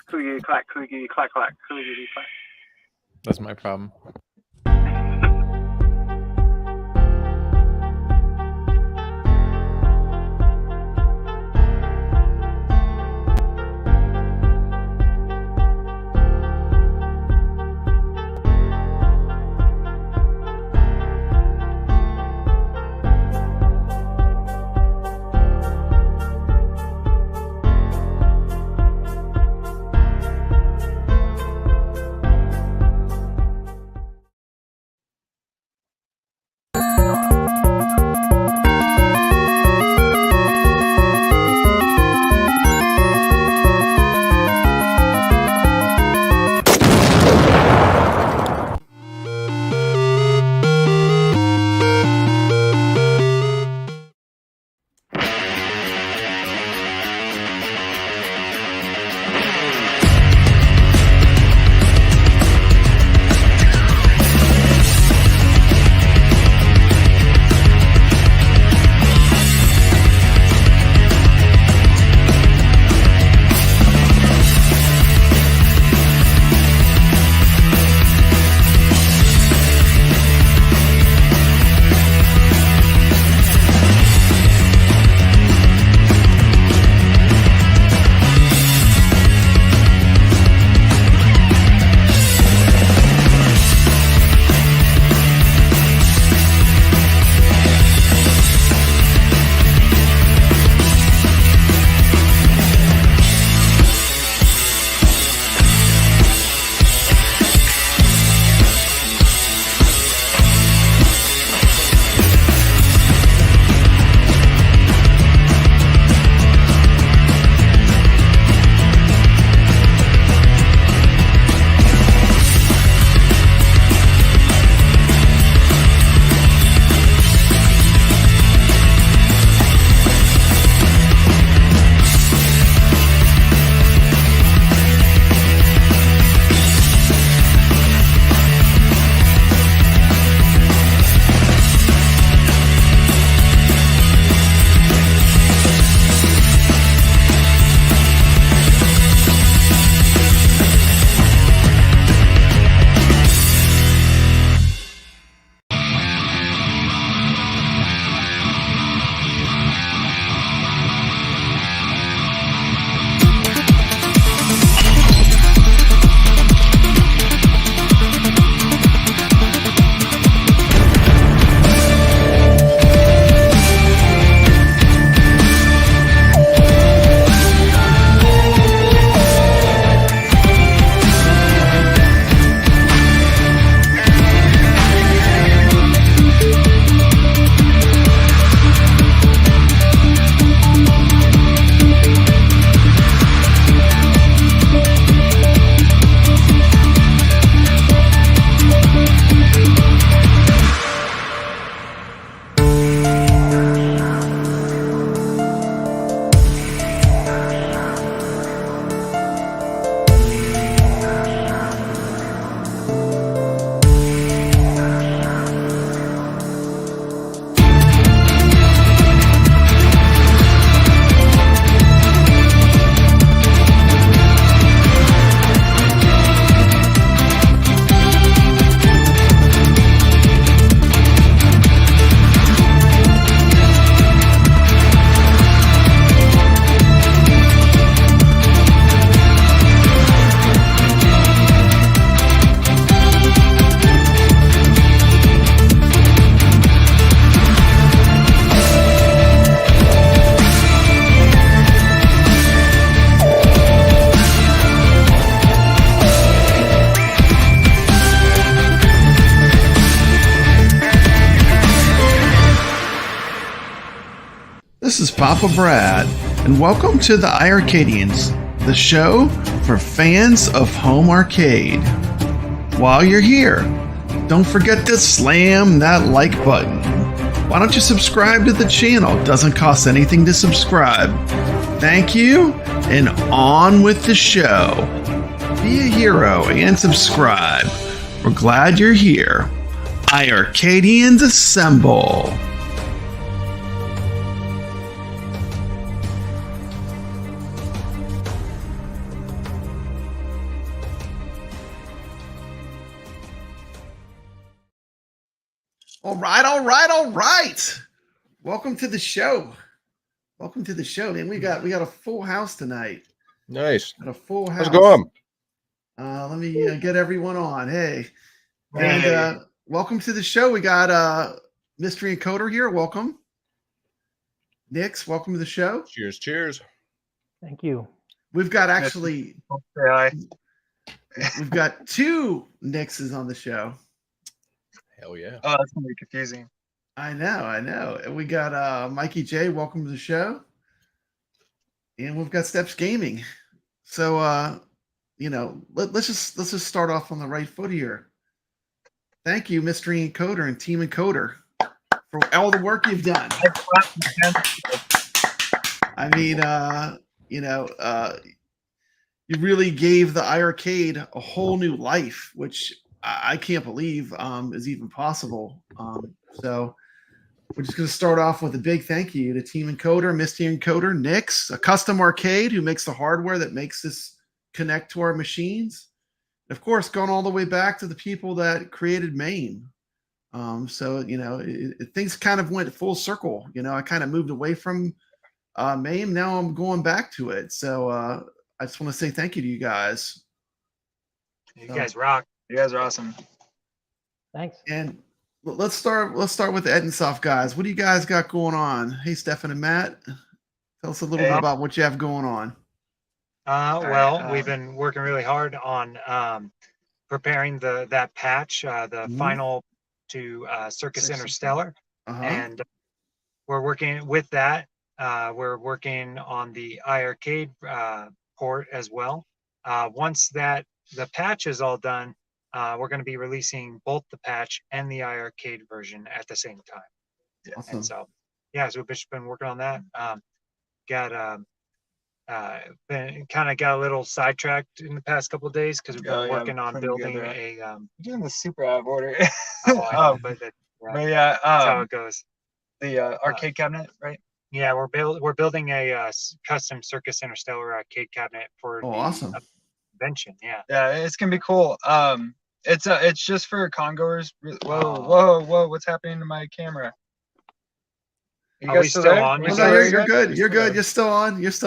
Clickety clack, clickety clack, clack, clickety clack. That's my problem. This is Papa Brad, and welcome to the iiRcadians, the show for fans of home arcade. While you're here, don't forget to slam that like button. Why don't you subscribe to the channel? It doesn't cost anything to subscribe. Thank you, and on with the show. Be a hero and subscribe. We're glad you're here. iiRcadians assemble. All right, all right, all right. Welcome to the show. Welcome to the show, man. We got a full house tonight. Nice. Got a full house. How's it going? Let me get everyone on. Hey, and welcome to the show. We got Mystery Encoder here. Welcome, Nix. Welcome to the show. Cheers, cheers. Thank you. We've got actually, we've got two Nixes on the show. Hell yeah. Oh, that's gonna be confusing. I know. And we got Mikey J. Welcome to the show. And we've got Steps Gaming. So let's just start off on the right foot here. Thank you, Mystery Encoder and Team Encoder, for all the work you've done. I mean, you really gave the iiRcade a whole new life, which I can't believe is even possible. So we're just going to start off with a big thank you to Team Encoder, Mystery Encoder, Nix, acustomarcade, who makes the hardware that makes this connect to our machines. And of course, going all the way back to the people that created MAME. Things kind of went full circle. I kind of moved away from MAME. Now I'm going back to it. So I just want to say thank you to you guys. You guys rock. You guys are awesome. Thanks. And let's start with the Edinsoft guys. What do you guys got going on? Hey, Stefan and Matt, tell us a little bit about what you have going on. We've been working really hard on preparing that patch, the final to Circus Interstellar, and we're working with that. We're working on the iiRcade port as well. Once the patch is all done, we're going to be releasing both the patch and the iiRcade version at the same time. Awesome. And so we've just been working on that. Got a little sidetracked in the past couple of days because we've been working on building doing the super out of order. But that's how it goes. The arcade cabinet, right? Yeah, we're building a custom Circus Interstellar arcade cabinet for the awesome convention. Yeah, it's gonna be cool. It's just for congoers. Whoa! What's happening to my camera? You guys still on? You're good. You're good. You're still on. Is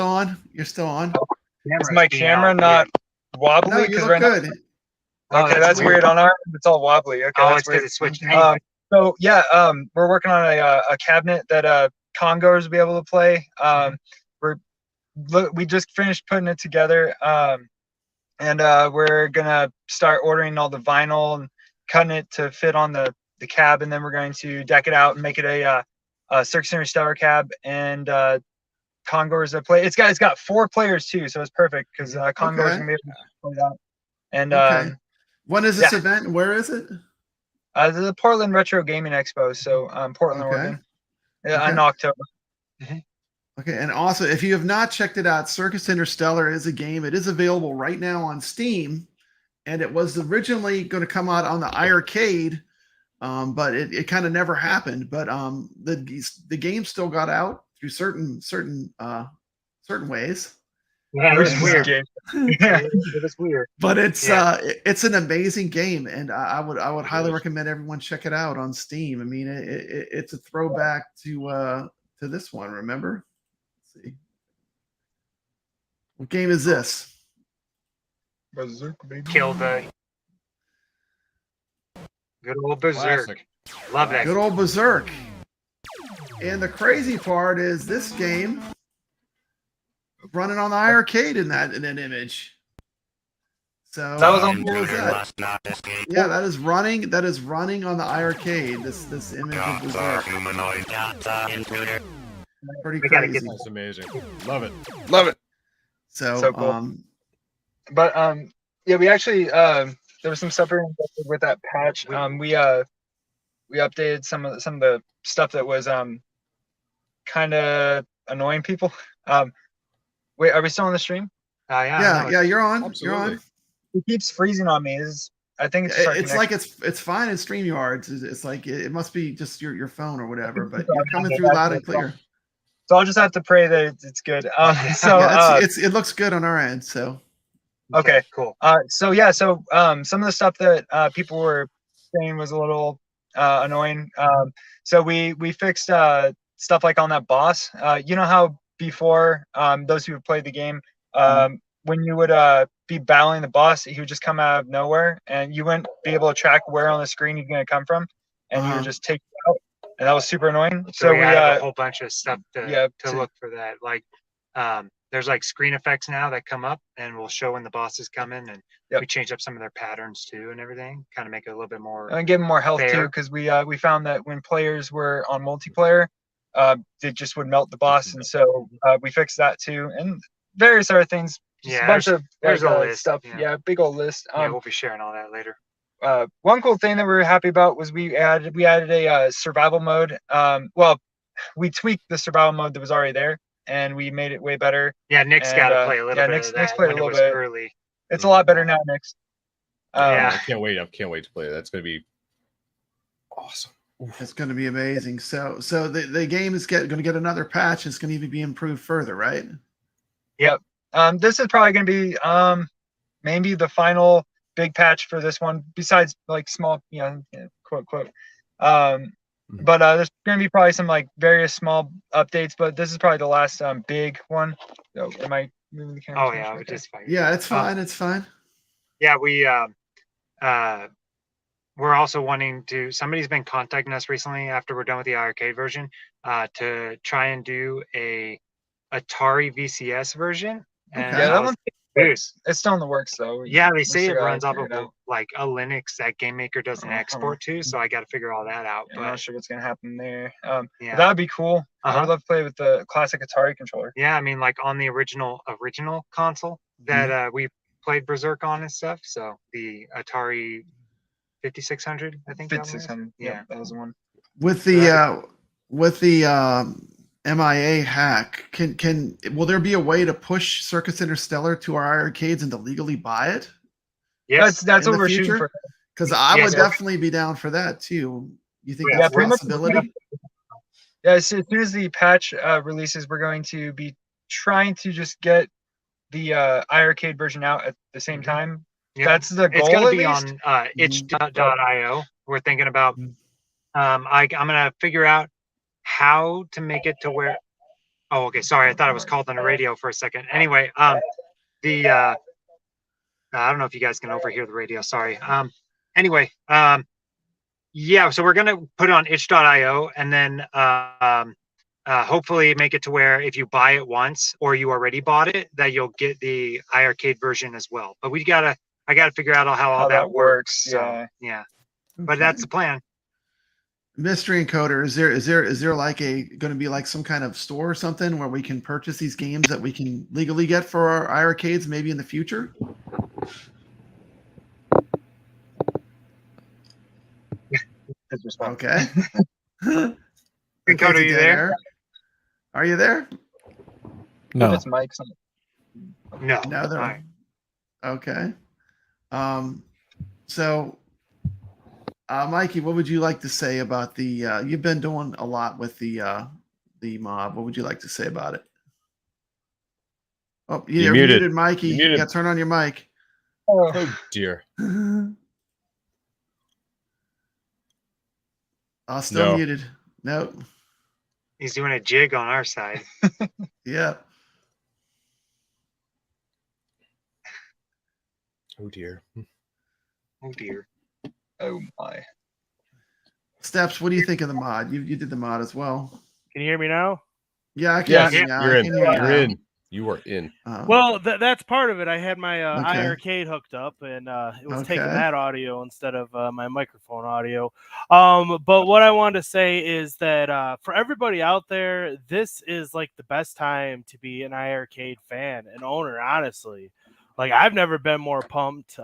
my camera not wobbly? No, you look good. Okay, that's weird. On our end, it's all wobbly. Okay, that's weird. It's switched. Anyway. We're working on a cabinet that congoers will be able to play. We just finished putting it together, and we're gonna start ordering all the vinyl and cutting it to fit on the cab, and then we're going to deck it out and make it a Circus Interstellar cab, and congoers that play. It's got 4 players too, so it's perfect because congoers are gonna be able to play that. And when is this event? Where is it? The Portland Retro Gaming Expo. So Portland, Oregon. In October. Okay, and also if you have not checked it out, Circus Interstellar is a game. It is available right now on Steam, and it was originally going to come out on the iiRcade, but it kind of never happened. But the game still got out through certain ways. Yeah, it was weird. It was weird. But it's an amazing game, and I would highly recommend everyone check it out on Steam. I mean, it's a throwback to this one. Remember? Let's see, what game is this? Berserk, baby. Kill the good old Berserk. Classic. Love that. Good old Berserk. And the crazy part is this game running on the iiRcade in that image. So that was on Yeah, that is running on the iiRcade. This image of Berserk. Pretty crazy. That's amazing. Love it. So cool. We actually there was some stuff with that patch. We updated some of the stuff that was kind of annoying people. Wait, are we still on the stream? Yeah, you're on. Absolutely. You're on. It keeps freezing on me. I think it's fine in StreamYard. It's like it must be just your phone or whatever, but you're coming through loud and clear. So I'll just have to pray that it's good. It looks good on our end. So okay, cool. Some of the stuff that people were saying was a little annoying. So we fixed stuff like on that boss. You know how before those who have played the game, when you would be battling the boss, he would just come out of nowhere, and you wouldn't be able to track where on the screen he's going to come from, and he would just take you out, and that was super annoying. So we have a whole bunch of stuff to look for that. Like there's like screen effects now that come up and will show when the bosses come in, and we change up some of their patterns too and everything, kind of make it a little bit more and give them more health fair. too, because we found that when players were on multiplayer, they just would melt the boss, and so we fixed that too, and various other things. Just a bunch of there's a list stuff. Yeah, big old list. We'll be sharing all that later. One cool thing that we were happy about was we added a survival mode. Well, we tweaked the survival mode that was already there, and we made it way better. Yeah, Nick's got to play a little bit. Nick's of that played a little bit early. It's a lot better now, Nick's. I can't wait. I can't wait to play it. That's going to be awesome. It's going to be amazing. So the game is going to get another patch. It's going to even be improved further, right? Yep. This is probably going to be maybe the final big patch for this one, besides like small, quote. But there's going to be probably some like various small updates, but this is probably the last big one. So am I moving the camera? Oh yeah, right just fine. Yeah, it's fine. It's fine. Yeah, we're also wanting to. Somebody's been contacting us recently after we're done with the iiRcade version to try and do a Atari VCS version. And yeah, that one's it's still in the works though. Yeah, they say it runs off of like a Linux that Game Maker doesn't export to, so I got to figure all that out. I'm not sure what's gonna happen there. Yeah, that would be cool. I would love to play with the classic Atari controller. Yeah, I mean, like on the original console that we played Berserk on and stuff. So the Atari 5600, I think. 5600. Yeah, that was the one. With the MIA hack, will there be a way to push Circus Interstellar to our iiRcades and to legally buy it? Yes, that's what we're shooting for. Because I would definitely be down for that too. You think that's a possibility? Yeah, as soon as the patch releases, we're going to be trying to just get the iiRcade version out at the same time. Yep. That's the goal. It's going to be on itch.io. We're thinking about. I'm going to figure out how to make it to where. Oh, okay. Sorry, I thought it was called on the radio for a second. Anyway, I don't know if you guys can overhear the radio. Sorry. Anyway, yeah. So we're going to put it on itch.io, and then hopefully make it to where if you buy it once or you already bought it, that you'll get the iiRcade version as well. But I gotta figure out how all that works. So, yeah. But that's the plan. Mystery Encoder, is there like going to be like some kind of store or something where we can purchase these games that we can legally get for our iiRcades maybe in the future? Okay. Encoder, are you there? Are you there? No. It's Mike's. No. No, they're right. Okay. So Mikey, what would you like to say about the you've been doing a lot with the mod. What would you like to say about it? Oh, you're muted, Mikey. You got to turn on your mic. Oh dear. Still muted. Nope. He's doing a jig on our side. Yeah. Oh dear. Oh dear. Oh my. Steps, what do you think of the mod? You did the mod as well. Can you hear me now? Yeah, I can hear you now. You're in. You are in. Well, that's part of it. I had my iiRcade hooked up, and it was taking that audio instead of my microphone audio. But what I wanted to say is that for everybody out there, this is like the best time to be an iiRcade fan and owner, honestly. Like, I've never been more pumped.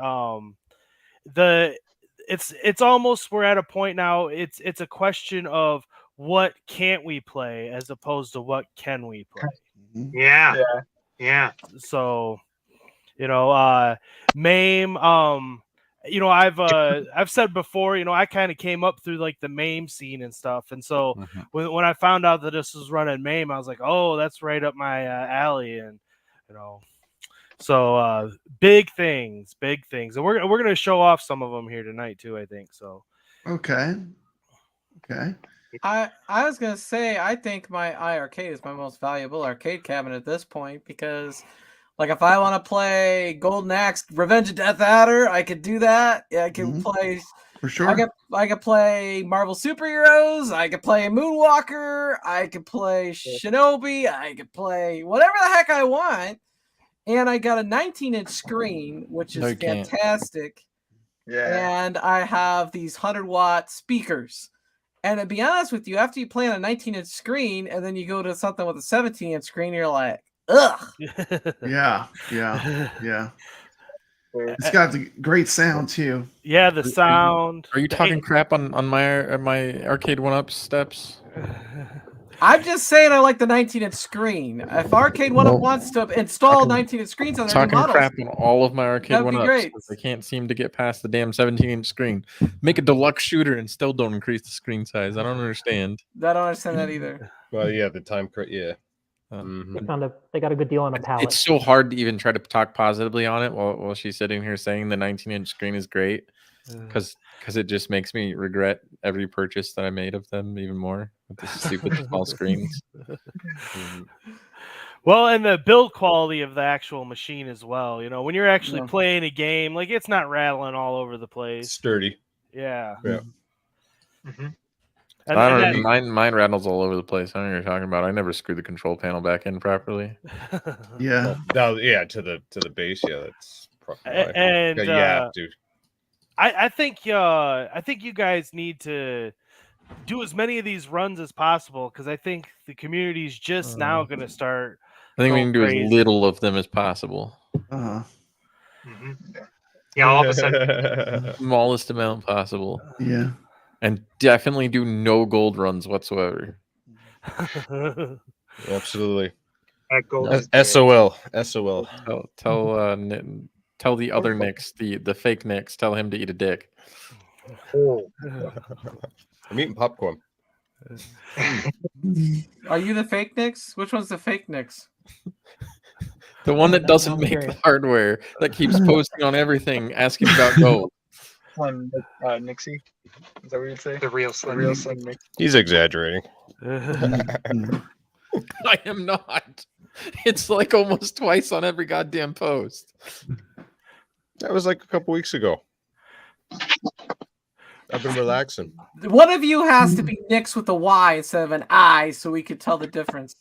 It's almost, we're at a point now, it's a question of what can't we play as opposed to what can we play. Yeah. So, MAME, I've said before, I kind of came up through like the MAME scene and stuff. And so when I found out that this was running MAME, I was like, oh, that's right up my alley. And, so big things. And we're going to show off some of them here tonight too, I think. So. Okay. Okay. I was gonna say I think my iiRcade is my most valuable arcade cabinet at this point because, like, if I want to play Golden Axe, Revenge of Death Adder, I could do that. I can play. For sure. I could play Marvel Superheroes. I could play Moonwalker. I could play Shinobi. I could play whatever the heck I want. And I got a 19-inch screen, which is fantastic. Yeah. And I have these 100-watt speakers. And to be honest with you, after you play on a 19-inch screen and then you go to something with a 17-inch screen, you're like, ugh. Yeah. It's got the great sound too. Yeah, the sound. Are you talking crap on my arcade 1-up steps? I'm just saying I like the 19-inch screen. If Arcade 1-up wants to install 19-inch screens on their talking models, crap on all of my arcade 1-ups, I can't seem to get past the damn 17-inch screen. Make a deluxe shooter and still don't increase the screen size. I don't understand. I don't understand that either. Well, yeah, the time, yeah. They got a good deal on a pallet. It's so hard to even try to talk positively on it while she's sitting here saying the 19-inch screen is great, because it just makes me regret every purchase that I made of them even more with the stupid small screens. Well, and the build quality of the actual machine as well. You know, when you're actually playing a game, like, it's not rattling all over the place. Sturdy. Yeah. Mm-hmm. I don't know. Mine rattles all over the place. I don't know what you're talking about. I never screwed the control panel back in properly. Yeah. To the base. Yeah, that's probably. And dude. I think you guys need to do as many of these runs as possible, because I think the community's just now going to start. I think we can do as little of them as possible. Yeah, all of a sudden, smallest amount possible. Yeah. And definitely do no gold runs whatsoever. Absolutely. SOL. Tell the other Nicks, the fake Nicks, tell him to eat a dick. Oh. I'm eating popcorn. Are you the fake Nicks? Which one's the fake Nicks? The one that doesn't make the hardware, that keeps posting on everything, asking about gold. Slim Nixie. Is that what you'd say? The real Slim Nixie. He's exaggerating. I am not. It's like almost twice on every goddamn post. That was like a couple weeks ago. I've been relaxing. One of you has to be Nicks with a Y instead of an I, so we could tell the difference.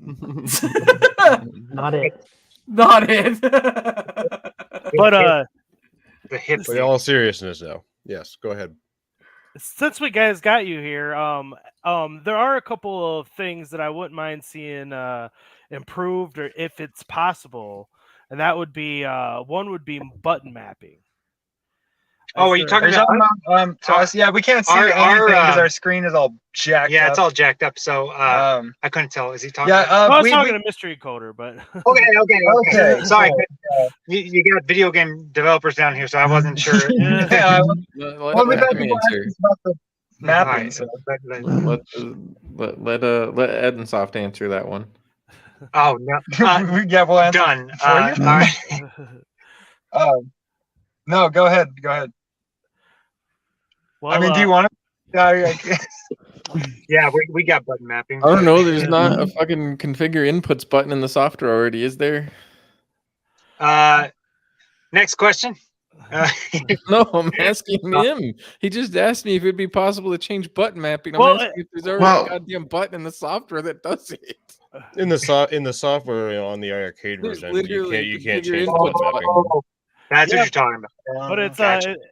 Not it. Not it. But the hip. In all seriousness, though, yes, go ahead. Since we guys got you here, there are a couple of things that I wouldn't mind seeing improved, or if it's possible, and that would be one would be button mapping. Oh, are you talking about to us? Yeah, we can't see anything because our screen is all jacked up. Yeah, it's all jacked up. So I couldn't tell. Is he talking? Yeah, I was talking to Mystery Coder, but okay. Sorry, you got video game developers down here, so I wasn't sure. Let Ed and Soft answer that one. Oh no! Yeah, we'll answer. Done. All right. No, go ahead. Go ahead. Well, I mean, do you want to? Yeah, we got button mapping. I don't know. There's not a fucking configure inputs button in the software already, is there? Next question. No, I'm asking him. He just asked me if it'd be possible to change button mapping. I'm asking if there's already a goddamn button in the software that does it. In the software on the iiRcade version, you can't change button mapping. That's what you're talking about. But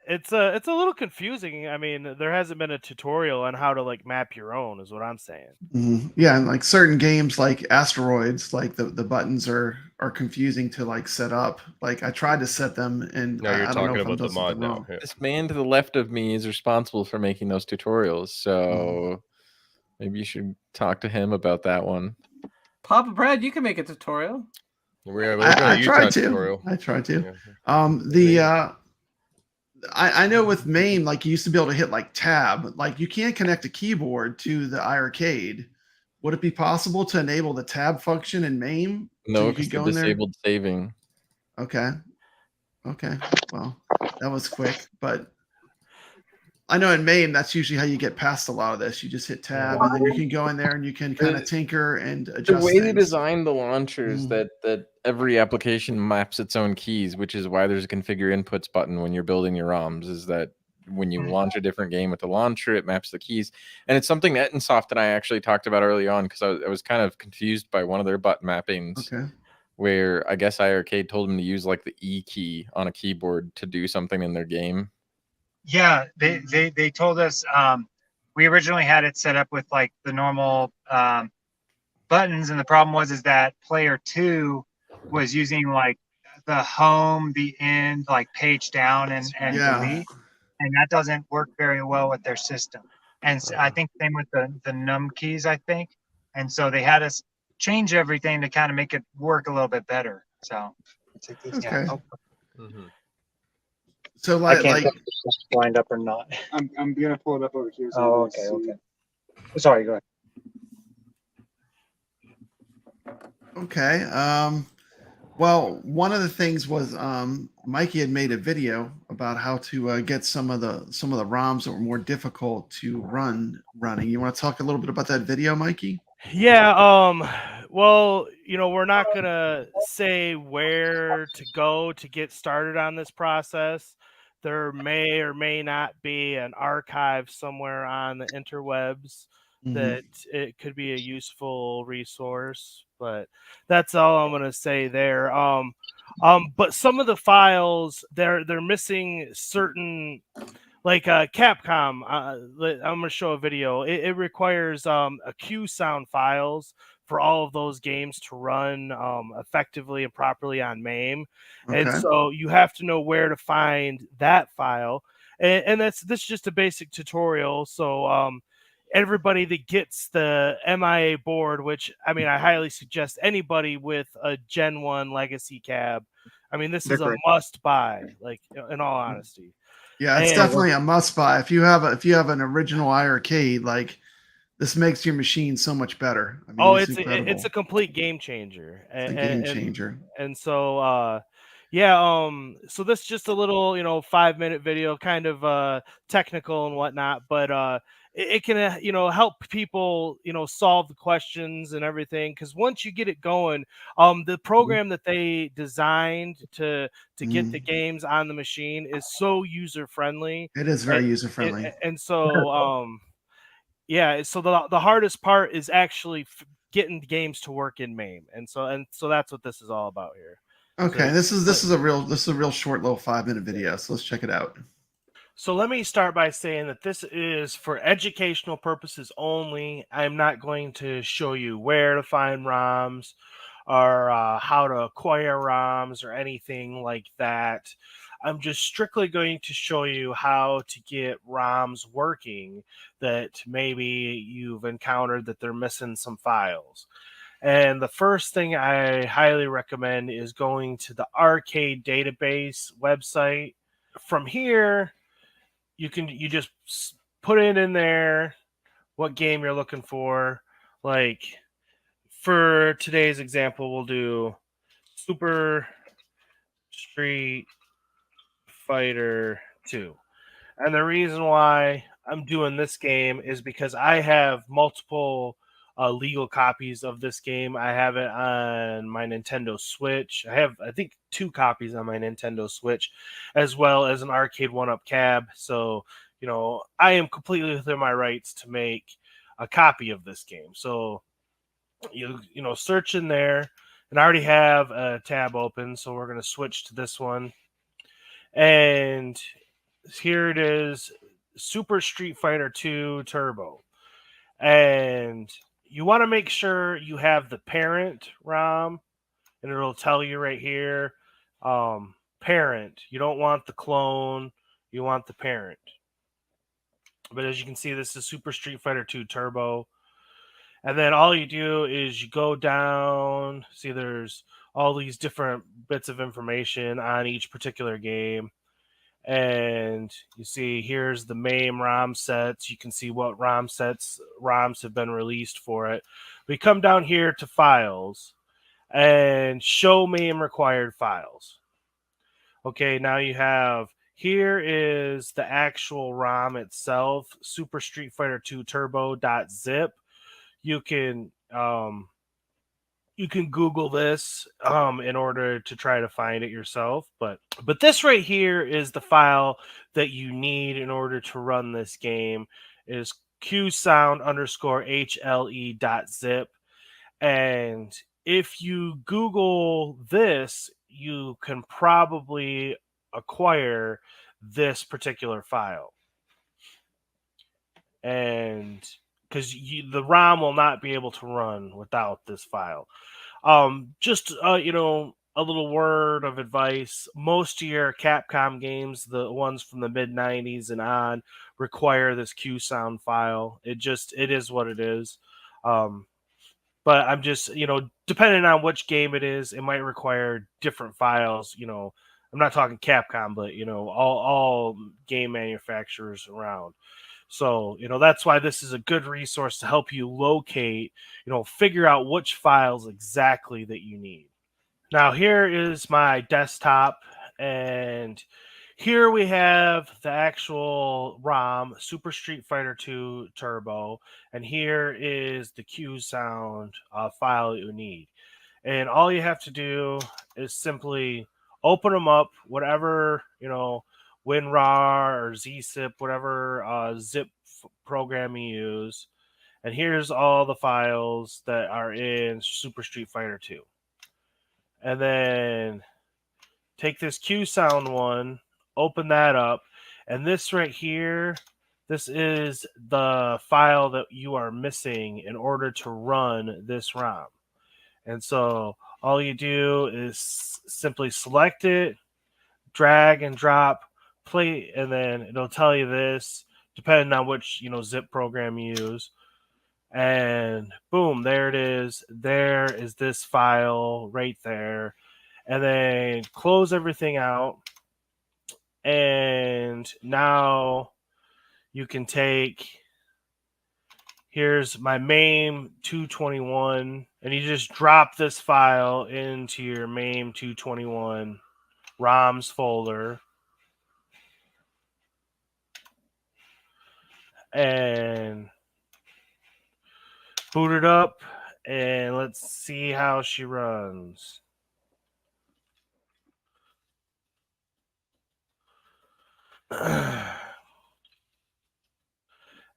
it's a little confusing. I mean, there hasn't been a tutorial on how to like map your own, is what I'm saying. Yeah, and like certain games like Asteroids, like the buttons are confusing to like set up. Like I tried to set them, and no, you're talking about the mod now. Yeah. This man to the left of me is responsible for making those tutorials, so maybe you should talk to him about that one. Papa Brad, you can make a tutorial. I tried to. Yeah. I know with MAME, like you used to be able to hit like tab. Like you can't connect a keyboard to the iiRcade. Would it be possible to enable the tab function in MAME? No, because the disabled saving. Okay. Well, that was quick, but I know in MAME, that's usually how you get past a lot of this. You just hit tab, and then you can go in there and you can kind of tinker and adjust the way they things. designed the launchers that every application maps its own keys, which is why there's a configure inputs button when you're building your ROMs, is that when you launch a different game with the launcher, it maps the keys. And it's something that Etnsoft and I actually talked about early on, because I was kind of confused by one of their button mappings. Okay. Where I guess iiRcade told them to use like the E key on a keyboard to do something in their game. Yeah, they told us we originally had it set up with like the normal buttons, and the problem was is that player 2 was using like the home, the end, like page down and delete, and that doesn't work very well with their system. And so I think same with the num keys, I think. And so they had us change everything to kind of make it work a little bit better. So Okay. Yeah. So I can't tell if it's lined up or not. I'm gonna pull it up over here. Oh, okay, okay. Sorry, go ahead. Okay. Well, one of the things was Mikey had made a video about how to get some of the ROMs that were more difficult to running. You want to talk a little bit about that video, Mikey? Yeah. Well, we're not gonna say where to go to get started on this process. There may or may not be an archive somewhere on the interwebs that it could be a useful resource, but that's all I'm gonna say there. But some of the files they're missing certain, like Capcom. I'm gonna show a video. It requires a Q sound files for all of those games to run effectively and properly on MAME. Okay. And so you have to know where to find that file. And this is just a basic tutorial. So everybody that gets the MIA board, which I highly suggest anybody with a Gen 1 legacy cab. This is a must buy, like in all honesty. Yeah, it's definitely a must buy. If you have an original iiRcade, like, this makes your machine so much better. It's a complete game changer. It's a game changer. And so so this is just a little 5-minute video, kind of technical and whatnot, but it can help people solve the questions and everything, because once you get it going, the program that they designed to get the games on the machine is so user friendly. It is very user friendly. And so yeah, so the hardest part is actually getting games to work in MAME, and so that's what this is all about here. Okay, so, this is a real short little 5-minute video, so let's check it out. So let me start by saying that this is for educational purposes only. I'm not going to show you where to find ROMs or how to acquire ROMs or anything like that. I'm just strictly going to show you how to get ROMs working that maybe you've encountered that they're missing some files. And the first thing I highly recommend is going to the Rcade database website. From here, you just put it in there what game you're looking for. Like for today's example, we'll do Super Street Fighter 2. And the reason why I'm doing this game is because I have multiple legal copies of this game. I have it on my Nintendo Switch. I have, I think, 2 copies on my Nintendo Switch, as well as an Arcade 1-Up cab. So, I am completely within my rights to make a copy of this game. So, search in there, and I already have a tab open, so we're going to switch to this one. And here it is, Super Street Fighter 2 Turbo. And you want to make sure you have the parent ROM, and it'll tell you right here, parent. You don't want the clone, you want the parent. But as you can see, this is Super Street Fighter 2 Turbo. And then all you do is you go down, see there's all these different bits of information on each particular game. And you see here's the MAME ROM sets. You can see what ROMs have been released for it. We come down here to files and show MAME required files. Okay, now you have Here is the actual ROM itself, Super Street Fighter 2 Turbo.zip. You can Google this in order to try to find it yourself, but this right here is the file that you need in order to run this game. Is qsound_hle.zip, and if you Google this, you can probably acquire this particular file, and because the ROM will not be able to run without this file. Just you know, a little word of advice: most of your Capcom games, the ones from the mid '90s and on, require this QSound file. It is what it is. But I'm just, you know, depending on which game it is, it might require different files. You know, I'm not talking Capcom, but you know, all game manufacturers around. So, you know, that's why this is a good resource to help you locate, you know, figure out which files exactly that you need. Now, here is my desktop, and here we have the actual ROM, Super Street Fighter 2 Turbo, and here is the QSound file that you need. And all you have to do is simply open them up, whatever, you know, WinRAR or ZZip, whatever zip program you use. And here's all the files that are in Super Street Fighter 2. And then take this QSound one, open that up, and this right here, this is the file that you are missing in order to run this ROM. And so all you do is simply select it, drag and drop, play, and then it'll tell you this, depending on which, you know, zip program you use. And boom, there it is. There is this file right there. And then close everything out. And now you can take, here's my MAME 221, and you just drop this file into your MAME 221 ROMs folder. And boot it up, and let's see how she runs. And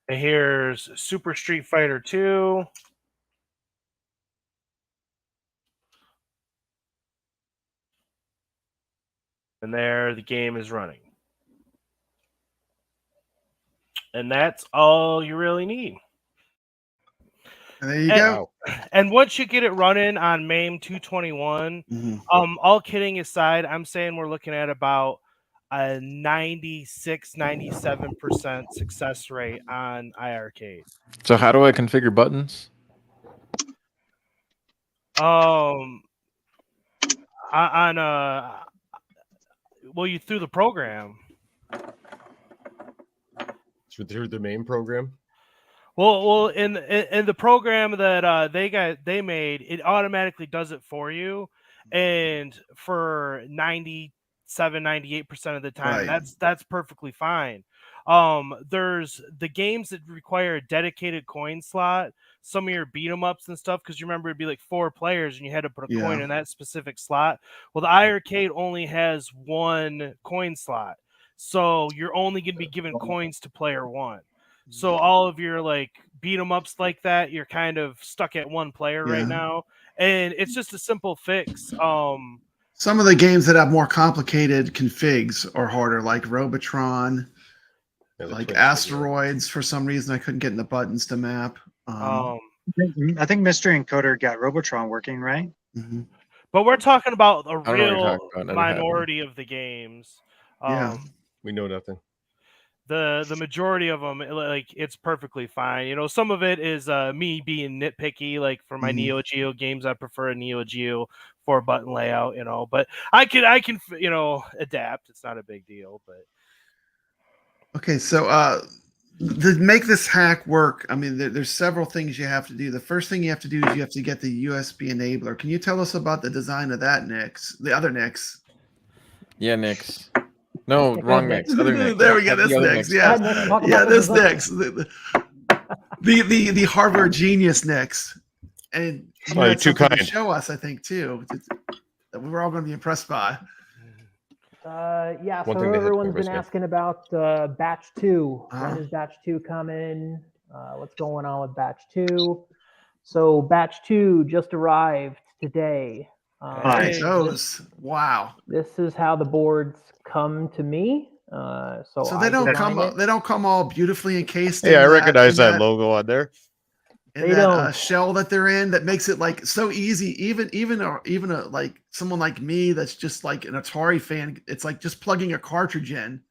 here's Super Street Fighter 2. And there the game is running. And that's all you really need. And there you go. And once you get it running on MAME 221, all kidding aside, I'm saying we're looking at about a 96-97% success rate on iiRcade. So how do I configure buttons? You through the program. Through the main program. Well, in the program that they made, it automatically does it for you, and for 97-98% of the time, that's perfectly fine. There's the games that require a dedicated coin slot. Some of your beat 'em ups and stuff, because you remember it'd be like 4 players and you had to put a coin in that specific slot. Well, the iiRcade only has 1 coin slot, so you're only going to be given coins to player 1. So all of your like beat 'em ups like that, you're kind of stuck at 1 player right now, and it's just a simple fix. Some of the games that have more complicated configs are harder, like Robotron, like Asteroids. For some reason, I couldn't get in the buttons to map. I think Mystery Encoder got Robotron working, right? But we're talking about a real minority of the games. We know nothing. The majority of them, like, it's perfectly fine. You know, some of it is me being nitpicky. Like for my Neo Geo games, I prefer a Neo Geo 4-button layout. You know, but I can you know, adapt. It's not a big deal. But okay, so to make this hack work, I mean, there's several things you have to do. The first thing you have to do is you have to get the USB enabler. Can you tell us about the design of that, Nix? The other Nix? Yeah, Nix. No, wrong mix. Other mix. There we go. This The other next. mix. Yeah. Nick, talk Yeah, about the this design. next. The hardware genius next. And you Oh, you're had too something to kind. show us, I think, too. That we were all going to be impressed by. Yeah, One so thing they had to everyone's been convince me. asking about batch 2. Uh-huh. When is batch 2 coming? What's going on with batch 2? So batch 2 just arrived today. Nice. Those. Wow. This is how the boards come to me. So they don't come. They don't come all beautifully encased. Yeah, I in recognize in that logo on there. In They that don't. shell that they're in, that makes it like so easy. Even like someone like me that's just like an Atari fan. It's like just plugging a cartridge in.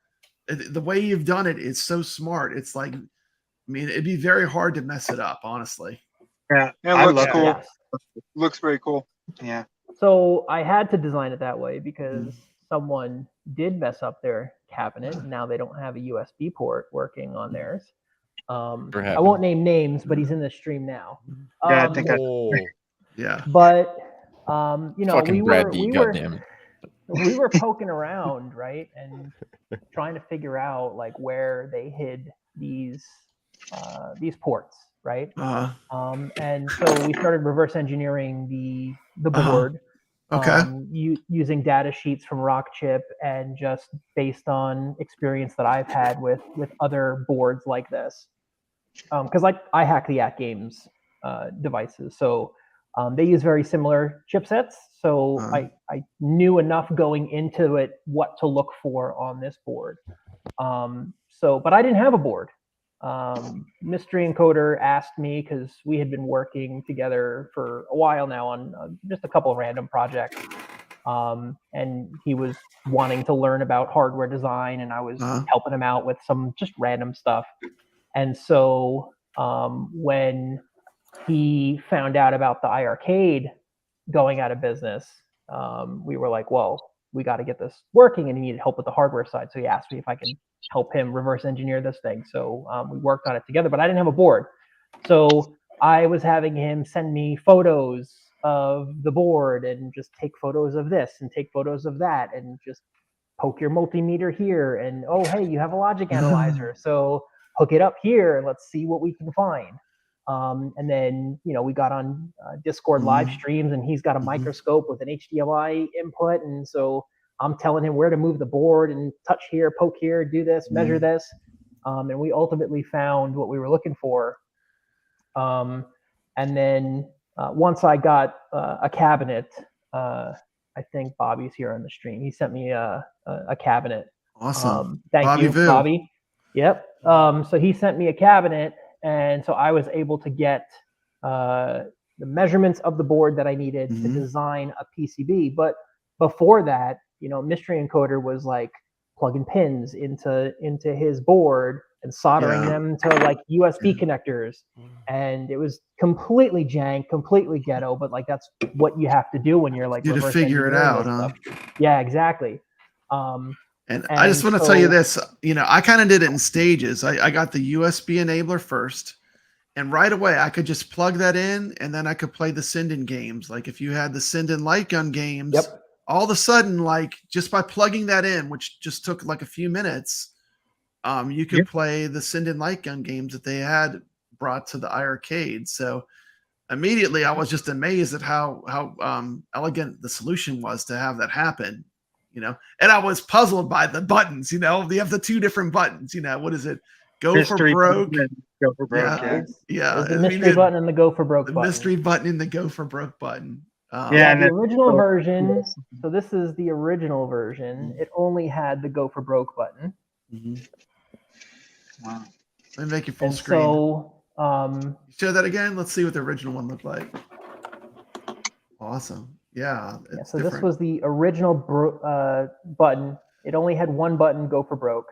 The way you've done it is so smart. It's like, I mean, it'd be very hard to mess it up, honestly. Yeah, it I looks love cool. Yes. Looks very cool. Yeah. So I had to design it that way because someone did mess up their cabinet. And now they don't have a USB port working on theirs. I won't name names, but he's in the stream now. Yeah, I think Yeah. But you know, Fucking Brad D, we goddamn. were poking around, right, and trying to figure out like where they hid these ports, right? And so we started reverse engineering the board. Okay. Using data sheets from Rockchip and just based on experience that I've had with other boards like this. Because like I hack the iiRcadians devices, so they use very similar chipsets. So I knew enough going into it what to look for on this board. But I didn't have a board. Mystery Encoder asked me, because we had been working together for a while now on just a couple of random projects, and he was wanting to learn about hardware design, and I was helping him out with some just random stuff. And so when he found out about the iiRcade going out of business, we were like, well, we got to get this working, and he needed help with the hardware side. So he asked me if I could help him reverse engineer this thing. So we worked on it together, but I didn't have a board. So I was having him send me photos of the board and just take photos of this and take photos of that and just poke your multimeter here. And, oh, hey, you have a logic analyzer. So hook it up here and let's see what we can find. And then, you know, we got on Discord live streams, and he's got a microscope with an HDMI input. And so I'm telling him where to move the board and touch here, poke here, do this, measure this. And we ultimately found what we were looking for. And then once I got a cabinet, I think Bobby's here on the stream. He sent me a cabinet. Awesome. Thank you, Bobby. Yep. So he sent me a cabinet. And so I was able to get the measurements of the board that I needed to design a PCB. But before that, you know, Mystery Encoder was like plugging pins into his board and soldering them to like USB connectors. And it was completely jank, completely ghetto, but like that's what you have to do when you're like to figure it out, huh? Yeah, exactly. And I just want to tell you this, you know, I kind of did it in stages. I got the USB enabler first, and right away I could just plug that in, and then I could play the send-in games. Like if you had the send-in light gun games, all of a sudden, like just by plugging that in, which just took like a few minutes, you could play the send-in light gun games that they had brought to the iiRcade. So immediately I was just amazed at how elegant the solution was to have that happen. You know, and I was puzzled by the buttons. You know, they have the two different buttons. You know, what is it? Go for broke. Go for broke. Yeah. The mystery button and the go for broke button. The mystery button and the go for broke button. And the original version. So this is the original version. It only had the go for broke button. Wow. Let me make it full screen. So show that again. Let's see what the original one looked like. Awesome. Yeah. So this was the original button. It only had one button, go for broke.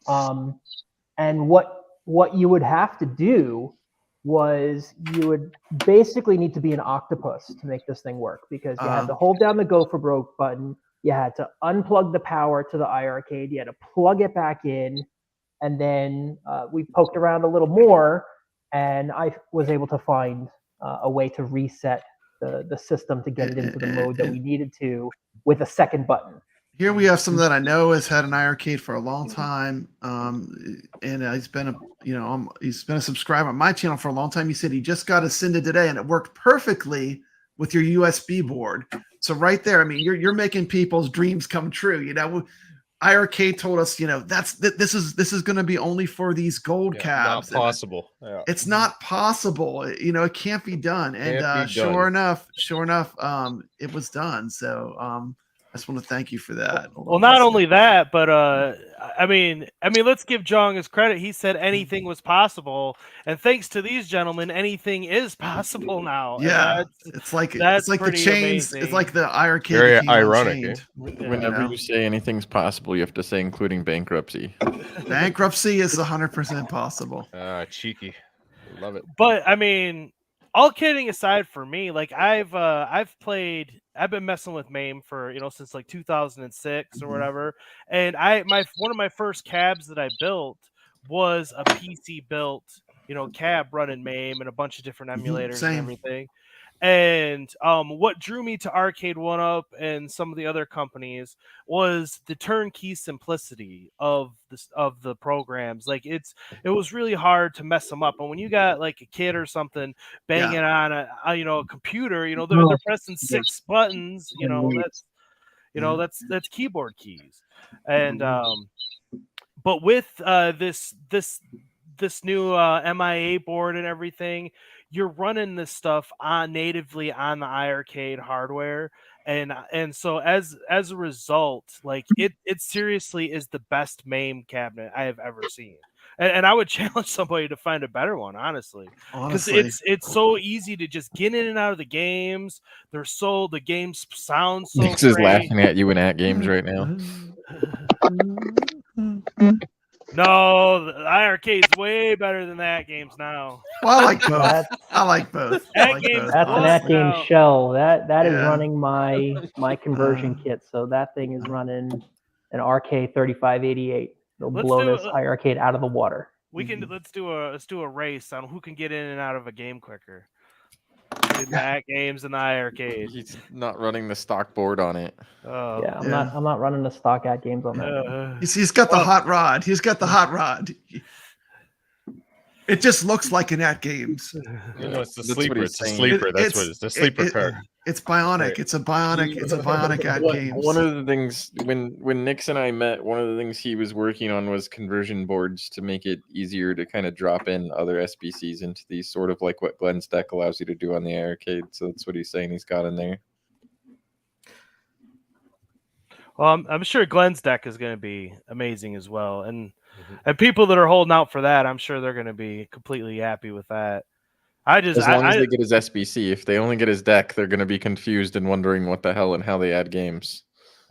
And what you would have to do was you would basically need to be an octopus to make this thing work, because you had to hold down the go for broke button. You had to unplug the power to the iiRcade. You had to plug it back in. And then we poked around a little more, and I was able to find a way to reset the system to get it into the mode that we needed to with a second button. Here we have someone that I know has had an iiRcade for a long time, and he's been a subscriber on my channel for a long time. He said he just got ascended today, and it worked perfectly with your USB board. So right there, I mean, you're making people's dreams come true. iiRcade told us, this is going to be only for these gold cabs. Not possible. It's not possible. It can't be done. And sure enough, it was done. So I just want to thank you for that. Well, not only that, but I mean, let's give Jong his credit. He said anything was possible, and thanks to these gentlemen, anything is possible now. Yeah, it's like the chains. Amazing. It's like the iiRcade. Very ironic. Whenever you say anything's possible, you have to say including bankruptcy. Bankruptcy is 100% possible. Cheeky, love it. But I mean, all kidding aside, for me, like I've been messing with MAME for since like 2006 or whatever, and one of my first cabs that I built was a PC built cab running MAME and a bunch of different emulators and everything. And what drew me to Arcade 1UP and some of the other companies was the turnkey simplicity of the programs. Like it was really hard to mess them up. And when you got like a kid or something banging on a computer, they're pressing 6 buttons. That's keyboard keys. And but with this new MIA board and everything, you're running this stuff natively on the iiRcade hardware, and so as a result, like it seriously is the best MAME cabinet I have ever seen, and I would challenge somebody to find a better one, honestly, because it's so easy to just get in and out of the games. The games sound so Nix is laughing at you in at games right now. No, the iiRcade's way better than that games now. Well, I like both. I like both. That's an at-game shell. That is running my conversion kit. So that thing is running an RK3588. It'll blow this iiRcade out of the water. Let's do a race on who can get in and out of a game quicker. In the games and the iiRcade. He's not running the stock board on it. I'm not running the stock at games on that. He's got the hot rod. He's got the hot rod. It just looks like an at games. It's the sleeper. It's a sleeper. That's what it is. The sleeper card. It's bionic. Right. It's a bionic at games. One of the things when Nix and I met, one of the things he was working on was conversion boards to make it easier to kind of drop in other SBCs into these, sort of like what Glenn's deck allows you to do on the iiRcade. So that's what he's saying he's got in there. Well, I'm sure Glenn's deck is going to be amazing as well, and people that are holding out for that, I'm sure they're going to be completely happy with that. As long as they get his SBC. If they only get his deck, they're going to be confused and wondering what the hell and how they add games.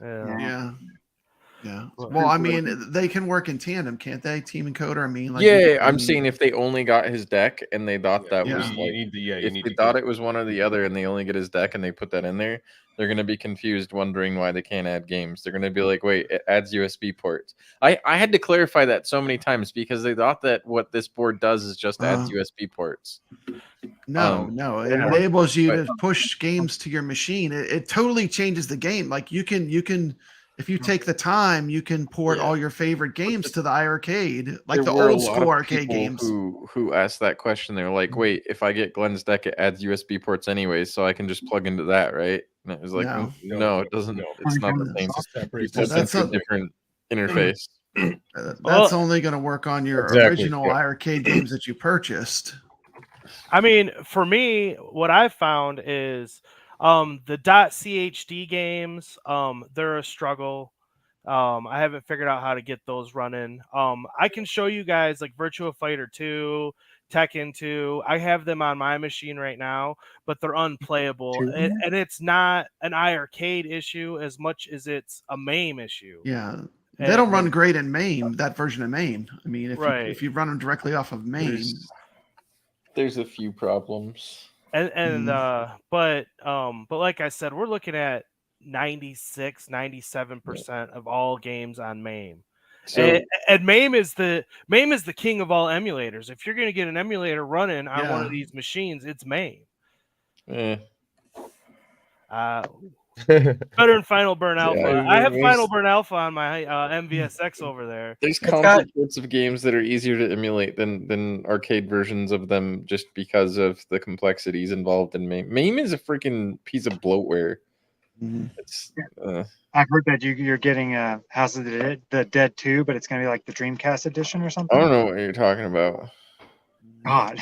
Yeah. Well, I mean, they can work in tandem, can't they? Team Encoder. I mean, I'm saying if they only got his deck and they thought that was if they thought it was one or the other and they only get his deck and they put that in there, they're going to be confused, wondering why they can't add games. They're going to be like, wait, it adds USB ports. I had to clarify that so many times because they thought that what this board does is just adds USB ports. No, it enables you to push games to your machine. It totally changes the game. Like you can if you take the time, you can port all your favorite games to the iiRcade, like the old school arcade games. Who asked that question? They're like, wait, if I get Glenn's deck, it adds USB ports anyways, so I can just plug into that, right? And it was like, no, it doesn't. It's not the same. That's a different interface. That's only going to work on your original iiRcade games that you purchased. I mean, for me, what I've found is the .chd games, they're a struggle. I haven't figured out how to get those running. I can show you guys like Virtua Fighter 2, Tekken 2. I have them on my machine right now, but they're unplayable. And it's not an iiRcade issue as much as it's a MAME issue. Yeah. They don't run great in MAME, that version of MAME. I mean, if you run them directly off of MAME. There's a few problems. But like I said, we're looking at 96-97% of all games on MAME. So, and MAME is the king of all emulators. If you're going to get an emulator running on one of these machines, it's MAME. Better than Final Burn Alpha. Yeah, I have Final Burn Alpha on my MVSX over there. There's countless sorts of games that are easier to emulate than arcade versions of them, just because of the complexities involved in MAME. MAME is a freaking piece of bloatware. It's I've heard that you're getting House of the Dead 2, but it's gonna be like the Dreamcast edition or something. I don't know what you're talking about. God.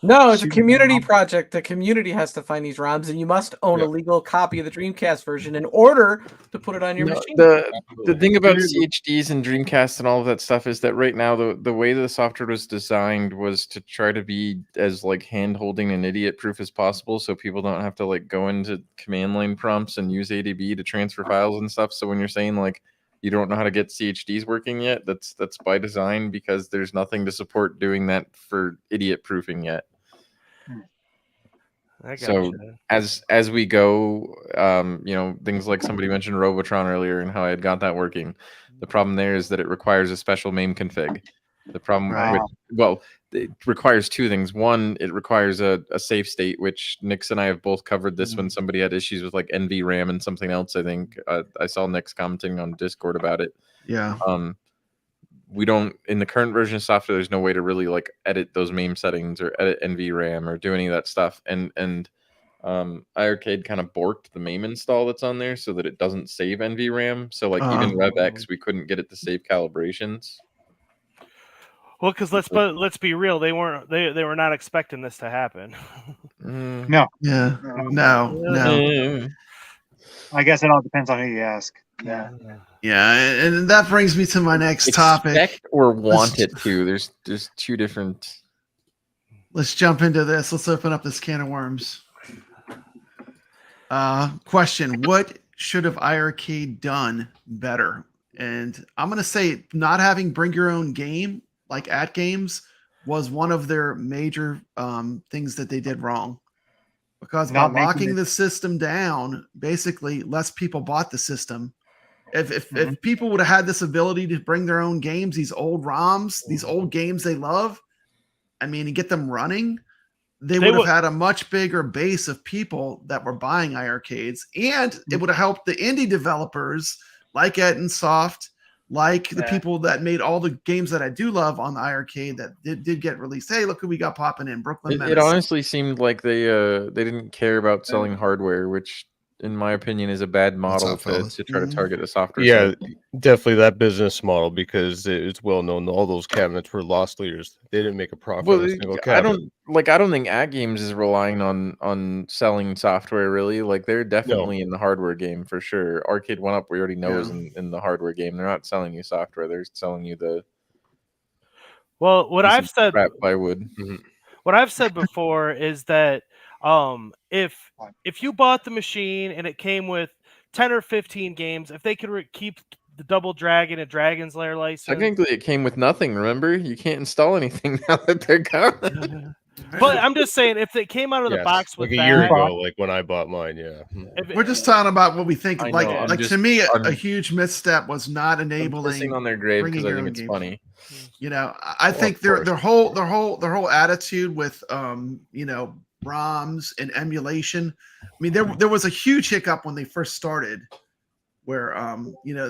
No, it's a community project. The community has to find these ROMs, and you must own a legal copy of the Dreamcast version in order to put it on your machine. The thing about CHDs and Dreamcast and all of that stuff is that right now the way the software was designed was to try to be as like hand-holding and idiot-proof as possible, so people don't have to like go into command line prompts and use ADB to transfer files and stuff. So when you're saying like you don't know how to get CHDs working yet, that's by design, because there's nothing to support doing that for idiot proofing yet. So as we go, you know, things like somebody mentioned Robotron earlier and how I had got that working. The problem there is that it requires a special MAME config. The problem it requires two things. One, it requires a save state, which Nix and I have both covered this when somebody had issues with like NVRAM and something else. I think I saw Nix commenting on Discord about it. Yeah. We don't, in the current version of software, there's no way to really like edit those MAME settings or edit NVRAM or do any of that stuff. And iiRcade kind of borked the MAME install that's on there so that it doesn't save NVRAM. So like even RevX, we couldn't get it to save calibrations. Well, because let's be real, they were not expecting this to happen. No. Yeah. No. I guess it all depends on who you ask. Yeah. Yeah, and that brings me to my next topic. Expect or want it to. There's two different. Let's jump into this. Let's open up this can of worms. Question: what should have iiRcade done better? And I'm going to say not having bring your own game like at games was one of their major things that they did wrong. Because by locking the system down, basically less people bought the system. If people would have had this ability to bring their own games, these old ROMs, these old games they love, I mean, and get them running, they would have had a much bigger base of people that were buying iiRcades, and it would have helped the indie developers like Ed and Soft, like the people that made all the games that I do love on the iiRcade that did get released. Hey, look who we got popping in, Brooklyn Menace. It honestly seemed like they didn't care about selling hardware, which in my opinion is a bad model to try to target the software. Yeah, definitely that business model, because it's well known all those cabinets were loss leaders. They didn't make a profit on a single cabinet. I don't think At Games is relying on selling software really. Like they're definitely in the hardware game for sure. Arcade 1UP we already know is in the hardware game. They're not selling you software, they're selling you the what I've said plywood. What I've said before is that if you bought the machine and it came with 10 or 15 games, if they could keep the Double Dragon and Dragon's Lair license. Technically, it came with nothing. Remember, you can't install anything now that they're gone. But I'm just saying, if it came out of the box with like a year ago, like when I bought mine, We're just talking about what we think. To me, a huge misstep was not I'm enabling on their grave because I think it's game. funny. You know, I think their whole attitude with ROMs and emulation. I mean, there was a huge hiccup when they first started, where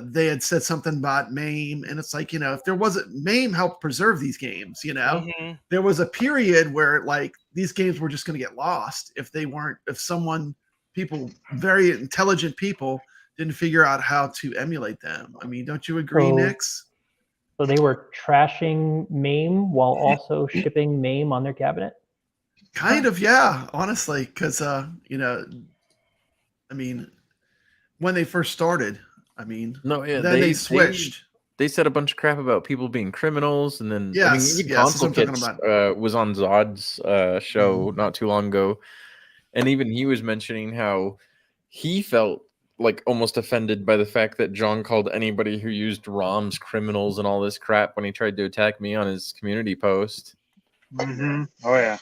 they had said something about MAME, and it's like, if there wasn't, MAME helped preserve these games. There was a period where like these games were just going to get lost if very intelligent people didn't figure out how to emulate them. I mean, don't you agree, Nix? So they were trashing MAME while also shipping MAME on their cabinet? Kind of, yeah, honestly, because I mean, when they first started, then they switched. They said a bunch of crap about people being criminals, and then Console Kits was on Zod's show not too long ago, and even he was mentioning how he felt like almost offended by the fact that John called anybody who used ROMs criminals and all this crap when he tried to attack me on his community post. Oh yeah.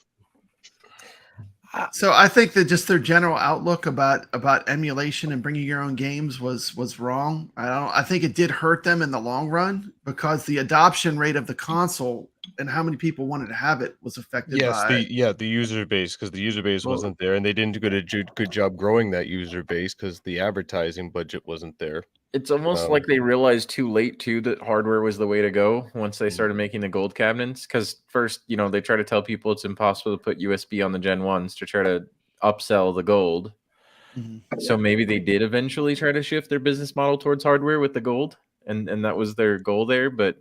So I think that just their general outlook about emulation and bringing your own games was wrong. I think it did hurt them in the long run because the adoption rate of the console and how many people wanted to have it was affected by the user base, because the user base wasn't there, and they didn't do a good job growing that user base because the advertising budget wasn't there. It's almost like they realized too late too that hardware was the way to go once they started making the gold cabinets. Because first, they try to tell people it's impossible to put USB on the Gen 1s to try to upsell the gold. So maybe they did eventually try to shift their business model towards hardware with the gold, and that was their goal there, but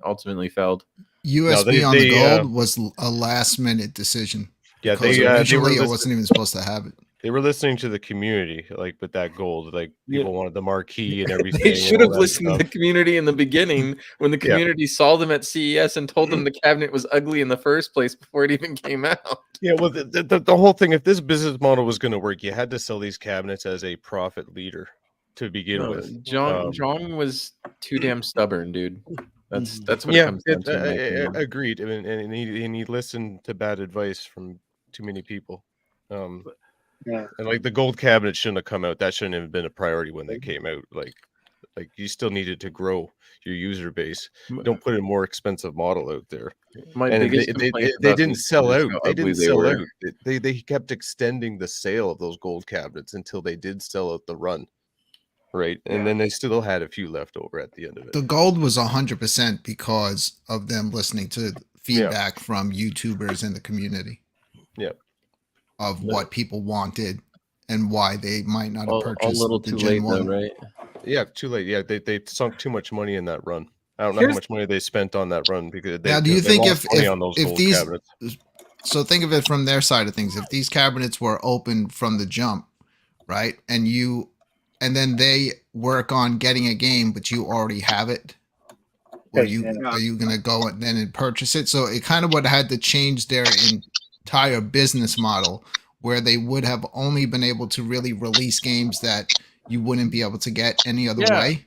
ultimately failed. USB on the gold was a last minute decision. Yeah, originally it wasn't even supposed to have it. They were listening to the community, with that gold. People wanted the marquee and everything. They should have listened to the community in the beginning when the community saw them at CES and told them the cabinet was ugly in the first place before it even came out. Yeah, well, the whole thing, if this business model was going to work, you had to sell these cabinets as a profit leader to begin with. John was too damn stubborn, dude. That's what it comes down to. Agreed. And he listened to bad advice from too many people. And the gold cabinet shouldn't have come out. That shouldn't have been a priority when they came out. You still needed to grow your user base. Don't put a more expensive model out there. They didn't sell out. They didn't sell out. They kept extending the sale of those gold cabinets until they did sell out the run. Right. And then they still had a few left over at the end of it. The gold was 100% because of them listening to feedback from YouTubers in the community. Yeah. Of what people wanted and why they might not have purchased a little too late, though, right? Yeah, too late. Yeah, they sunk too much money in that run. I don't know how much money they spent on that run because now, do you think if these cabinets. So think of it from their side of things. If these cabinets were open from the jump, right, and then they work on getting a game, but you already have it, are you going to go and purchase it? So it kind of would have had to change their entire business model, where they would have only been able to really release games that you wouldn't be able to get any other way.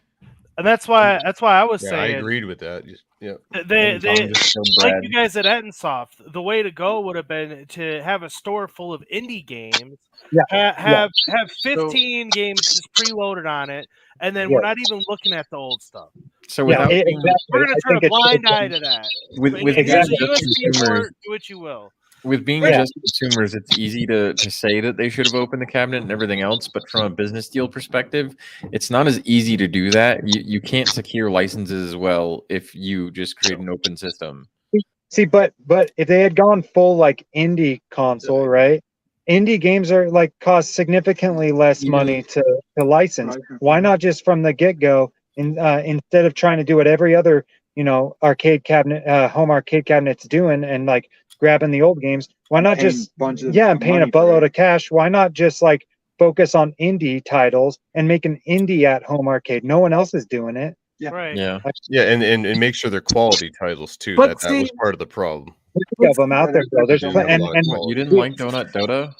And that's why I was saying I agreed with that. Yeah. They like you guys at Ettensoft, the way to go would have been to have a store full of indie games. Have 15 games just preloaded on it, and then we're not even looking at the old stuff. So we're gonna turn a blind eye to that. With USB port, do what you will. With being just consumers, it's easy to say that they should have opened the cabinet and everything else, but from a business deal perspective, it's not as easy to do that. You can't secure licenses as well if you just create an open system. See, but if they had gone full indie console, right? Indie games are cost significantly less money to license. Why not just from the get-go, instead of trying to do what every other arcade cabinet, home arcade cabinet's doing and grabbing the old games? Why not just and paying a buttload of cash? Why not just focus on indie titles and make an indie at home arcade? No one else is doing it. And make sure they're quality titles too. But that was part of the problem. Of them out there, though. There's and you didn't like Donut Dota?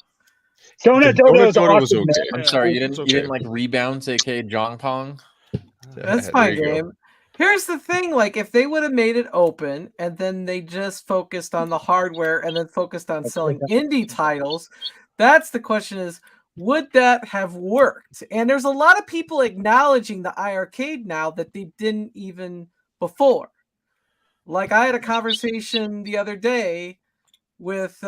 Donut Dota was okay. I'm sorry, you didn't like Rebounds, aka Jong Pong? That's my game. Here's the thing, if they would have made it open and then they just focused on the hardware and then focused on selling indie titles, that's the question is, would that have worked? And there's a lot of people acknowledging the iiRcade now that they didn't even before. I had a conversation the other day with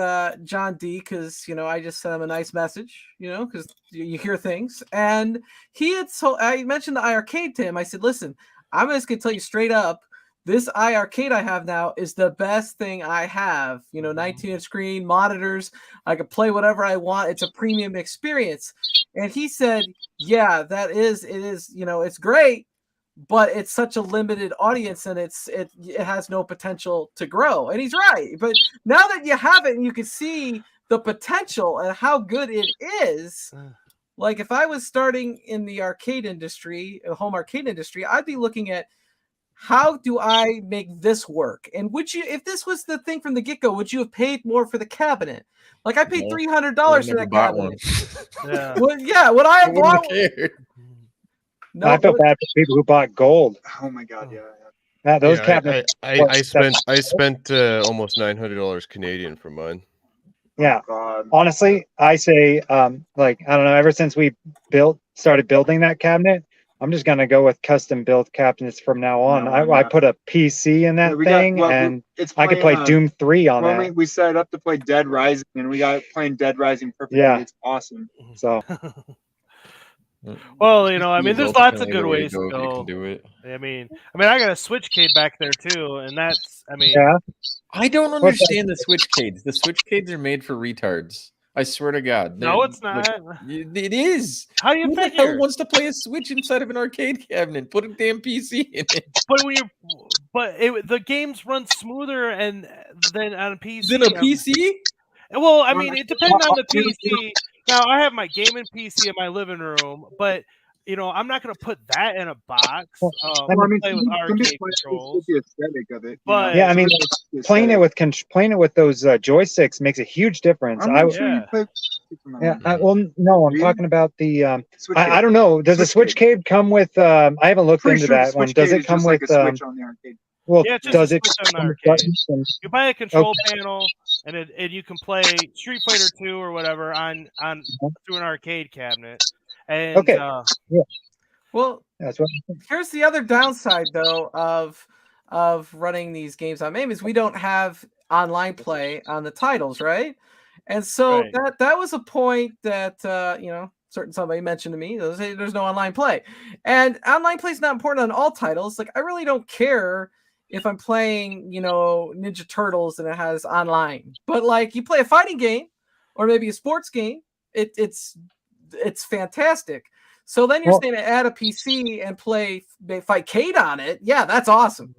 John D, because I just sent him a nice message, because you hear things, and I mentioned the iiRcade to him. I said, listen, I'm just gonna tell you straight up, this iiRcade I have now is the best thing I have. 19-inch screen, monitors, I can play whatever I want. It's a premium experience. And he said, yeah, it is, it's great, but it's such a limited audience and it has no potential to grow. And he's right. But now that you have it and you can see the potential and how good it is, if I was starting in the arcade industry, home arcade industry, I'd be looking at, how do I make this work? And would you, if this was the thing from the get-go, would you have paid more for the cabinet? I paid $300 for that cabinet. Would I have bought one? No, I felt bad for people who bought gold. Oh my god, yeah. Those cabinets. I spent almost $900 Canadian for mine. Yeah. God. Honestly, I say, like, I don't know, ever since we started building that cabinet, I'm just gonna go with custom built cabinets from now on. No, I put a PC in that thing, and I could play Doom 3 on that. We set it up to play Dead Rising, and we got it playing Dead Rising perfectly. Yeah. It's awesome. So Well, you know, I mean, there's lots of good Ultimately, the way ways to if you go. can do it. I mean, I got a Switchcade back there too, and that's, I mean, yeah, I don't What's that? understand the Switchcades. The Switchcades are made for retards. I swear to God. no, it's Like, not. it is. How do you Who the figure? hell wants to play a Switch inside of an arcade cabinet? Put a damn PC in it. But when the games run smoother and than on a PC. Then a PC? Well, I mean, it depends on the PC. Now, I have my gaming PC in my living room, but you know, I'm not going to put that in a box. I mean, Play with arcade controls. The aesthetic of it. But yeah. I mean, playing it with those joysticks makes a huge difference. Well, no, I'm talking about the. I don't know. Does the Switchcade come with? I haven't looked into that one. Does it come with? Well, yeah, it's just does a it? Switch on the arcade. You buy a control panel, and you can play Street Fighter 2 or whatever on through an arcade cabinet. And, okay. Yeah. Well, that's what. Here's the other downside, though, of running these games on MAME is we don't have online play on the titles, right? And so Right. that was a point that certain somebody mentioned to me. There's no online play, and online play is not important on all titles. Like, I really don't care if I'm playing, Ninja Turtles and it has online, but like you play a fighting game or maybe a sports game, it's fantastic. So then you're saying to add a PC and play Fightcade on it. Yeah, that's awesome.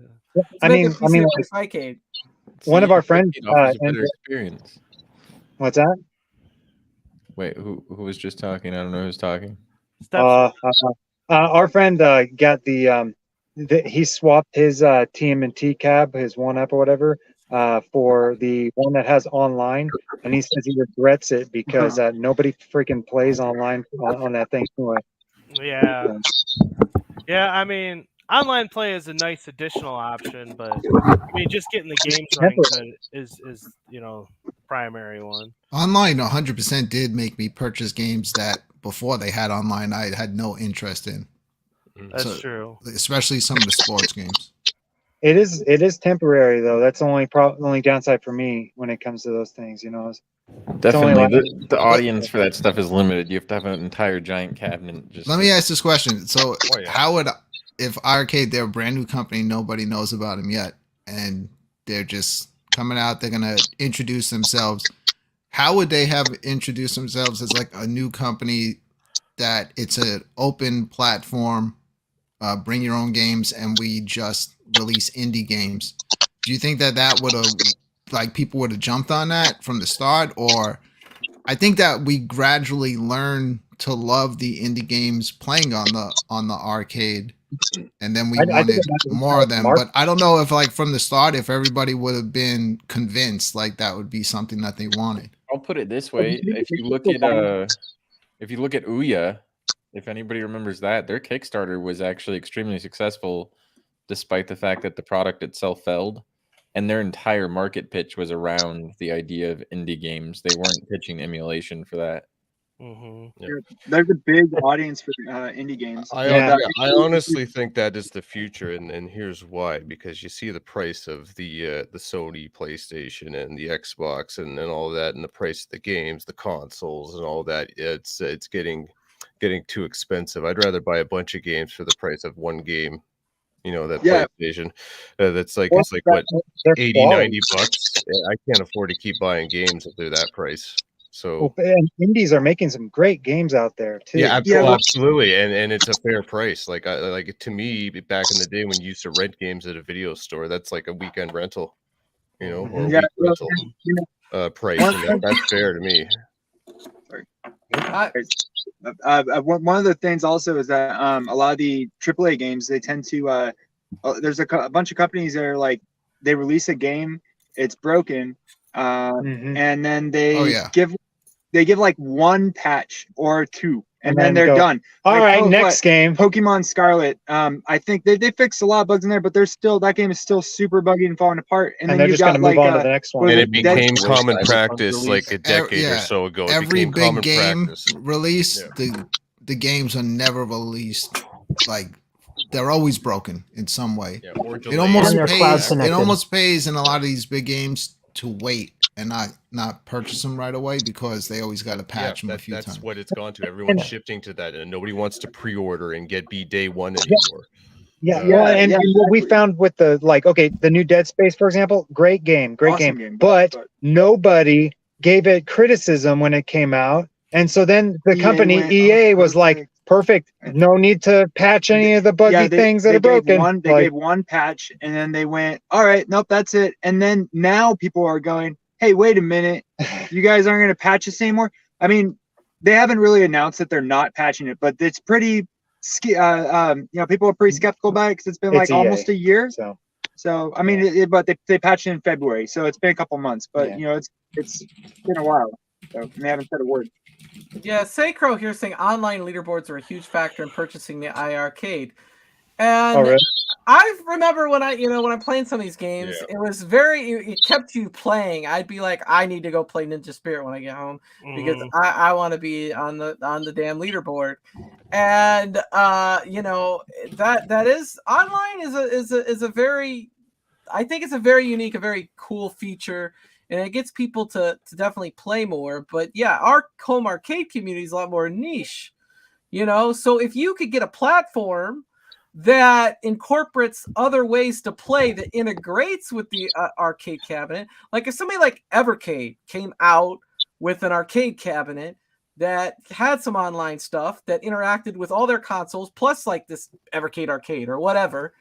I mean, Fightcade. One of our friends offers a better experience. What's that? Wait, who was just talking? I don't know who's talking. Our friend got he swapped his TMNT cab, his 1-up or whatever, for the one that has online, and he says he regrets it because nobody freaking plays online on that thing anyway. Yeah. Yeah, I mean, online play is a nice additional option, but I mean, just getting the games running good is the primary one. Online 100% did make me purchase games that before they had online I had no interest in. That's true. Especially some of the sports games. It is temporary though. That's the only downside for me when it comes to those things, Definitely, the audience for that stuff is limited. You have to have an entire giant cabinet. Let me ask this question. So, how would, if iiRcade, they're a brand new company, nobody knows about them yet, and they're just coming out, they're gonna introduce themselves. How would they have introduced themselves as like a new company that it's an open platform, bring your own games, and we just release indie games? Do you think that would have, like, people would have jumped on that from the start? Or I think that we gradually learn to love the indie games playing on the arcade, and then we wanted more of them. But I don't know if, like, from the start, if everybody would have been convinced like that would be something that they wanted. I'll put it this way: if you look at Ouya, if anybody remembers that, their Kickstarter was actually extremely successful, despite the fact that the product itself failed. And their entire market pitch was around the idea of indie games. They weren't pitching emulation for that. Mm-hmm. Yeah. There's a big audience for indie games. I honestly think that is the future, and here's why. Because you see the price of the Sony PlayStation and the Xbox and all that, and the price of the games, the consoles, and all that. It's getting too expensive. I'd rather buy a bunch of games for the price of one game. PlayStation. That's like, it's like what, 80, 90 bucks. I can't afford to keep buying games if they're that price. So and indies are making some great games out there too. Yeah, absolutely. And it's a fair price. Like to me, back in the day when you used to rent games at a video store, that's like a weekend rental, or a week rental price. And that's fair to me. One of the things also is that a lot of the AAA games, they tend to there's a bunch of companies that are like, they release a game, it's broken, and then they give like one patch or two, and then they're go, done. All Like, right, oh, next what? game. Pokemon Scarlet. I think they fixed a lot of bugs in there, but there's still that game is still super buggy and falling apart. And then they're you just got going to move like on to the next one. was And it it became Dead- common Cyberpunk practice like release. a decade Yeah, or so ago. It every became big common game practice. release, Yeah. the games are never released. Like they're always broken in some way. Yeah, or It delayed. almost And they're cloud pays. It connected. almost pays in a lot of these big games to wait and not purchase them right away because they always got to patch them a few that's times. what it's gone to. Everyone's shifting to that, and nobody wants to pre-order and get B day one anymore. Yeah, well, and what we found with the the new Dead Space, for example, great game, Awesome game, but nobody gave it criticism when it came out, and so then the EA company went, EA "Oh, was like, perfect, no need to patch any of the buggy things that are broken. They gave one patch, and then they went, all right, nope, that's it. And then now people are going, hey, wait a minute, you guys aren't going to patch this anymore. I mean, they haven't really announced that they're not patching it, but it's pretty. People are pretty skeptical about it because it's been It's EA, almost a year. So I mean, but they patched it in February, so it's been a couple months. But Yeah. it's been a while, so they haven't said a word. Yeah, Sacro here saying online leaderboards are a huge factor in purchasing the iiRcade. And Oh, really? I remember when I'm playing some of these games, it was it kept you playing. I'd be like, I need to go play Ninja Spirit when I get home because I want to be on the damn leaderboard. And that is online is a very, I think it's a very unique, a very cool feature. And it gets people to definitely play more. But yeah, our home arcade community is a lot more niche, So if you could get a platform that incorporates other ways to play that integrates with the arcade cabinet, like if somebody like iiRcade came out with an arcade cabinet that had some online stuff that interacted with all their consoles, plus like this iiRcade Arcade or whatever,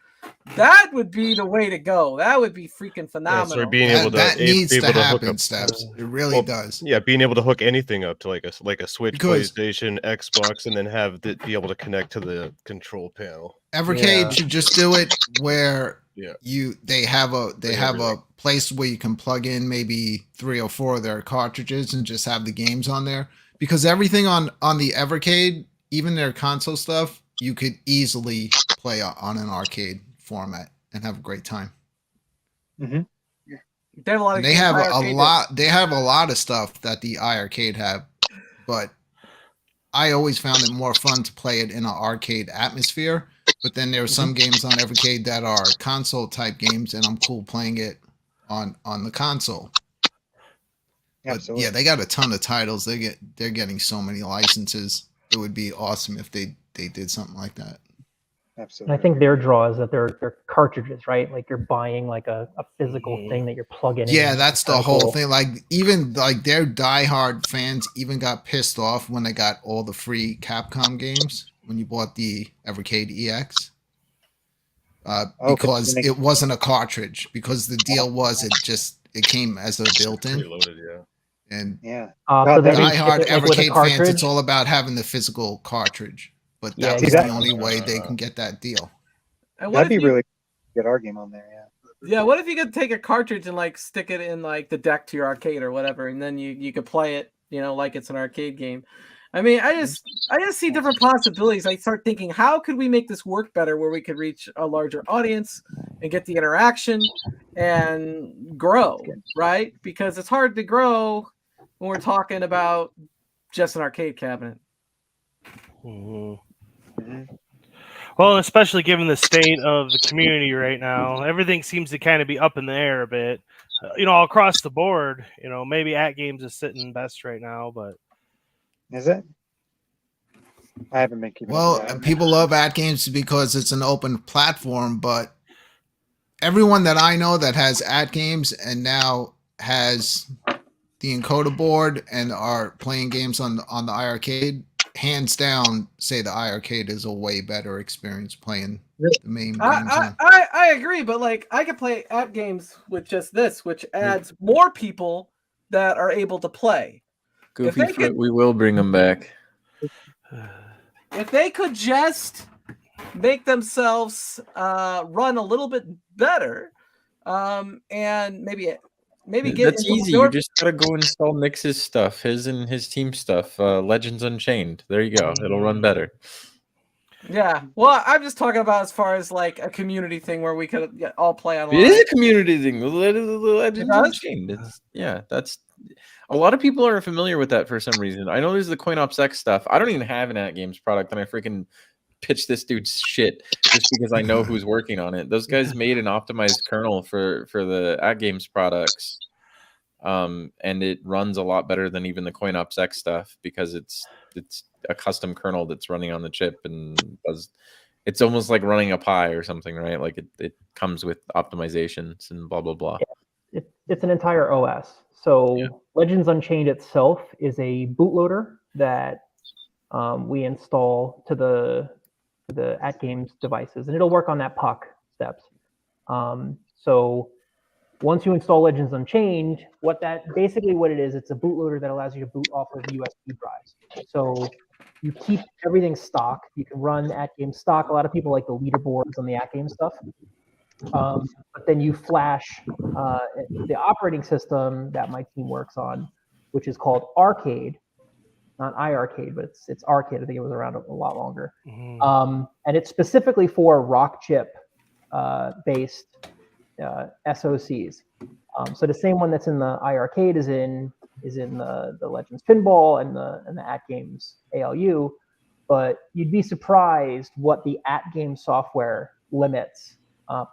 that would be the way to go. That would be freaking phenomenal. Yeah, so being able to that needs to hook happen, up Steps. It really does. Yeah, being able to hook anything up to like a Switch, Because- PlayStation, Xbox, and then have it be able to connect to the control panel. iiRcade should just do it where Yeah. they have a everything. place where you can plug in maybe 3 or 4 of their cartridges and just have the games on there. Because everything on the iiRcade, even their console stuff, you could easily play on an arcade format and have a great time. Mm-hmm. They have a lot of They have a iiRcade lot. They have a lot of stuff that the iiRcade have, but I always found it more fun to play it in an arcade atmosphere. But then there are some games on iiRcade that are console type games, and I'm cool playing it on the console. But Absolutely. yeah, they got a ton of titles. They're getting so many licenses. It would be awesome if they did something like that. And Absolutely. I think their draw is that they're cartridges, right? Like you're buying like a physical thing that you're plugging in. Yeah, that's the Kinda whole cool. thing. Like even like their diehard fans even got pissed off when they got all the free Capcom games when you bought the iiRcade EX. Because it wasn't a cartridge. Because the deal was it came as a built-in. Preloaded, yeah. And Yeah. So they didn't diehard ship it, like, with a iiRcade fans, it's cartridge? all about having the physical cartridge. But Yeah, that was exactly. the only way they can get that deal. And what That'd if be you, really get our game on there. Yeah. Yeah, what if you could take a cartridge and like stick it in like the deck to your arcade or whatever, and then you could play it, like it's an arcade game. I mean, I just see different possibilities. I start thinking, how could we make this work better where we could reach a larger audience and get the interaction and grow, right? Because it's hard to grow when we're talking about just an arcade cabinet. Well, especially given the state of the community right now, everything seems to kind of be up in the air a bit. Across the board, maybe At Games is sitting best right now, but Is it? I haven't been keeping. Well, up with that. people love At Games because it's an open platform, but everyone that I know that has At Games and now has the encoder board and are playing games on the iiRcade, hands down, say the iiRcade is a way better experience playing the main games. I agree, but like I could play At Games with just this, which adds more people that are able to play. Goofy Foot, we will bring them back. If they could just make themselves run a little bit better, and maybe maybe get That's into easy. You just gotta go install Nix's stuff, his and his team stuff. Legends Unchained. There you go. It'll run better. Yeah. Well, I'm just talking about as far as like a community thing where we could all play online. It is a community thing. The Legends Unchained. That's a lot of people aren't familiar with that for some reason. I know there's the CoinOps X stuff. I don't even have an at-games product, and I freaking pitch this dude's shit just because I know who's working on it. Those guys made an optimized kernel for the at-games products, and it runs a lot better than even the CoinOps X stuff because it's a custom kernel that's running on the chip and does. It's almost like running a Pi or something, right? Like it comes with optimizations and blah blah blah. It's an entire OS. So Legends Unchained itself is a bootloader that we install to the at-games devices, and it'll work on that POC steps. So once you install Legends Unchained, what it is, it's a bootloader that allows you to boot off of USB drives. So you keep everything stock. You can run at-game stock. A lot of people like the leaderboards on the at-game stuff. But then you flash the operating system that my team works on, which is called Rcade. Not iiRcade, but it's Rcade. I think it was around a lot longer. And it's specifically for rock chip based SoCs. So the same one that's in the iiRcade is in the Legends Pinball and the At Games ALU. But you'd be surprised what the At Games software limits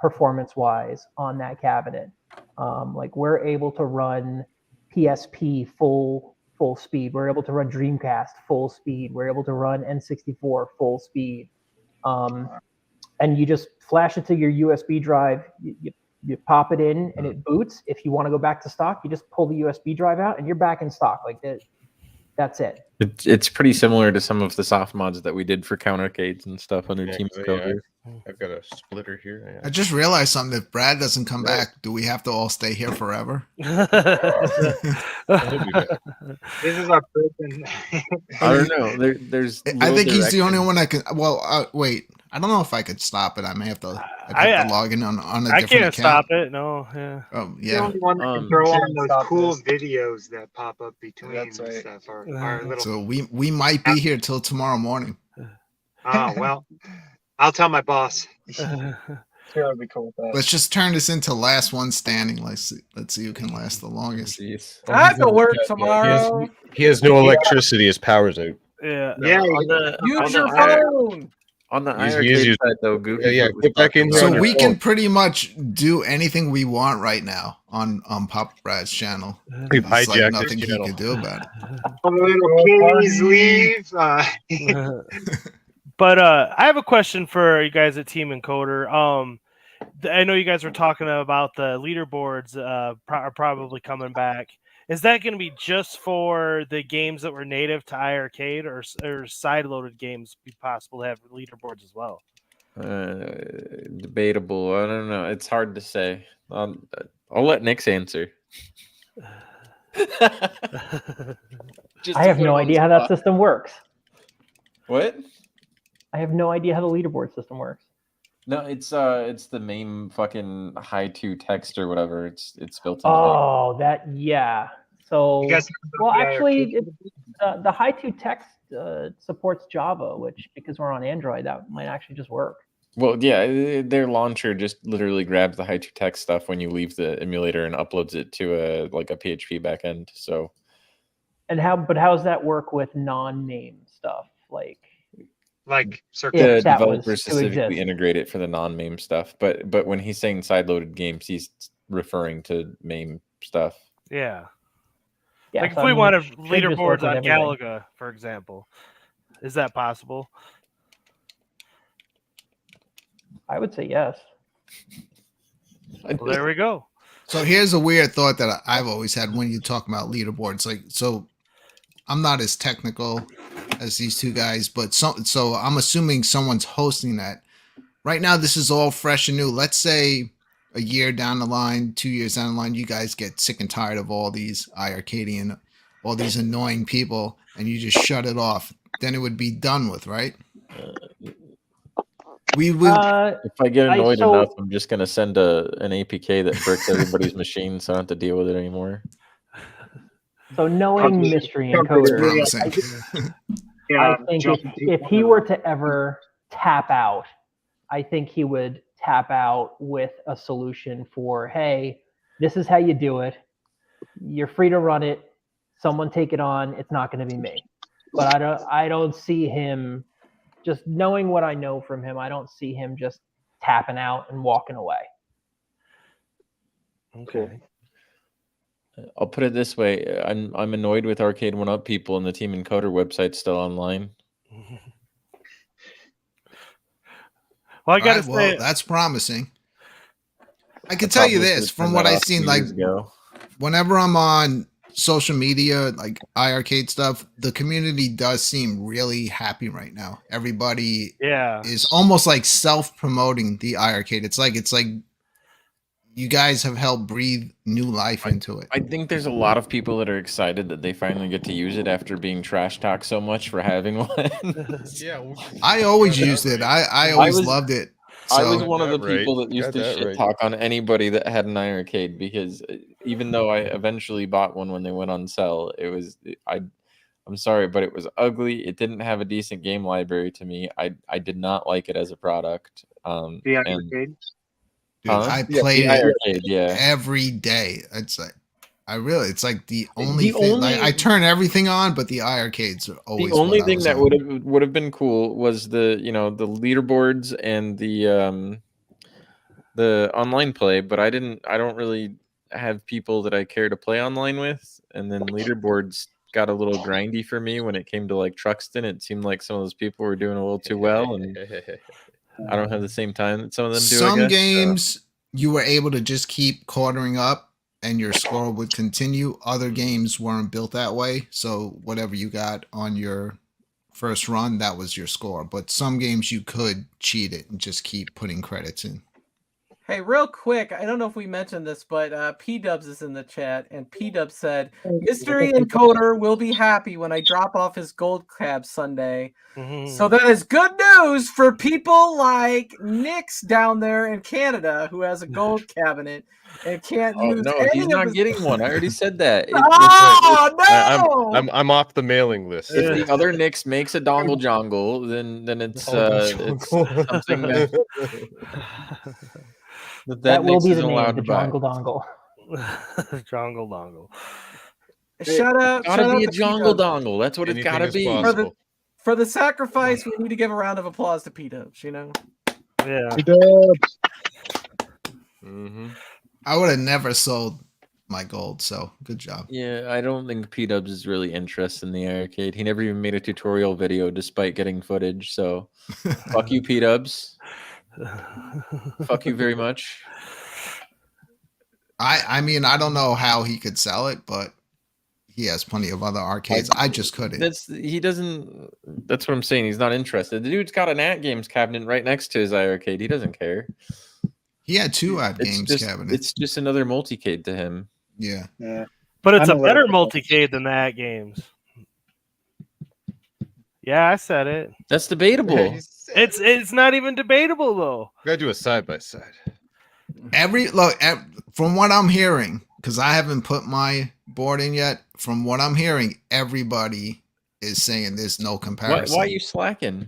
performance-wise on that cabinet. Like we're able to run PSP full speed. We're able to run Dreamcast full speed. We're able to run N64 full speed. And you just flash it to your USB drive. You pop it in and it boots. If you want to go back to stock, you just pull the USB drive out and you're back in stock. Like that. That's it. It's pretty similar to some of the soft mods that we did for countercades and stuff under Team Encoder. I've got a splitter here. I just realized something. If Brad doesn't come back, do we have to all stay here forever? This is our person. I don't know. There's. I think he's the only one that can. Well, wait. I don't know if I could stop it. I may have to. I to log in on a different account. I can't stop it. No. Yeah. Oh yeah. The only one that can throw on those cool videos that pop up between and stuff. Our little. So we might be here till tomorrow morning. Oh well, I'll tell my boss. Sure, it'd be cool with that. Let's just turn this into last one standing. Let's see who can last the longest. I have to work tomorrow. He has no electricity. His power's out. Yeah. Yeah. Use your phone. On the iiRcade side, though, Goofy. Yeah, get back in here. So we can pretty much do anything we want right now on Papa Brad's channel. We've There's hijacked nothing his he channel. can do about it. Please leave. But I have a question for you guys at Team Encoder. I know you guys were talking about the leaderboards are probably coming back. Is that going to be just for the games that were native to iiRcade, or side-loaded games be possible to have leaderboards as well? Debatable. I don't know. It's hard to say. I'll let Nix answer. I have no idea how that system works. What? I have no idea how the leaderboard system works. No, it's the MAME fucking high to text or whatever. It's built in. Oh, yeah. So You guys well, actually, the high to text supports Java, which because we're on Android, that might actually just work. Well, yeah, their launcher just literally grabs the high to text stuff when you leave the emulator and uploads it to a PHP backend. So, and how does that work with non-MAME stuff Like Circus. the that was developers to specifically exist. integrate it for the non-MAME stuff. But when he's saying side-loaded games, he's referring to MAME stuff. Yeah. Yeah, Like so if we I mean, want it should just leaderboards work with on everything. Galaga, for example, is that possible? I would say yes. Well, there we go. So here's a weird thought that I've always had when you talk about leaderboards. Like, so I'm not as technical as these two guys, but so I'm assuming someone's hosting that. Right now, this is all fresh and new. Let's say a year down the line, 2 years down the line, you guys get sick and tired of all these iiRcadian, all these annoying people, and you just shut it off. Then it would be done with, right? We will. If I get annoyed so- enough, I'm just gonna send an APK that bricks everybody's machine, so I don't have to deal with it anymore. So knowing Mystery Encoder, Promising. I think if he were to ever tap out, I think he would tap out with a solution for, hey, this is how you do it. You're free to run it. Someone take it on. It's not going to be me. But I don't see him, just knowing what I know from him, I don't see him just tapping out and walking away. Okay. I'll put it this way: I'm annoyed with Arcade 1-Up people, and the Team Encoder website's still online. Well, I gotta All right, say, well, that's promising. I can I tell you probably this should from turn what that I've off seen, 2 like years ago. whenever I'm on social media, like iiRcade stuff, the community does seem really happy right now. Everybody yeah, is almost like self-promoting the iiRcade. It's like you guys have helped breathe new life into it. I think there's a lot of people that are excited that they finally get to use it after being trash talked so much for having one. Yeah, I always used it. I always loved it. I was So one of the Got that right. people that used Got to that shit right. talk on anybody that had an iiRcade, because even though I eventually bought one when they went on sale, I'm sorry, but it was ugly. It didn't have a decent game library to me. I did not like it as a product. The And arcade. dude, I Yeah, played the it iiRcade, yeah. every day. It's like it's like the only thing. Like I turn everything on, but the iiRcades are always The only what I thing was that on. would have been cool was the leaderboards and the online play, but I don't really have people that I care to play online with, and then leaderboards got a little grindy for me when it came to like Truxton. It seemed like some of those people were doing a little too well, and I don't have the same time that some of them do. Some I guess. games you were able to just keep quartering up and your score would continue. Other games weren't built that way. So whatever you got on your first run, that was your score. But some games you could cheat it and just keep putting credits in. Hey, real quick, I don't know if we mentioned this, but P-Dubs is in the chat, and P-Dubs said, Mystery Encoder will be happy when I drop off his gold cab Sunday. So that is good news for people like Nick's down there in Canada who has a gold cabinet and can't use No, any he's of not his... getting one. I already said that. Oh, no! I'm off the mailing list. If the other Nix makes a dongle jongle, then it's something that That will Nix be the isn't name, allowed the to buy. Jongle Dongle. Jongle dongle. Shout out! Gotta shout be out a to jongle P-Dubs. dongle. That's what it's Anything gotta is be. possible. For the sacrifice, we need to give a round of applause to P-Dubs, you know? Yeah. Mm-hmm. I would have never sold my gold, so good job. Yeah, I don't think P-Dubs is really interested in the iiRcade. He never even made a tutorial video despite getting footage, so fuck you, P-Dubs. Fuck you very much. I mean, I don't know how he could sell it, but he has plenty of other arcades. I just couldn't. That's what I'm saying. He's not interested. The dude's got an at games cabinet right next to his iiRcade. He doesn't care. He had 2 at games cabinets. It's just another multicade to him. Yeah. But it's I'm a a better little- multicade than that games. Yeah, I said it. That's debatable. It's not even debatable though. Gotta do a side by side. From what I'm hearing, because I haven't put my board in yet, from what I'm hearing, everybody is saying there's no comparison. Why are you slacking?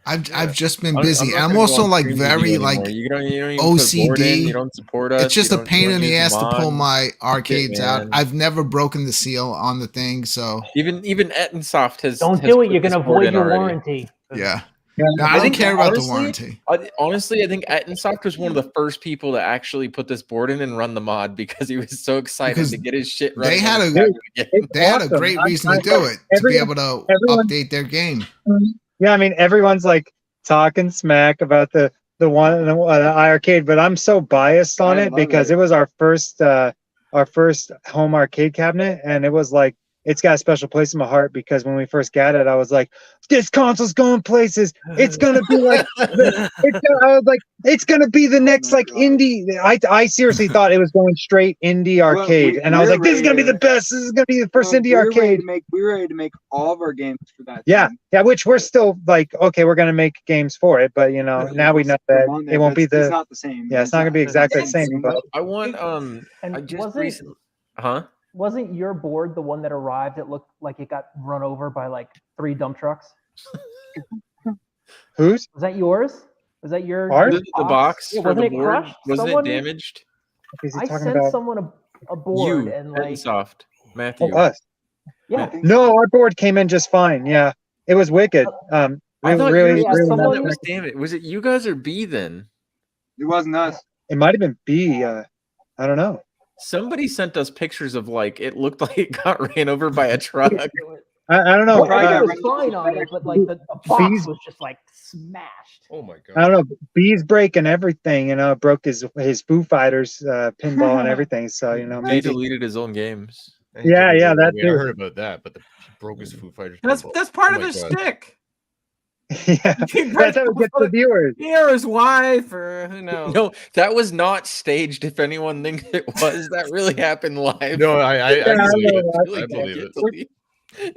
I've just been I'm busy. not I'm gonna also go on like stream with very you like anymore. You don't even put board in, OCD. you don't support us. It's just you a don't- pain you don't in the use ass to pull mods. my arcades out. man. I've never broken the seal on the thing, so Even Ettensoft has. Don't has do it. put You're this going to board void in your already. warranty. yeah. No, I don't care about the warranty. Honestly, I think Ettensoft was one of the first people to actually put this board in and run the mod because he was so excited Because to get his shit They running. had on a the game. they had a awesome. great I'm- reason to I'm do like, it to be everyone- able to everyone- update their game. Yeah, I mean everyone's like talking smack about the iiRcade, but I'm so biased on I it love because it. it was our first home arcade cabinet, and it was like it's got a special place in my heart because when we first got it, I was like, this console's going places. It's gonna be like, I was like, it's gonna be the next like indie. I seriously thought it was going straight indie arcade, and I was like, this is gonna be the best. This is gonna be the first indie arcade. We were ready to make all of our games for that. Yeah, which we're still like, okay, we're gonna make games for it, but you know, now we know that it won't be the. It's not the same. Yeah, it's not gonna be exactly the same. But I want And I just wasn't- recently, huh? Wasn't your board the one that arrived? It looked like it got run over by like 3 dump trucks. Whose? Was that yours? Was that your Ours? The box Yeah, for wasn't the it board crushed? wasn't Someone- it damaged? Is he I talking sent about someone a board You and like soft Matthew. us? yeah. No, our board came in just fine. Yeah, it was wicked. I thought really, yours was really the one not that was wicked. damaged. Was it you guys or B then? It wasn't us. It might have been B. I don't know. Somebody sent us pictures of like it looked like it got ran over by a truck. I don't know. It was fine on it, but like the box was just like smashed. Oh my god. I don't know. B's breaking everything. You know, it broke his Foo Fighters pinball and everything. So you know, He maybe. deleted his own games. Yeah, that I too. heard about that, but he broke his Foo Fighters. That's pinball. part Oh of my his God. shtick. Yeah, that's how it gets the viewers. He or his wife or who knows. No, that was not staged. If anyone thinks it was, that really happened live. No, I believe it. Really I did believe get it. deleted.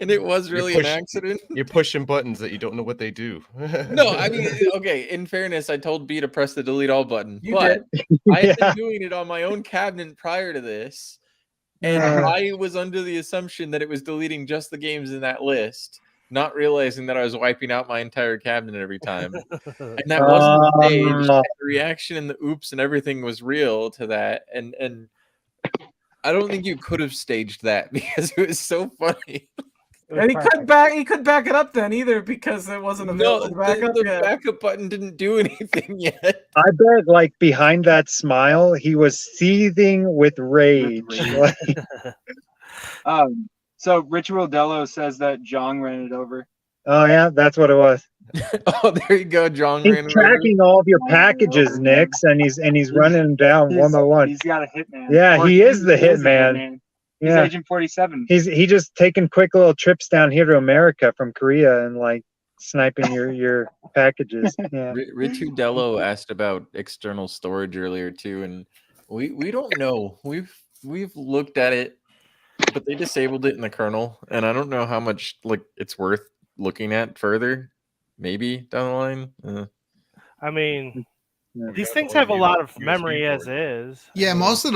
And it was really an accident. You're pushing buttons that you don't know what they do. No, I mean, okay. In fairness, I told B to press the delete all button, You but I had Yeah. been doing it on my own cabinet prior to this, and I was under the assumption that it was deleting just the games in that list, not realizing that I was wiping out my entire cabinet every time, and that wasn't staged. And the reaction and the oops and everything was real to that, and I don't think you could have staged that because it was so funny. And he couldn't back it up then either because it wasn't No, available to back up the yet. backup button didn't do anything yet. I bet, like behind that smile, he was seething with rage. Like, So Rich Rodello says that Jong ran it over. oh yeah, that's what it was. Oh, there you go, John. He's ran it over. tracking all of your packages, Nix, and he's running them down one by one. He's got a hitman. Yeah, he is the a hitman. He's Yeah, Agent 47. he just taking quick little trips down here to America from Korea and like sniping your packages. Yeah. Ritu Dello asked about external storage earlier too, and we don't know. We've looked at it, but they disabled it in the kernel, and I don't know how much like it's worth looking at further. Maybe down the line. I mean, Yeah. these things have a lot of memory as is. Yeah, most of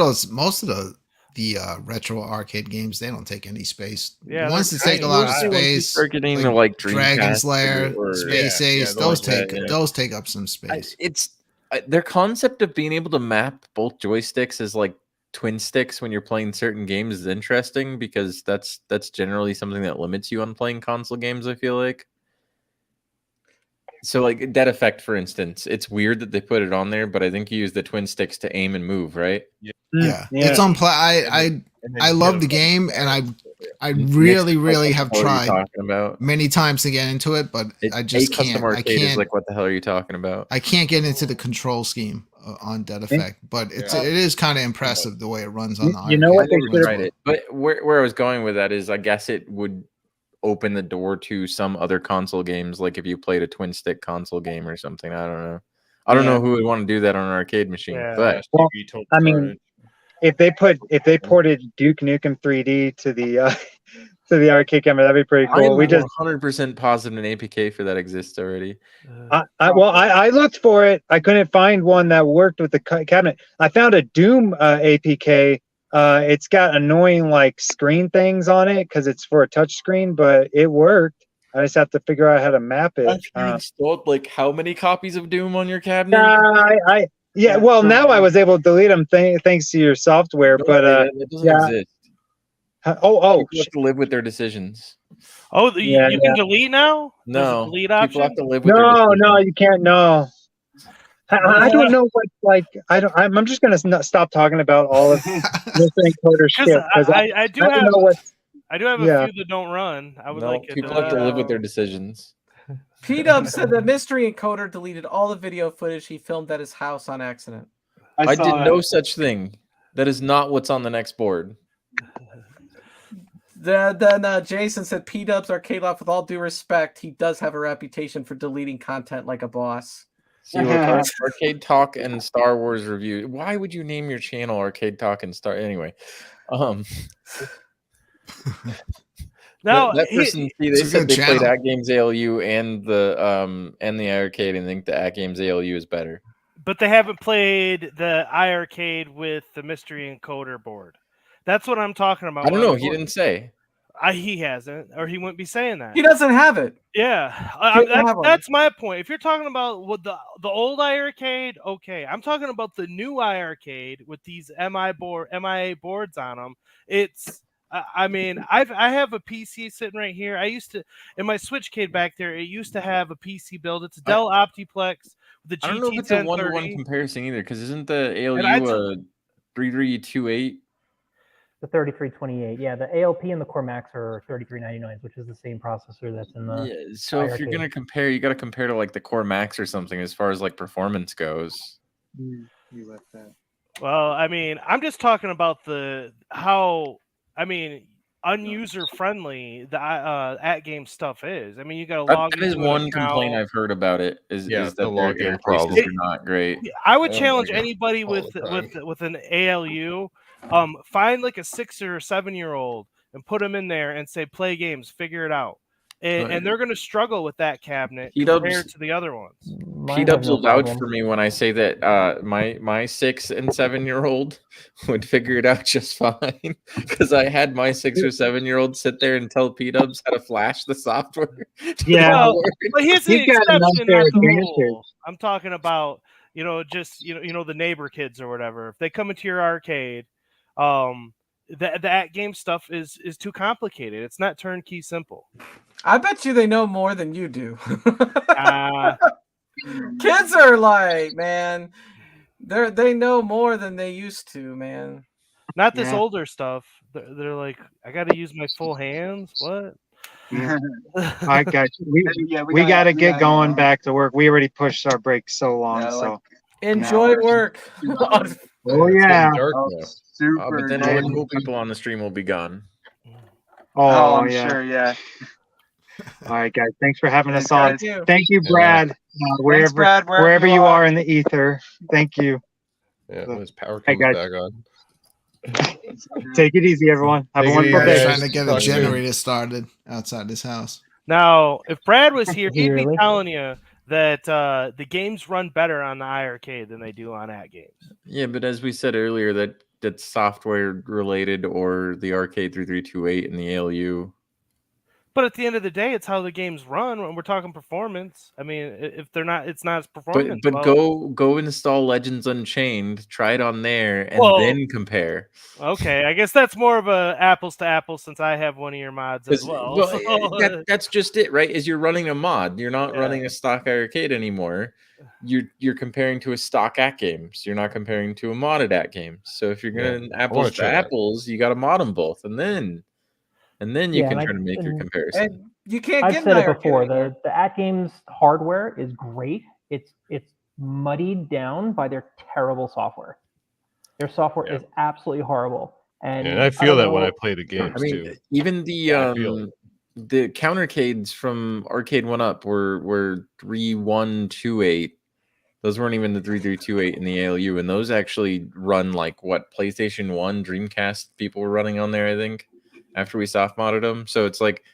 the retro arcade games, they don't take any space. Yeah, Ones they're that take a tiny. lot of Mostly ones you space, start getting like to, like Dragon's Dreamcast Lair, or- Space yeah, Ace, those those like take that, those take up some space. It's their concept of being able to map both joysticks as like twin sticks when you're playing certain games is interesting because that's generally something that limits you on playing console games, I feel like. So like Dead Effect, for instance, it's weird that they put it on there, but I think you use the twin sticks to aim and move, right? Yeah, it's on play. I love the game, and I really have What are you tried talking about? many times to get into it, but I just can't. Custom I Arcade is can't. like, what the hell are you talking about? I can't get into the control scheme on Dead Effect, but it is kind of impressive the way it runs on the. You know what I they never should tried it, but where I was going with that is, I guess it would open the door to some other console games, like if you played a twin stick console game or something. I don't know. I don't know who would want to do that on an arcade machine, Yeah. but Well, I mean, if they ported Duke Nukem 3D to the arcade camera, that'd be pretty cool. We just 100% positive an APK for that exists already. I looked for it. I couldn't find one that worked with the cabinet. I found a Doom APK. It's got annoying like screen things on it because it's for a touch screen, but it worked. I just have to figure out how to map it. You installed like how many copies of Doom on your cabinet? Yeah. Well, now I was able to delete them thanks to your software, but it doesn't exist. Oh, People have to live with their decisions. Oh, you can delete now? There's a No, delete people option? have to live with their decisions. No, you can't. No. I don't know what like I'm just gonna stop talking about all of this encoder shit because I do don't have know what. I do have a few that don't run. I would No, like it people have to live with their decisions. P-Dub said the mystery encoder deleted all the video footage he filmed at his house on accident. I did no such thing. That is not what's on the next board. Then Jason said, P-Dub's Arcade Loft, with all due respect, he does have a reputation for deleting content like a boss. See, look, Arcade Talk and Star Wars Review. Why would you name your channel Arcade Talk and Star? Anyway, now that person, they said they played At Games ALU and the iiRcade, and think the At Games ALU is better. But they haven't played the iiRcade with the mystery encoder board. That's what I'm talking about. I don't know. He didn't say. He hasn't, or he wouldn't be saying that. He doesn't have it. Yeah, that's my point. If you're talking about what the old iiRcade, okay. I'm talking about the new iiRcade with these MIA boards on them. It's, I mean, I have a PC sitting right here. I used to, in my Switchcade back there, it used to have a PC build. It's a Dell Optiplex with the GT1030. I don't know if it's a one-to-one comparison either, because isn't the ALU a 3328? The 3328, yeah. The ALP and the Core Max are 3399s, which is the same processor that's in the. Yeah, so if you're gonna compare, you got to compare to like the Core Max or something as far as like performance goes. You left that. Well, I mean, I'm just talking about unuser friendly the at game stuff is. I mean, you got to log. That is one complaint I've heard about it. Is that the login problems are not great. I would challenge anybody with an ALU. Find like a 6 or 7 year old and put them in there and say, play games, figure it out. And they're going to struggle with that cabinet compared to the other ones. P-Dubs will vouch for me when I say that my 6 and 7 year old would figure it out just fine, because I had my 6 or 7 year old sit there and tell P-Dubs how to flash the software. Yeah, but here's the exception, not the rule. I'm talking about just the neighbor kids or whatever. If they come into your arcade, the at game stuff is too complicated. It's not turnkey simple. I bet you they know more than you do. Kids are like, man, they know more than they used to, man. Not this older stuff. They're like, I got to use my full hands. What? I got you. We got to get going back to work. We already pushed our break so long. So enjoy work. Oh yeah. But then all the cool people on the stream will be gone. Oh, I'm sure. Yeah. All right, guys. Thanks for having us on. Thank you, Brad. Wherever you are in the ether. Thank you. Yeah, his power comes back on. Take it easy, everyone. Have a wonderful day. Trying to get a generator started outside this house. Now, if Brad was here, he'd be telling you that the games run better on the iiRcade than they do on at games. Yeah, but as we said earlier, that's software related, or the Arcade 3328 and the ALU. But at the end of the day, it's how the games run. When we're talking performance, I mean, if they're not, it's not as performance. But go install Legends Unchained, try it on there, and then compare. Okay, I guess that's more of a apples to apples, since I have one of your mods as well. That's just it, right? Is you're running a mod. You're not running a stock iiRcade anymore. You're comparing to a stock at games. You're not comparing to a modded at games. So if you're going to apples to apples, you got to mod them both, and then you can try to make your comparison. You can't. I've said it before. The at games hardware is great. It's muddied down by their terrible software. Their software is absolutely horrible. And I feel that when I play the games too. Even the countercades from Arcade 1-Up were 3128. Those weren't even the 3328 in the ALU, and those actually run like what PlayStation 1, Dreamcast people were running on there, I think, after we soft modded them. So it's like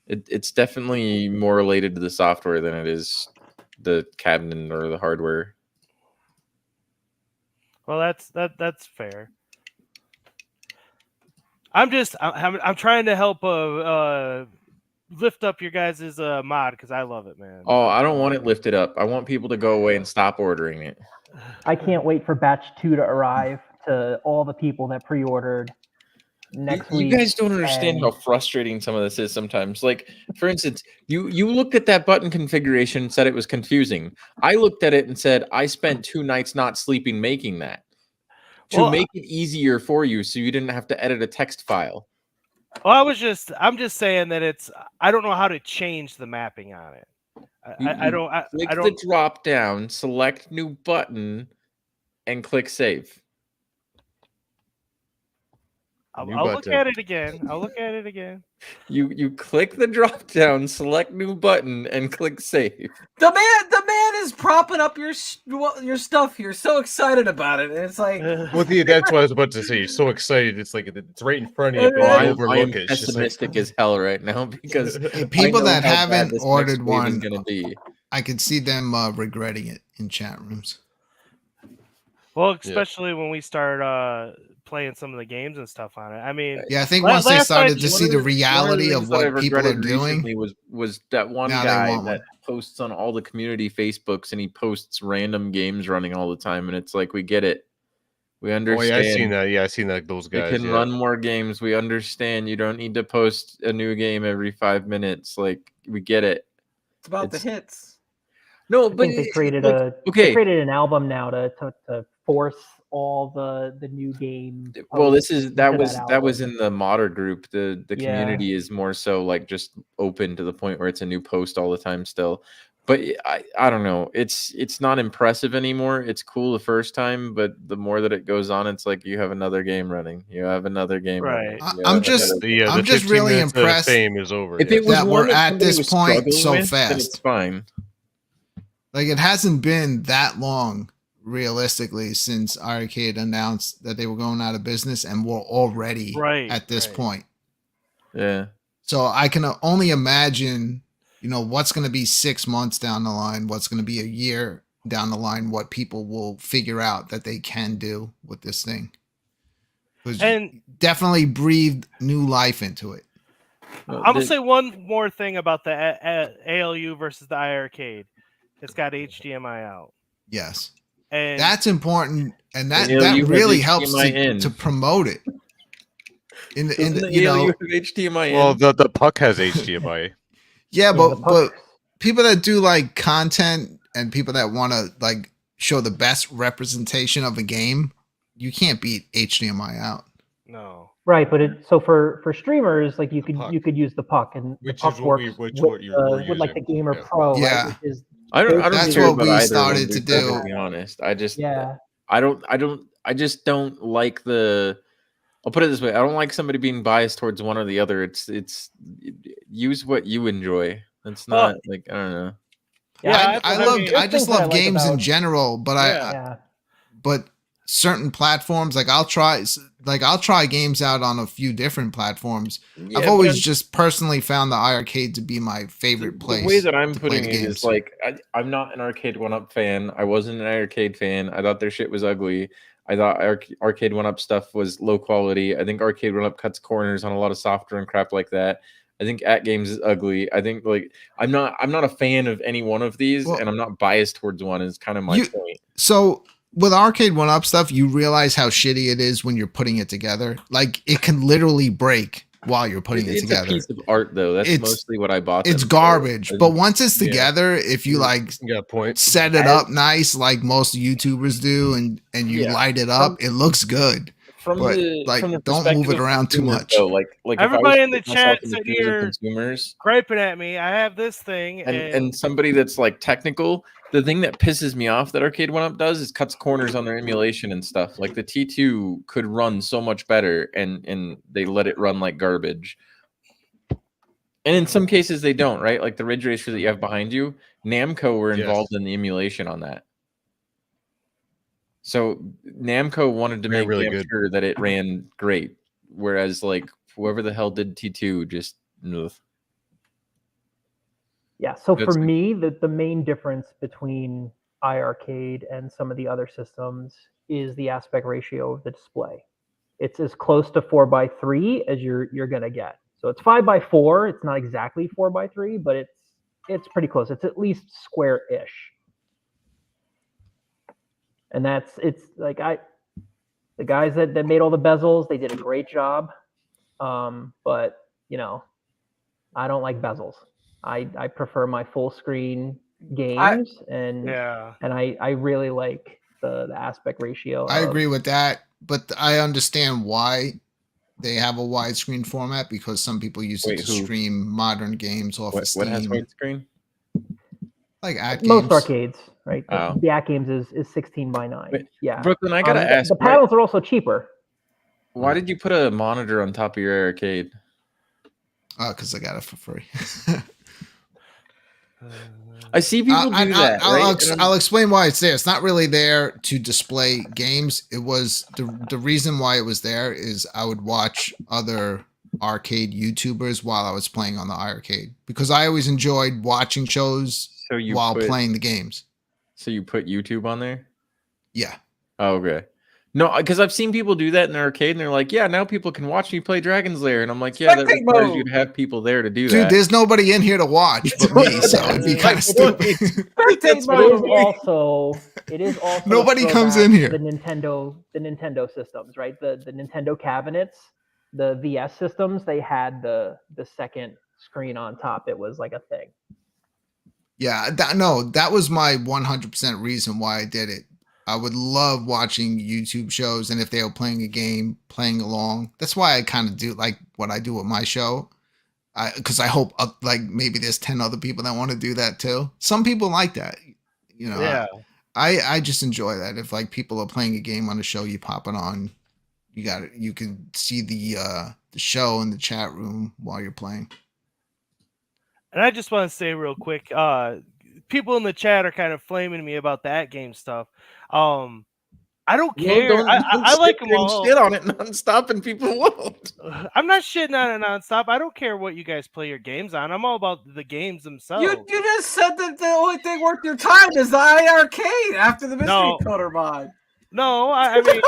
it's definitely more related to the software than it is the cabinet or the hardware. Well, that's fair. I'm trying to help lift up your guys' mod, because I love it, man. Oh, I don't want it lifted up. I want people to go away and stop ordering it. I can't wait for batch 2 to arrive to all the people that pre-ordered next week. You guys don't understand how frustrating some of this is sometimes. Like, for instance, you looked at that button configuration and said it was confusing. I looked at it and said, I spent 2 nights not sleeping making that. To make it easier for you, so you didn't have to edit a text file. Well, I'm just saying that I don't know how to change the mapping on it. I don't. Click the drop down, select new button, and click save. I'll look at it again. I'll look at it again. You click the drop down, select new button, and click save. The man is propping up your stuff here, so excited about it, and it's like, well, that's what I was about to say. You're so excited, it's like it's right in front of you. Well, I I am pessimistic as hell right now because people that haven't ordered is one, gonna be. I could see them regretting it in chat rooms. Well, especially when we start playing some of the games and stuff on it. I mean, yeah, I think once they started to see the reality of what people are doing, was that one guy that posts on all the community Facebooks and he posts random games running all the time, and it's like, we get it, we understand. Oh, yeah, I seen that. Yeah, I seen that. Those guys they can run more games. We understand. You don't need to post a new game every 5 minutes. Like, we get it. It's about the hits. No, I but think they created they created an album now to force all the new game. Well, that was in the modder group. The community is more so like just open to the point where it's a new post all the time still. But I don't know. It's not impressive anymore. It's cool the first time, but the more that it goes on, it's like you have another game running. You have another game running. I'm just really impressed. Fame is over. If it was that we're at this point so fast, then it's fine. Like, it hasn't been that long, realistically, since iiRcade announced that they were going out of business, and we're already at this point. Yeah. So I can only imagine, what's going to be 6 months down the line, what's going to be a year down the line, what people will figure out that they can do with this thing. And definitely breathed new life into it. I'm gonna say one more thing about the ALU versus the iiRcade. It's got HDMI out. Yes. And that's important, and that really helps to promote it. In the HDMI. Well, the puck has HDMI. Yeah, but people that do like content and people that want to like show the best representation of a game, you can't beat HDMI out. No. Right, but so for streamers, like you could use the puck, and the puck works with like the Gamer Pro. Yeah. Right, which is that's what we started to do. To be honest, I just don't like the. I'll put it this way: I don't like somebody being biased towards one or the other. It's use what you enjoy. It's not like, I don't know. Yeah, I just love games in general, but but certain platforms, like I'll try games out on a few different platforms. Yeah, I've always just personally found the iiRcade to be my favorite place. The way that I'm putting it is like, I'm not an Arcade 1-Up fan. I wasn't an iiRcade fan. I thought their shit was ugly. I thought Arcade 1-Up stuff was low quality. I think Arcade 1-Up cuts corners on a lot of software and crap like that. I think At Games is ugly. I think I'm not a fan of any one of these, and I'm not biased towards one. Is kind of my point. So with Arcade 1-Up stuff, you realize how shitty it is when you're putting it together. Like, it can literally break while you're putting it together. It's a piece of art, though. That's mostly what I bought. It's garbage. But once it's together, if you set it up nice, like most YouTubers do, and you light it up, it looks good. Don't move it around too much. Though, like everybody in the chat said you're griping at me. I have this thing, and somebody that's like technical. The thing that pisses me off that Arcade 1-Up does is cuts corners on their emulation and stuff. Like the T2 could run so much better, and they let it run like garbage. And in some cases they don't, right? Like the Ridge Racer that you have behind you, Namco were involved in the emulation on that. So Namco wanted to make sure that it ran great, whereas like whoever the hell did T2 just ugh. Yeah, so for me, the main difference between iiRcade and some of the other systems is the aspect ratio of the display. It's as close to 4:3 as you're gonna get. So it's 5:4. It's not exactly 4:3, but it's pretty close. It's at least square-ish. And it's like the guys that made all the bezels, they did a great job. But I don't like bezels. I prefer my full screen games, and I really like the aspect ratio. I agree with that, but I understand why they have a widescreen format, because some people use it to stream modern games off of Steam. What has widescreen? Like At most Games. arcades, right? The At Games is 16:9. Yeah, Brooklyn, I gotta ask. The panels are also cheaper. Why did you put a monitor on top of your arcade? Because I got it for free. I see people do that. I'll explain why it's there. It's not really there to display games. It was the reason why it was there is I would watch other arcade YouTubers while I was playing on the iiRcade because I always enjoyed watching shows while playing the games. So you put YouTube on there? Yeah. Oh, okay. No, because I've seen people do that in the arcade, and they're like, "Yeah, now people can watch me play Dragon's Lair," and I'm like, "Yeah, that requires you to have people there to do that." Dude, there's nobody in here to watch but me, so it'd be kind of stupid. It is also nobody comes in here. The Nintendo systems, right? The Nintendo cabinets, the VS systems, they had the second screen on top. It was like a thing. Yeah, that was my 100% reason why I did it. I would love watching YouTube shows, and if they were playing a game, playing along. That's why I kind of do like what I do with my show, because I hope like maybe there's 10 other people that want to do that too. Some people like that, you know. Yeah. I just enjoy that. If like people are playing a game on a show, you pop it on. You can see the show in the chat room while you're playing. And I just want to say real quick, people in the chat are kind of flaming me about that game stuff. I don't care. Don't I like them all. Shit on it nonstop, and people won't. I'm not shitting on it nonstop. I don't care what you guys play your games on. I'm all about the games themselves. You just said that the only thing worth your time is the iiRcade after the mystery coder mod. No, I mean,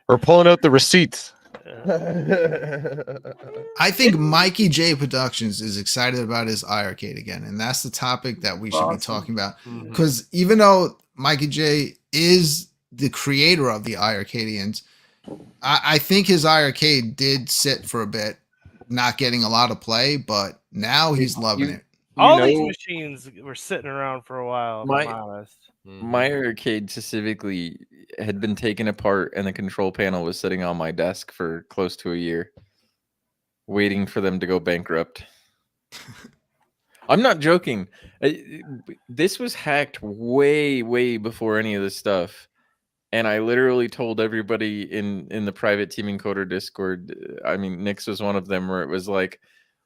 we're pulling out the receipts. I think Mikey J Productions is excited about his iiRcade again, and that's the topic that we should be talking about. Because even though Mikey J is the creator of the iiRcadians, I think his iiRcade did sit for a bit, not getting a lot of play, but now he's loving it. All these machines were sitting around for a while, if I'm honest. My arcade specifically had been taken apart, and the control panel was sitting on my desk for close to a year, waiting for them to go bankrupt. I'm not joking. This was hacked way, way before any of this stuff. And I literally told everybody in the private Team Encoder Discord, I mean, Nick's was one of them, where it was like,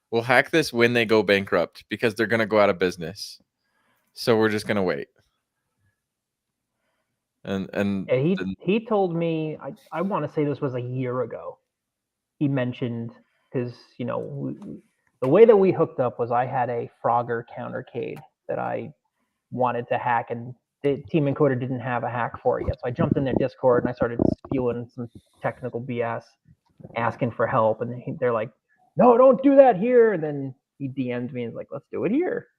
we'll hack this when they go bankrupt because they're going to go out of business. So we're just going to wait. And yeah, he told me, I want to say this was a year ago. He mentioned, because, you know, the way that we hooked up was I had a Frogger countercade that I wanted to hack, and the Team Encoder didn't have a hack for it yet. So I jumped in their Discord and I started spewing some technical BS, asking for help. And they're like, no, don't do that here. And then he DM'd me and was like, let's do it here.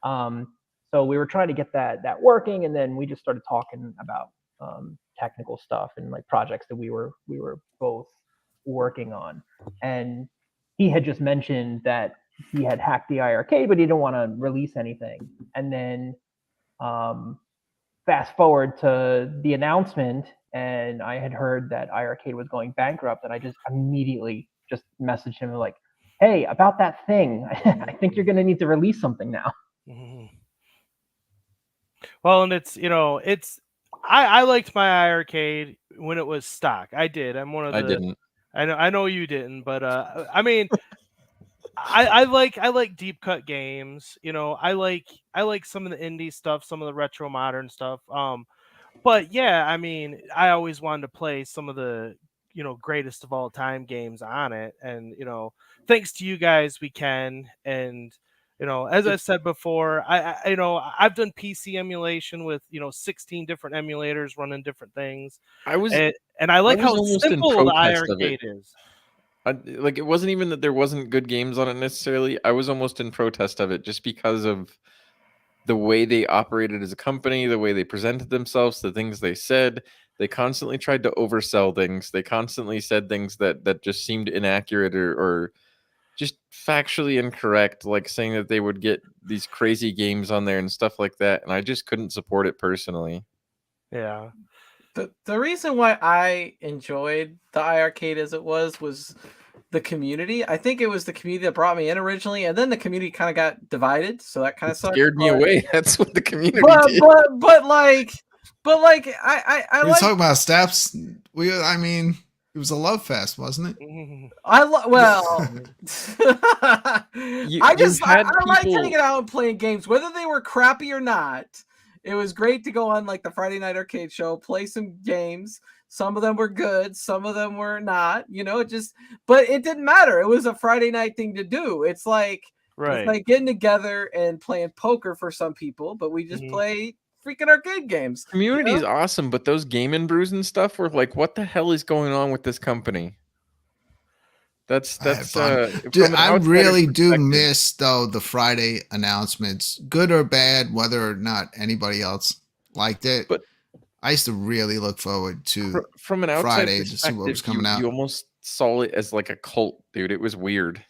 So we were trying to get that working, and then we just started talking about technical stuff and like projects that we were both working on. And he had just mentioned that he had hacked the iiRcade, but he didn't want to release anything. And then fast forward to the announcement, and I had heard that iiRcade was going bankrupt, and I just immediately just messaged him like, hey, about that thing, I think you're going to need to release something now. Well, and it's, you know, it's, I liked my iiRcade when it was stock. I did. I'm one of the. I didn't. I know you didn't, but I mean, I like deep cut games. You know, I like some of the indie stuff, some of the retro modern stuff. But yeah, I mean, I always wanted to play some of the, you know, greatest of all time games on it, and you know, thanks to you guys, we can. And you know, as I said before, I you know, I've done PC emulation with, you know, 16 different emulators running different things. And I like how simple the iiRcade is. Like, it wasn't even that there wasn't good games on it necessarily. I was almost in protest of it just because of the way they operated as a company, the way they presented themselves, the things they said. They constantly tried to oversell things. They constantly said things that just seemed inaccurate or just factually incorrect, like saying that they would get these crazy games on there and stuff like that. And I just couldn't support it personally. Yeah. The reason why I enjoyed the iiRcade as it was the community. I think it was the community that brought me in originally, and then the community kind of got divided. So that kind of scared me away. That's what the community did. But like, But like I We like talking about steps. I mean, it was a love fest, wasn't it? I like hanging out and playing games, whether they were crappy or not. It was great to go on like the Friday night arcade show, play some games. Some of them were good, some of them were not. You know, but it didn't matter. It was a Friday night thing to do. It's like getting together and playing poker for some people, but we just play freaking arcade games. Community is awesome, but those Game and Brews and stuff were like, what the hell is going on with this company? That's Dude, I really do miss though the Friday announcements, good or bad, whether or not anybody else liked it. But I used to really look forward to from an outside Friday to see what was coming out. You almost saw it as like a cult, dude. It was weird.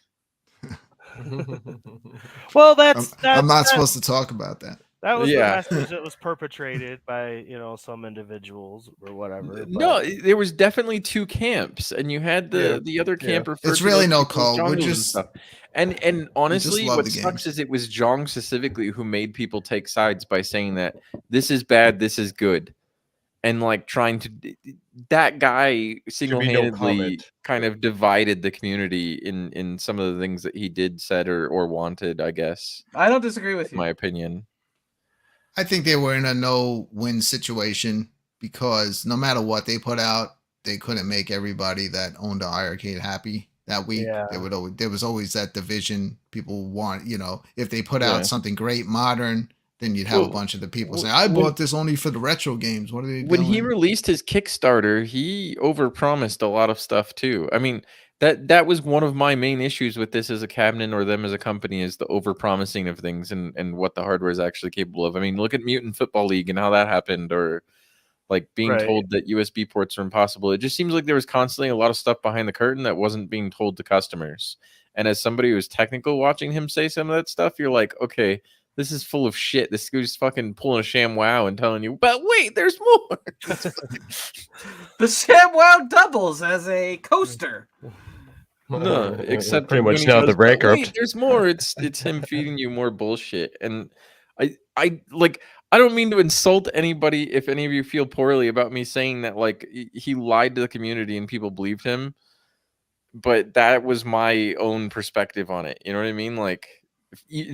Well, I'm not supposed to talk about that. That was the message that was perpetrated by, some individuals or whatever. No, there was definitely two camps, and you had the other camp. It's really no call. We're just and honestly, what sucks is it was Jong specifically who made people take sides by saying that this is bad, this is good, and like trying to. That guy single-handedly kind of divided the community in some of the things that he did, said, or wanted. I guess I don't disagree with you. My opinion. I think they were in a no-win situation because no matter what they put out, they couldn't make everybody that owned an iiRcade happy that week. Yeah. There was always that division. People want, if they put out something great, modern, then you'd have a bunch of the people saying, I bought this only for the retro games. What are they doing? When he released his Kickstarter, he overpromised a lot of stuff too. I mean, that was one of my main issues with this as a cabinet or them as a company is the overpromising of things and what the hardware is actually capable of. I mean, look at Mutant Football League and how that happened, or like being told that USB ports are impossible. It just seems like there was constantly a lot of stuff behind the curtain that wasn't being told to customers. And as somebody who's technical watching him say some of that stuff, you're like, okay, this is full of shit. This guy's fucking pulling a sham wow and telling you, but wait, there's more. The sham wow doubles as a coaster. No, except pretty much now the bankrupt. There's more. It's him feeding you more bullshit. And I don't mean to insult anybody if any of you feel poorly about me saying that like he lied to the community and people believed him. But that was my own perspective on it. You know what I mean? Like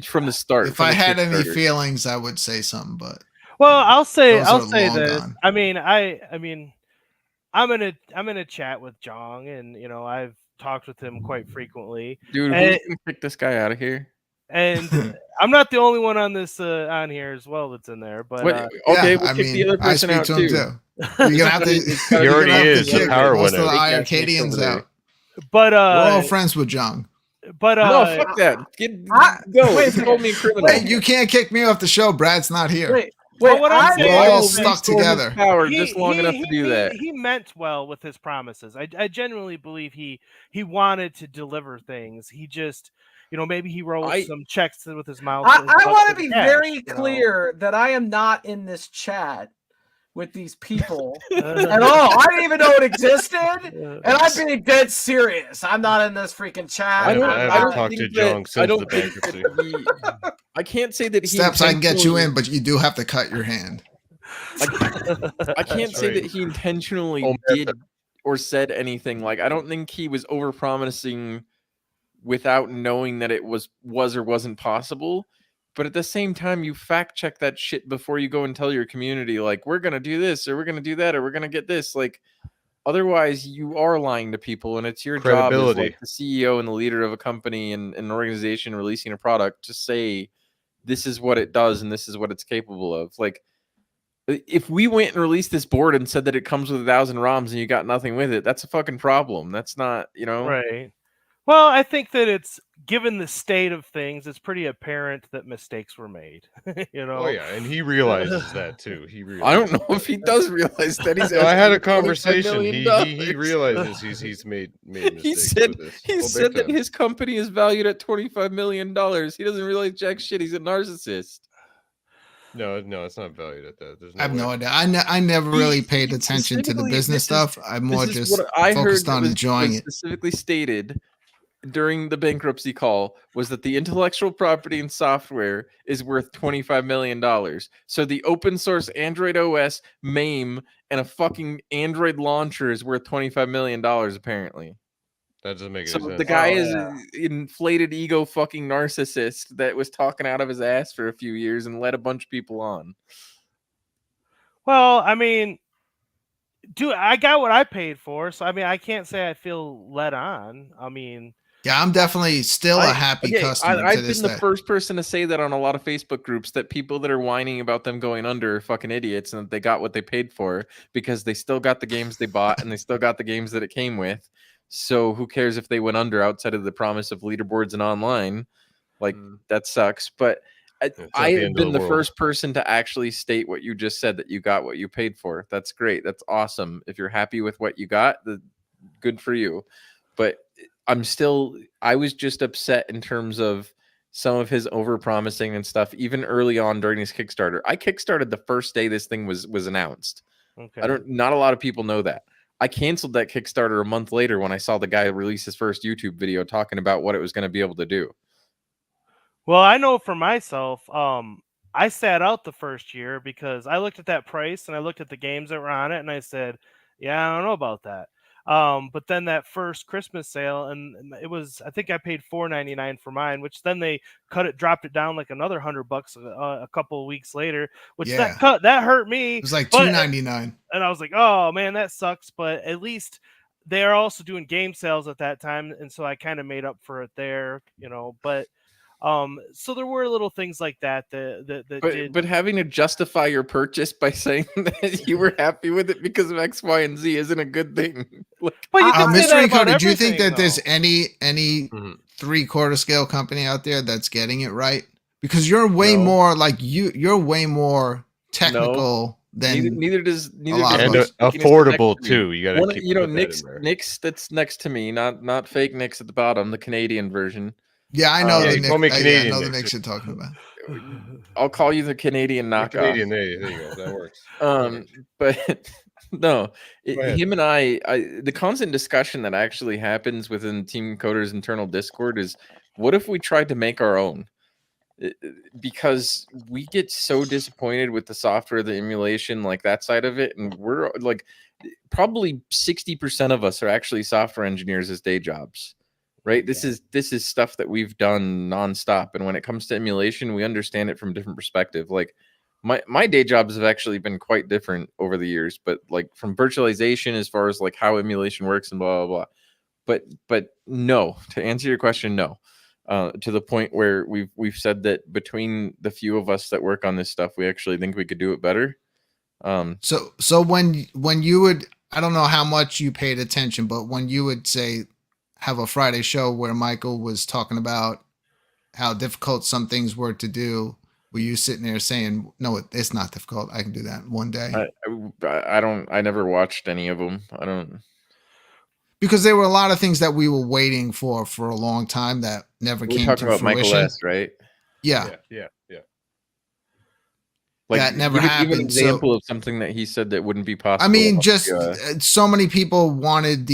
from the start. If I had any feelings, I would say something. But I'll say this. Gone. I mean, I'm gonna chat with Jong, and I've talked with him quite frequently. Dude, who's gonna kick this guy out of here? And I'm not the only one on this on here as well that's in there. But okay, we'll kick the other person out too. You're gonna have to. He already is. The power most of the iiRcadians out. But we're all friends with Jong. But no, fuck that. Go. Wait, call me a criminal. Wait, you can't kick me off the show. Brad's not here. Wait, we're all stuck together. Power just long enough to do that. He meant well with his promises. I genuinely believe he wanted to deliver things. He just, maybe he wrote some checks with his mouth. I want to be very clear that I am not in this chat with these people at all. I didn't even know it existed, and I'm being dead serious. I'm not in this freaking chat. I haven't talked to Jong since the bankruptcy. I can't say that he Steps. I can get you in, but you do have to cut your hand. I can't say that he intentionally did or said anything. Like I don't think he was overpromising without knowing that it was or wasn't possible. But at the same time, you fact check that shit before you go and tell your community, like, we're going to do this, or we're going to do that, or we're going to get this. Like, otherwise, you are lying to people, and it's your job as like the CEO and the leader of a company and an organization releasing a product to say, this is what it does, and this is what it's capable of. Like, if we went and released this board and said that it comes with 1,000 ROMs and you got nothing with it, that's a fucking problem. That's not, Right. Well, I think that it's given the state of things, it's pretty apparent that mistakes were made. Oh yeah, and he realizes that too. I don't know if he does realize that. I had a conversation. He realizes he's made mistakes. He said that his company is valued at $25 million. He doesn't realize jack shit. He's a narcissist. No, it's not valued at that. I have no idea. I never really paid attention to the business stuff. I'm more just focused on enjoying it. Specifically stated during the bankruptcy call was that the intellectual property and software is worth $25 million. So the open source Android OS, MAME, and a fucking Android launcher is worth $25 million, apparently. That doesn't make any So sense. the guy is an inflated ego fucking narcissist that was talking out of his ass for a few years and led a bunch of people on. Well, I mean, dude, I got what I paid for, so I mean, I can't say I feel led on. I mean, Yeah, I'm definitely still a happy customer I've to this been the day. first person to say that on a lot of Facebook groups, that people that are whining about them going under are fucking idiots, and that they got what they paid for because they still got the games they bought and they still got the games that it came with. So who cares if they went under outside of the promise of leaderboards and online? Like, that sucks. But I have been the first person to actually state what you just said, that you got what you paid for. That's great. That's awesome. If you're happy with what you got, good for you. But I was just upset in terms of some of his overpromising and stuff, even early on during his Kickstarter. I kickstarted the first day this thing was announced. Okay. Not a lot of people know that. I canceled that Kickstarter a month later when I saw the guy release his first YouTube video talking about what it was going to be able to do. Well, I know for myself, I sat out the first year because I looked at that price and I looked at the games that were on it and I said, yeah, I don't know about that. But then that first Christmas sale, and it was, I think I paid $4.99 for mine, which then they dropped it down like another $100 a couple of weeks later, which that hurt me. It was like $2.99. And I was like, oh man, that sucks. But at least they are also doing game sales at that time. And so I kind of made up for it there, but so there were little things like that but having to justify your purchase by saying that you were happy with it because of X, Y, and Z isn't a good thing. But you can say that about Encoder, do you think that though. there's any 3/4 scale company out there that's getting it right? Because you're way more like you're way more technical than neither does and affordable too. You got to keep Nick's that's next to me, not fake Nick's at the bottom, the Canadian version. Yeah, I know the Nick. Call me Canadian. I know the Nick you're talking about. I'll call you the Canadian knockoff. Canadian, there you go. That works. But no, him and I, the constant discussion that actually happens within Team Encoder's internal Discord is, what if we tried to make our own? Because we get so disappointed with the software, the emulation, like that side of it, and we're like, probably 60% of us are actually software engineers as day jobs. Right. This is stuff that we've done nonstop. And when it comes to emulation, we understand it from a different perspective. Like my day jobs have actually been quite different over the years, but like from virtualization, as far as like how emulation works and blah, blah, blah. But no, to answer your question, no. To the point where we've said that between the few of us that work on this stuff, we actually think we could do it better. So when you would, I don't know how much you paid attention, but when you would say, have a Friday show where Michael was talking about how difficult some things were to do, were you sitting there saying, no, it's not difficult, I can do that one day? I never watched any of them. I don't, because there were a lot of things that we were waiting for a long time that never came to fruition. We're talking about Michael S., right? Yeah. Like, that never happened. Give an example of something that he said that wouldn't be possible. I mean, just so many people wanted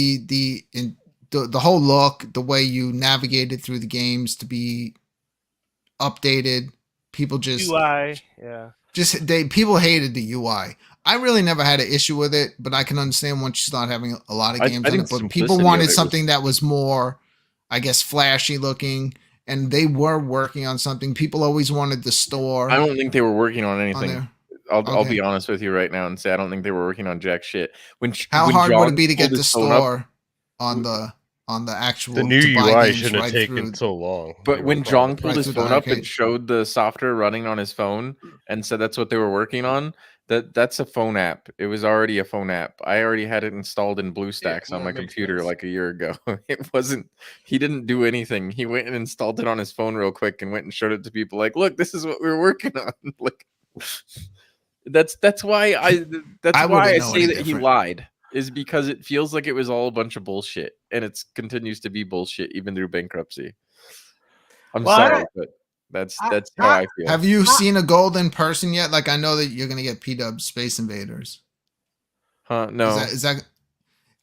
the whole look, the way you navigated through the games to be updated. People just UI, people hated the UI. I really never had an issue with it, but I can understand once you start having a lot of games on it. But people wanted something that was more, I guess, flashy looking, and they were working on something. People always wanted the store. I don't think they were working on anything. I'll be honest with you right now and say I don't think they were working on jack shit. How hard would it be to get the store on the actual? The new UI shouldn't have taken so long. But when Jong pulled his phone up and showed the software running on his phone and said that's what they were working on, that's a phone app. It was already a phone app. I already had it installed in BlueStacks on my computer like a year ago. It wasn't. He didn't do anything. He went and installed it on his phone real quick and went and showed it to people. Like, look, this is what we were working on. Like, that's why I say that he lied. Is because it feels like it was all a bunch of bullshit, and it continues to be bullshit even through bankruptcy. I'm sorry, but that's how I feel. Have you seen a gold in person yet? Like, I know that you're gonna get P-Dub Space Invaders. No. Is that?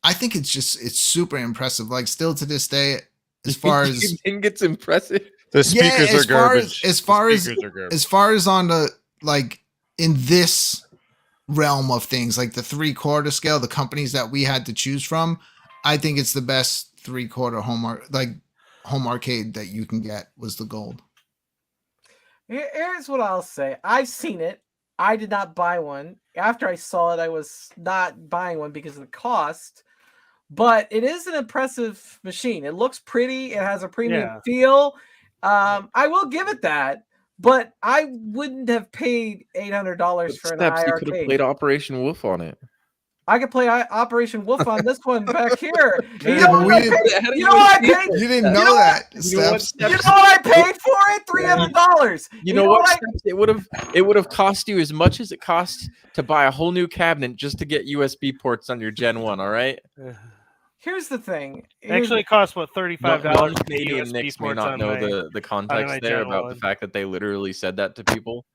I think it's super impressive. Like, still to this day, as far You as think it's impressive? The speakers are garbage. As far as on the like in this realm of things, like the 3/4 scale, the companies that we had to choose from, I think it's the best 3/4 home arcade that you can get was the gold. Here's what I'll say. I've seen it. I did not buy one. After I saw it, I was not buying one because of the cost. But it is an impressive machine. It looks pretty. It has a premium feel. I will give it that. But I wouldn't have paid $800 for an iiRcade. You could have played Operation Wolf on it. I could play Operation Wolf on this one back here. You Yeah, know but what I paid? You didn't know that, Steps. You know what I paid for it? $300. You know what? Steps? It would have cost you as much as it costs to buy a whole new cabinet just to get USB ports on your Gen 1, all right? Here's the thing. It actually costs what, $35? Canadian Nicks may not know the context there about the fact that they literally said that to people.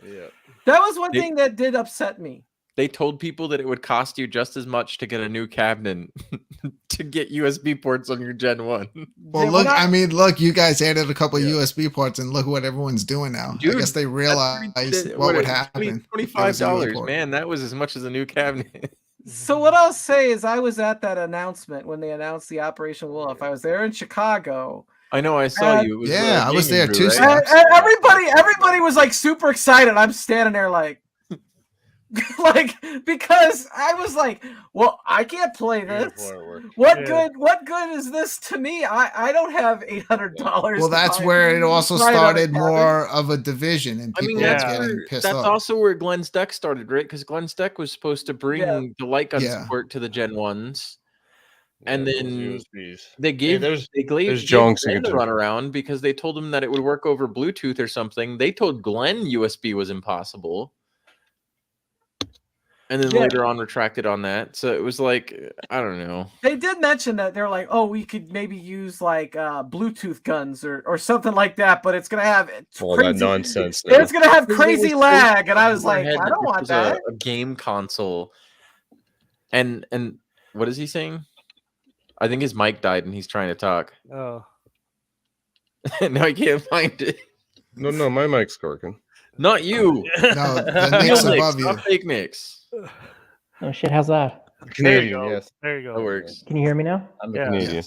Yeah. That was one thing that did upset me. They told people that it would cost you just as much to get a new cabinet to get USB ports on your Gen 1. Well, look, you guys added a couple of USB ports, and look what everyone's doing now. Dude, I guess they realized what would happen. $25, man. That was as much as a new cabinet. So what I'll say is I was at that announcement when they announced the Operation Wolf. I was there in Chicago. I know, I saw you. It was I was there too. Right? And everybody was like super excited. I'm standing there like because I was like, well, I can't play this. What good is this to me? I don't have $800. Well, that's where it also started more of a division, and people getting pissed off. That's also where Glenn's Deck started, right? Because Glenn's Deck was supposed to bring the light gun support to the Gen 1s. And then they gave Glenn the runaround because they told him that it would work over Bluetooth or something. They told Glenn USB was impossible. And then later on retracted on that. So it was like, I don't know. They did mention that they're like, oh, we could maybe use like Bluetooth guns or something like that, but it's going to have that nonsense. It's going to have crazy lag. And I was like, I don't want that. A game console. And what is he saying? I think his mic died and he's trying to talk. Oh. Now I can't find it. No, my mic's working. Not you. No, the Nicks above you. Not fake Nicks. Oh shit, how's that? Canadian, yes. There you go. That works. Can you hear me now? I'm a Canadian.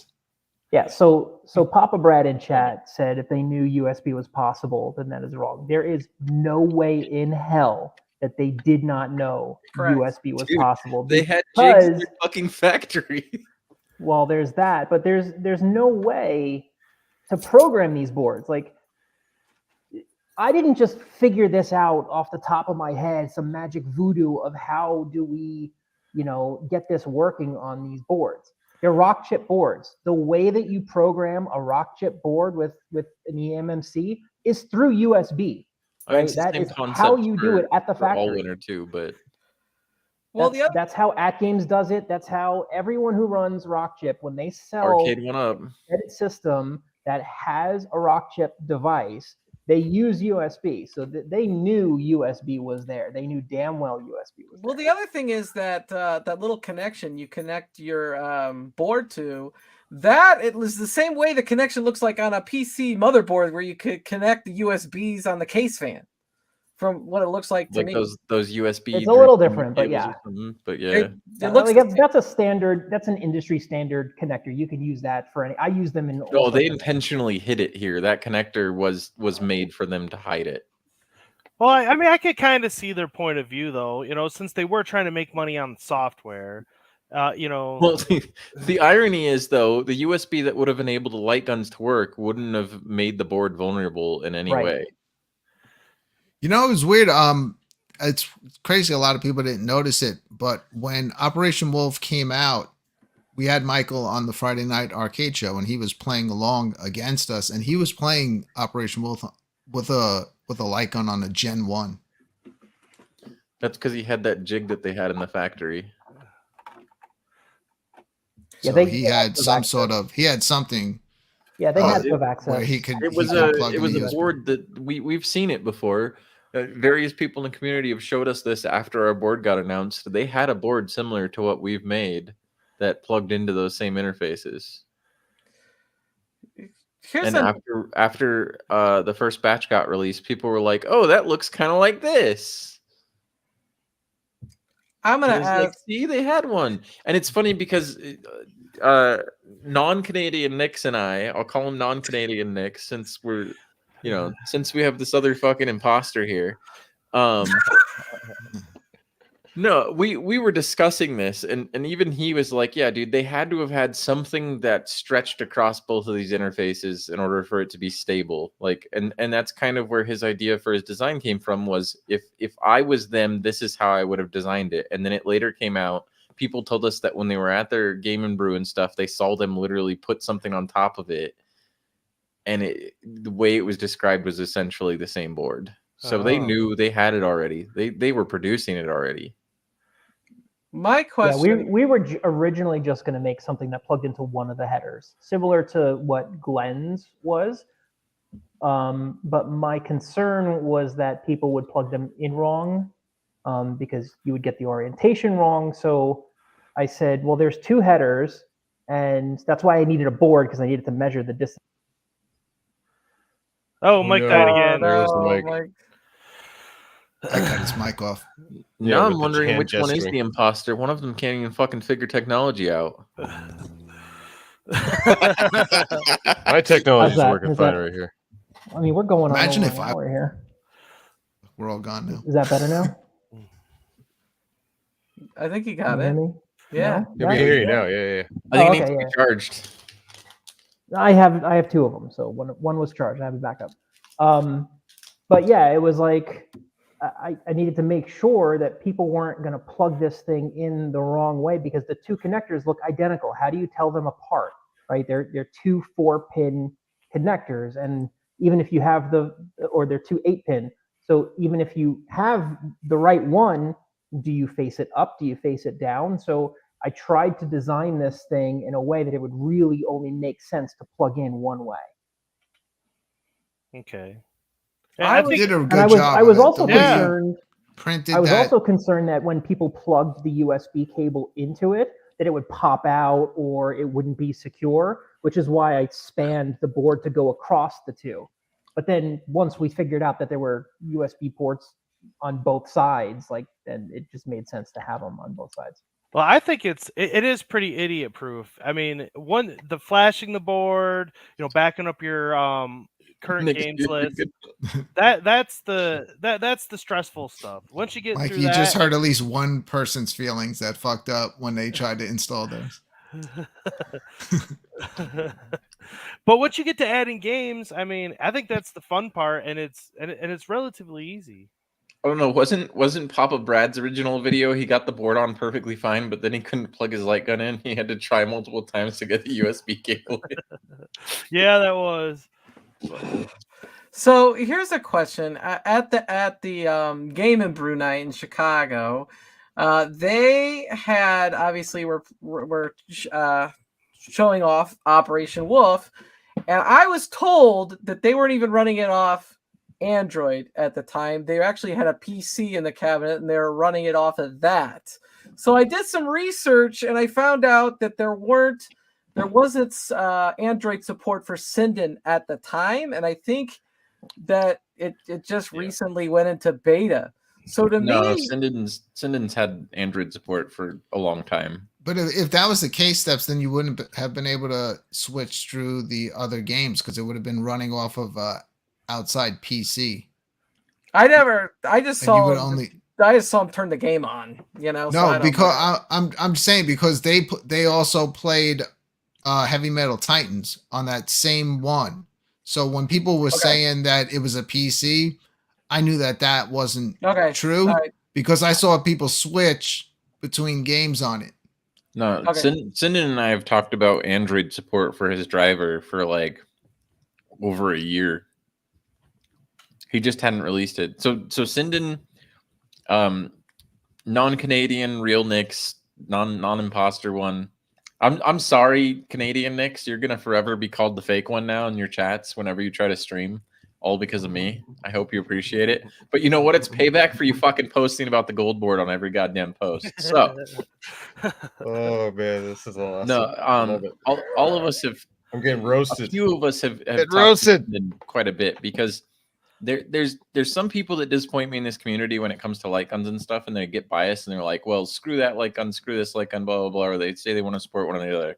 Yeah, so Papa Brad in chat said if they knew USB was possible, then that is wrong. There is no way in hell that they did not know USB was possible. They had jigs in their fucking factory. Well, there's that, but there's no way to program these boards. Like, I didn't just figure this out off the top of my head, some magic voodoo of how do we, get this working on these boards. They're rock chip boards. The way that you program a rock chip board with an eMMC is through USB. Right? That is how you do it at the factory. All winner too, but that's how AtGames does it. That's how everyone who runs rock chip, when they sell Arcade One Up edit system that has a rock chip device, they use USB. So they knew USB was there. They knew damn well USB was there. Well, the other thing is that that little connection you connect your board to, that it was the same way the connection looks like on a PC motherboard where you could connect the USBs on the case fan. From what it looks like to me, those USB. It's a little different, but yeah. But yeah, it looks like that's a standard. That's an industry standard connector. You can use that for any. I use them in. No, they intentionally hid it here. That connector was made for them to hide it. Well, I mean, I could kind of see their point of view, though. Since they were trying to make money on software, Well, the irony is, though, the USB that would have enabled the light guns to work wouldn't have made the board vulnerable in any way. It was weird. It's crazy. A lot of people didn't notice it, but when Operation Wolf came out, we had Michael on the Friday night arcade show, and he was playing along against us, and he was playing Operation Wolf with a light gun on a Gen 1. That's because he had that jig that they had in the factory. So he had something. Yeah, they had of access. Where he could. It was a board that we've seen it before. Various people in the community have showed us this after our board got announced. They had a board similar to what we've made that plugged into those same interfaces. Here's And after the first batch got released, people were like, "Oh, that looks kind of like this." I'm gonna And it's ask. like, see, they had one, and it's funny because non-Canadian Nicks and I'll call him non-Canadian Nicks since we're, since we have this other fucking imposter here. No, we were discussing this, and even he was like, "Yeah, dude, they had to have had something that stretched across both of these interfaces in order for it to be stable." Like, and that's kind of where his idea for his design came from. Was if I was them, this is how I would have designed it. And then it later came out. People told us that when they were at their Game and Brew and stuff, they saw them literally put something on top of it, and the way it was described was essentially the same board. So they knew they had it already. They were producing it already. My question. Yeah, we were originally just going to make something that plugged into one of the headers, similar to what Glenn's was. But my concern was that people would plug them in wrong because you would get the orientation wrong. So I said, well, there's two headers, and that's why I needed a board, because I needed to measure the distance. Oh, Mike died again. There's the mic. I got his mic off. Now I'm with the wondering hand which one is gesturing. the imposter. One of them can't even fucking figure technology out. My technology is that? working Is fine that- right here. I mean, we're going Imagine on if over an hour here. We're all gone now. Is that better now? I think you Can got you hear it. me? Yeah. Yeah, we can hear you now. Yeah. I think Oh, it needs okay, to be yeah. charged. I have two of them, so one was charged. I have a backup. But yeah, it was like I needed to make sure that people weren't going to plug this thing in the wrong way, because the two connectors look identical. How do you tell them apart, right? They're two 4-pin connectors, and even if you have they're two 8-pin. So even if you have the right one, do you face it up? Do you face it down? So I tried to design this thing in a way that it would really only make sense to plug in one way. Okay. I did a good And job. I was of it. also The way you concerned. Printed I was that. also concerned that when people plugged the USB cable into it, that it would pop out or it wouldn't be secure, which is why I spanned the board to go across the two. But then once we figured out that there were USB ports on both sides, then it just made sense to have them on both sides. Well, I think it is pretty idiot proof. I mean, the flashing the board, backing up your current games list. That's the stressful stuff. Once you get Like, through you that, just heard at least one person's feelings that fucked up when they tried to install theirs. But once you get to adding games, I mean, I think that's the fun part, and it's relatively easy. I don't know. Wasn't Papa Brad's original video? He got the board on perfectly fine, but then he couldn't plug his light gun in. He had to try multiple times to get the USB cable in. Yeah, that was. So here's a question: at the Game and Brew night in Chicago, they had obviously were showing off Operation Wolf, and I was told that they weren't even running it off Android at the time. They actually had a PC in the cabinet, and they were running it off of that. So I did some research, and I found out that there wasn't Android support for Sinden at the time, and I think that it just recently went into beta. So to No, me, Sinden's had Android support for a long time. But if that was the case, Steps, then you wouldn't have been able to switch through the other games, because it would have been running off of outside PC. I just saw him turn the game on. No, because I'm saying, because they also played Heavy Metal Titans on that same one. So when people were saying that it was a PC, I knew that wasn't true, because I saw people switch between games on it. No, Sinden and I have talked about Android support for his driver for like over a year. He just hadn't released it. So Sinden, non-Canadian, real Nicks, non-imposter one. I'm sorry, Canadian Nicks. You're gonna forever be called the fake one now in your chats whenever you try to stream, all because of me. I hope you appreciate it. But you know what? It's payback for you fucking posting about the gold board on every goddamn post. So, oh man, this is awesome. no, all of us have I'm getting roasted. A few of us have Get roasted quite a bit because there's some people that disappoint me in this community when it comes to light guns and stuff, and they get biased and they're like, well, screw that light gun, screw this light gun, blah blah blah, or they say they want to support one or the other.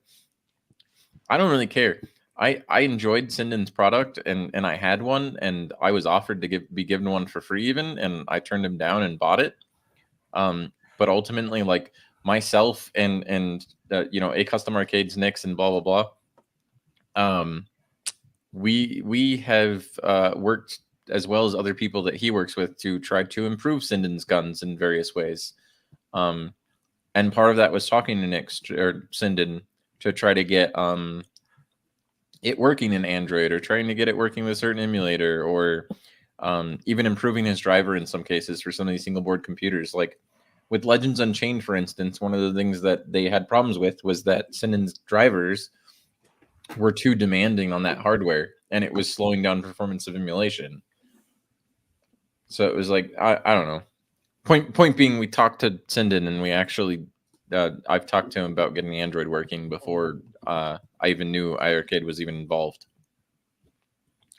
I don't really care. I enjoyed Sinden's product and I had one, and I was offered to be given one for free even, and I turned him down and bought it. But ultimately, like myself and acustomarcade's Nix and blah blah blah, we have worked as well as other people that he works with to try to improve Sinden's guns in various ways. And part of that was talking to Nix or Sinden to try to get it working in Android, or trying to get it working with a certain emulator, or even improving his driver in some cases for some of these single board computers. Like with Legends Unchained, for instance, one of the things that they had problems with was that Sinden's drivers were too demanding on that hardware, and it was slowing down performance of emulation. So it was like, I don't know. Point being, we talked to Sinden, and we actually I've talked to him about getting Android working before I even knew iiRcade was even involved.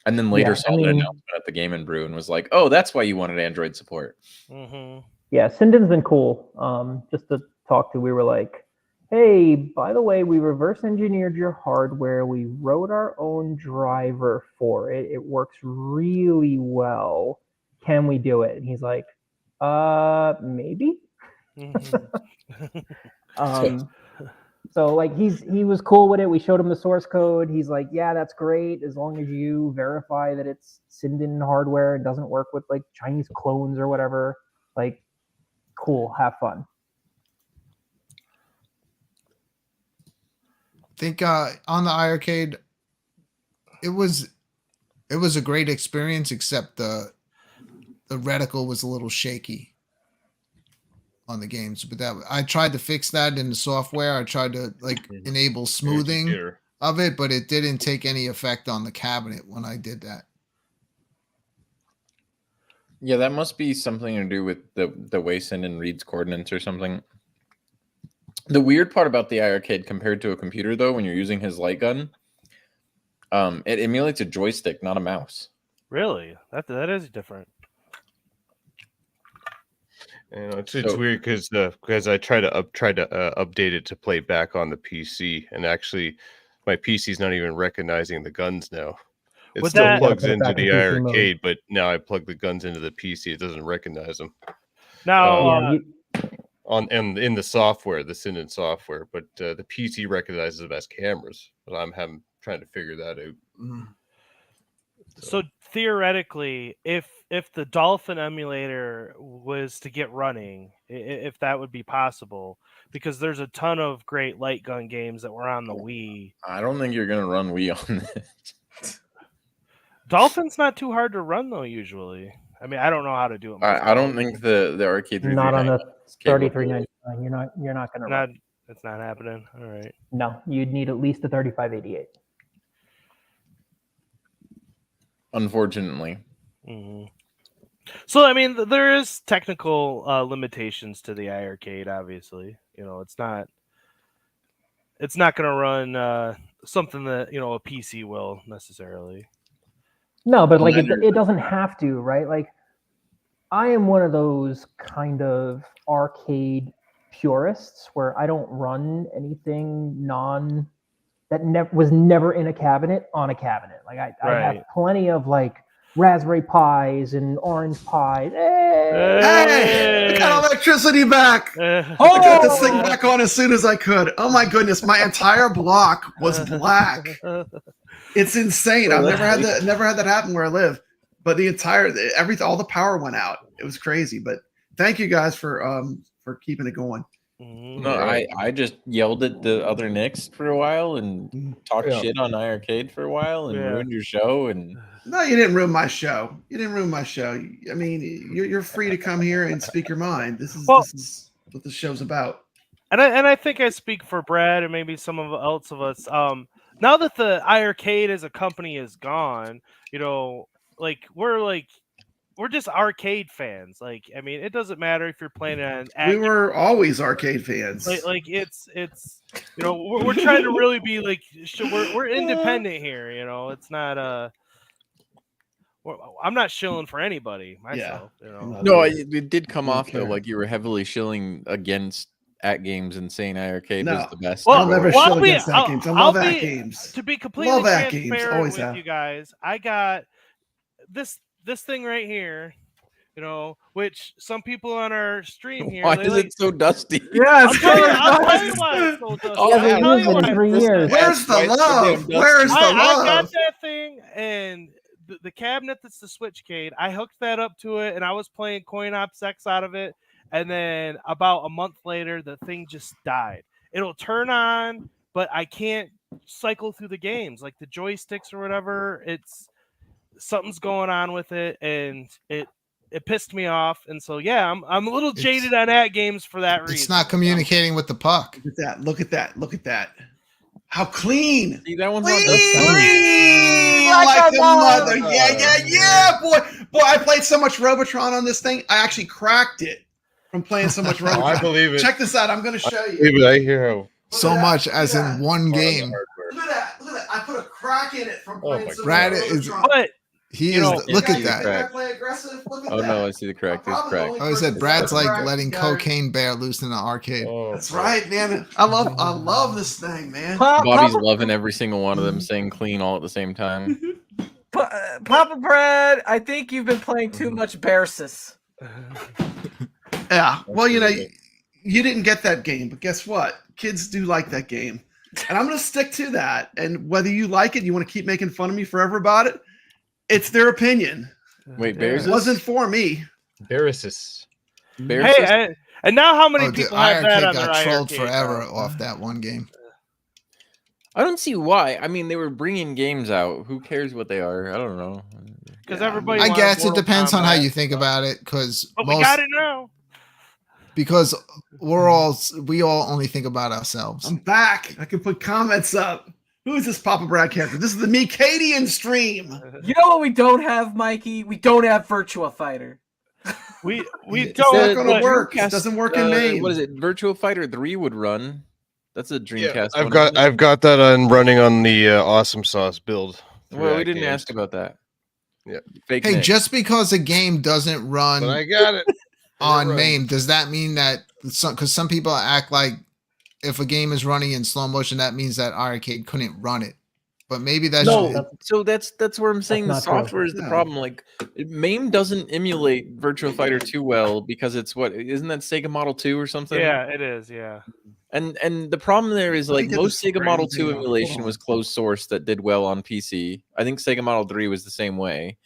And then later saw the announcement at the Game and Brew and was like, oh, that's why you wanted Android support. Mm-hmm. Yeah, Sinden's been cool. Just to talk to, we were like, hey, by the way, we reverse engineered your hardware. We wrote our own driver for it. It works really well. Can we do it? And he's like, maybe. So like he was cool with it. We showed him the source code. He's like, yeah, that's great, as long as you verify that it's Sinden hardware and doesn't work with like Chinese clones or whatever. Like, cool, have fun. I think on the iiRcade, it was a great experience, except the reticle was a little shaky on the games. But that I tried to fix that in the software. I tried to enable smoothing of it, but it didn't take any effect on the cabinet when I did that. Yeah, that must be something to do with the way Sinden reads coordinates or something. The weird part about the iiRcade compared to a computer, though, when you're using his light gun, it emulates a joystick, not a mouse. Really? That is different. It's weird because I try to update it to play back on the PC, and actually my PC's not even recognizing the guns now. It still plugs into the iiRcade, but now I plug the guns into the PC. It doesn't recognize them. Now, in the software, the Sinden software, but the PC recognizes them as cameras. But I'm trying to figure that out. So theoretically, if the Dolphin emulator was to get running, if that would be possible, because there's a ton of great light gun games that were on the Wii. I don't think you're gonna run Wii on this. Dolphin's not too hard to run though. Usually, I mean, I don't know how to do it. I don't think the arcade not on the 3399. You're not gonna run. It's not happening. All right. No, you'd need at least a 3588. Unfortunately. Mm-hmm. So I mean, there is technical limitations to the iiRcade. Obviously, it's not going to run something that a PC will necessarily. No, but like it doesn't have to, right? Like, I am one of those kind of arcade purists where I don't run anything that was never in a cabinet on a cabinet. Like I have plenty of like Raspberry Pis and Orange Pis. Hey, I got electricity back. I got this thing back on as soon as I could. Oh my goodness, my entire block was black. It's insane. I've never had that happen where I live. But all the power went out. It was crazy. But thank you guys for keeping it going. No, I just yelled at the other Knicks for a while and talked shit on iiRcade for a while and ruined your show. And no, you didn't ruin my show. I mean, you're free to come here and speak your mind. This is what the show's about. And I think I speak for Brad and maybe some of us. Now that the iiRcade as a company is gone, like we're like we're just arcade fans. Like, I mean, it doesn't matter if you're playing on. We were always arcade fans. Like it's you know, we're trying to really be like we're independent here. You know, it's not I'm not shilling for anybody myself. You know, no, it did come off though, like you were heavily shilling against at games and saying iiRcade was the best. Well, I'll never shill against at games. I love at games. To be completely transparent Always with you guys, I got this thing right here. You know, which some people on our stream here. Why is it so dusty? Yeah, I'll tell you why it's so dusty. I'll tell you why. 3 years. Where's the love? Where's the love? I got that thing, and the cabinet that's the Switchcade, I hooked that up to it, and I was playing Coin Ops X out of it, and then about a month later, the thing just died. It'll turn on, but I can't cycle through the games, like the joysticks or whatever. Something's going on with it, and it pissed me off, and so yeah, I'm a little jaded on at games for that reason. It's not communicating with the puck. Look at that! Look at that! Look at that! How clean! See, that one's clean, not like a mother. Yeah, boy. I played so much Robotron on this thing. I actually cracked it from playing so much Robotron. I believe it. Check this out. I'm going to show you. Believe it. I hear how so much as in one game. Look at that! Look at that! I put a crack in it from playing so much Brad Robotron. is. But He is. Look at that. I play aggressive. Look at Oh that. no, I see the crack. There's crack. Oh, he said Brad's like letting cocaine bear loose in the arcade. That's right, man. I love this thing, man. Bobby's loving every single one of them, saying clean all at the same time. Papa Brad, I think you've been playing too much Versus. Yeah. Well, you know, you didn't get that game, but guess what? Kids do like that game. And I'm going to stick to that. And whether you like it, you want to keep making fun of me forever about it, it's their opinion. Wait, Bears? It wasn't for me. Beresis. Hey, and now how many people have that on their got trolled iiRcade? forever off that one game. I don't see why. I mean, they were bringing games out. Who cares what they are? I don't know. Because everybody. I wants guess it Mortal depends on how Kombat. you think about it, because But we got it now. because we all only think about ourselves. I'm back. I can put comments up. Who is this Papa Brad character? This is the Meacadian stream. You know what we don't have, Mikey? We don't have Virtua Fighter. We It's don't. not going to but- work. It doesn't work in MAME. What is it? Virtua Fighter 3 would run. That's a Dreamcast. I've one, got isn't it? I've got that on running on the Awesome Sauce build. Well, we didn't ask about that. Yeah. Fake Hey, Nick. just because a game doesn't run But I got it on MAME, does that mean that because some people act like if a game is running in slow motion, that means that iiRcade couldn't run it. But maybe that's So that's where I'm saying the not true. software is the problem. Like MAME doesn't emulate Virtua Fighter 2 well because it's isn't that Sega Model 2 or something? Yeah, it is. Yeah. And the problem there is like get most this Sega Model crazy 2 thing. emulation Hold was on. closed source that did well on PC. I think Sega Model 3 was the same way.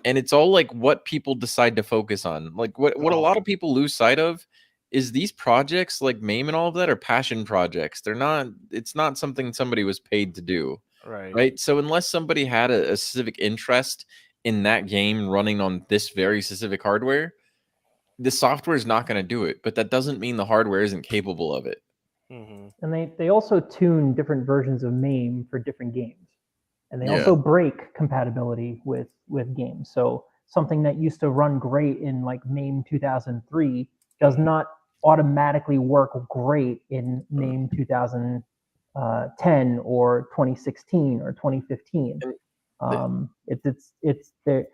And it's all like what people decide to focus on. Like what a lot of people lose sight of is these projects like MAME and all of that are passion projects. It's not something somebody was paid to do. Right. So unless somebody had a specific interest in that game running on this very specific hardware, the software is not going to do it. But that doesn't mean the hardware isn't capable of it. Mm-hmm. And they also tune different versions of MAME for different games. And they Yeah. also break compatibility with games. So something that used to run great in like MAME 2003 does not automatically work great in MAME 2010 or 2016 or 2015. It's there.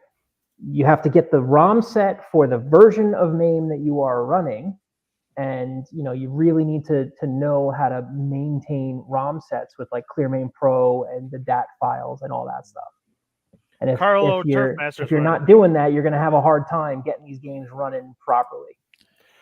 You have to get the ROM set for the version of MAME that you are running, and you really need to know how to maintain ROM sets with like ClearMAME Pro and the DAT files and all that stuff. And if you're not doing that, you're going to have a hard time getting these games running properly.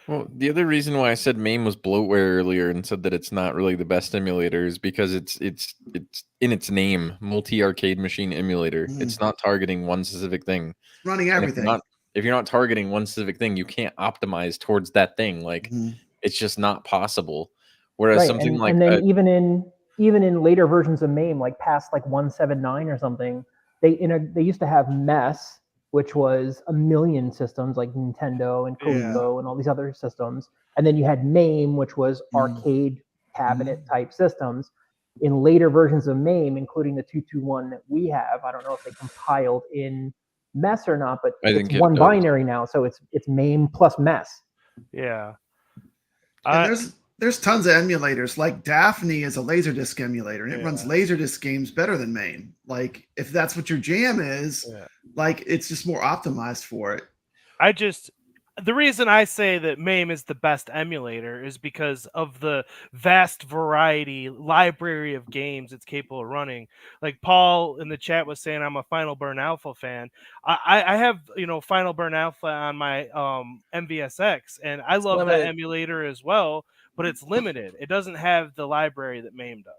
Well, the other reason why I said MAME was bloatware earlier and said that it's not really the best emulator is because it's in its name, multi-arcade machine emulator. It's not targeting one specific thing. Running And everything. if you're not targeting one specific thing, you can't optimize towards that thing. Like it's just not possible. Whereas Right, something like and then even in later versions of MAME, like past like 1.7.9 or something, they used to have Menace, which was a million systems like Nintendo and Coleco and all these other systems. And then you had MAME, which was arcade cabinet type systems. In later versions of MAME, including the 221 that we have, I don't know if they compiled in mess or not, but I it's think it one does. binary now, so it's MAME plus mess. Yeah. And there's tons of emulators. Like Daphne is a Laserdisc emulator, and it runs Laserdisc games better than MAME. Like if that's what your jam is, like it's just more optimized for it. The reason I say that MAME is the best emulator is because of the vast variety library of games it's capable of running. Like Paul in the chat was saying, I'm a Final Burn Alpha fan. I have, Final Burn Alpha on my MVSX, and I love that emulator as well, but it's limited. It doesn't have the library that MAME does.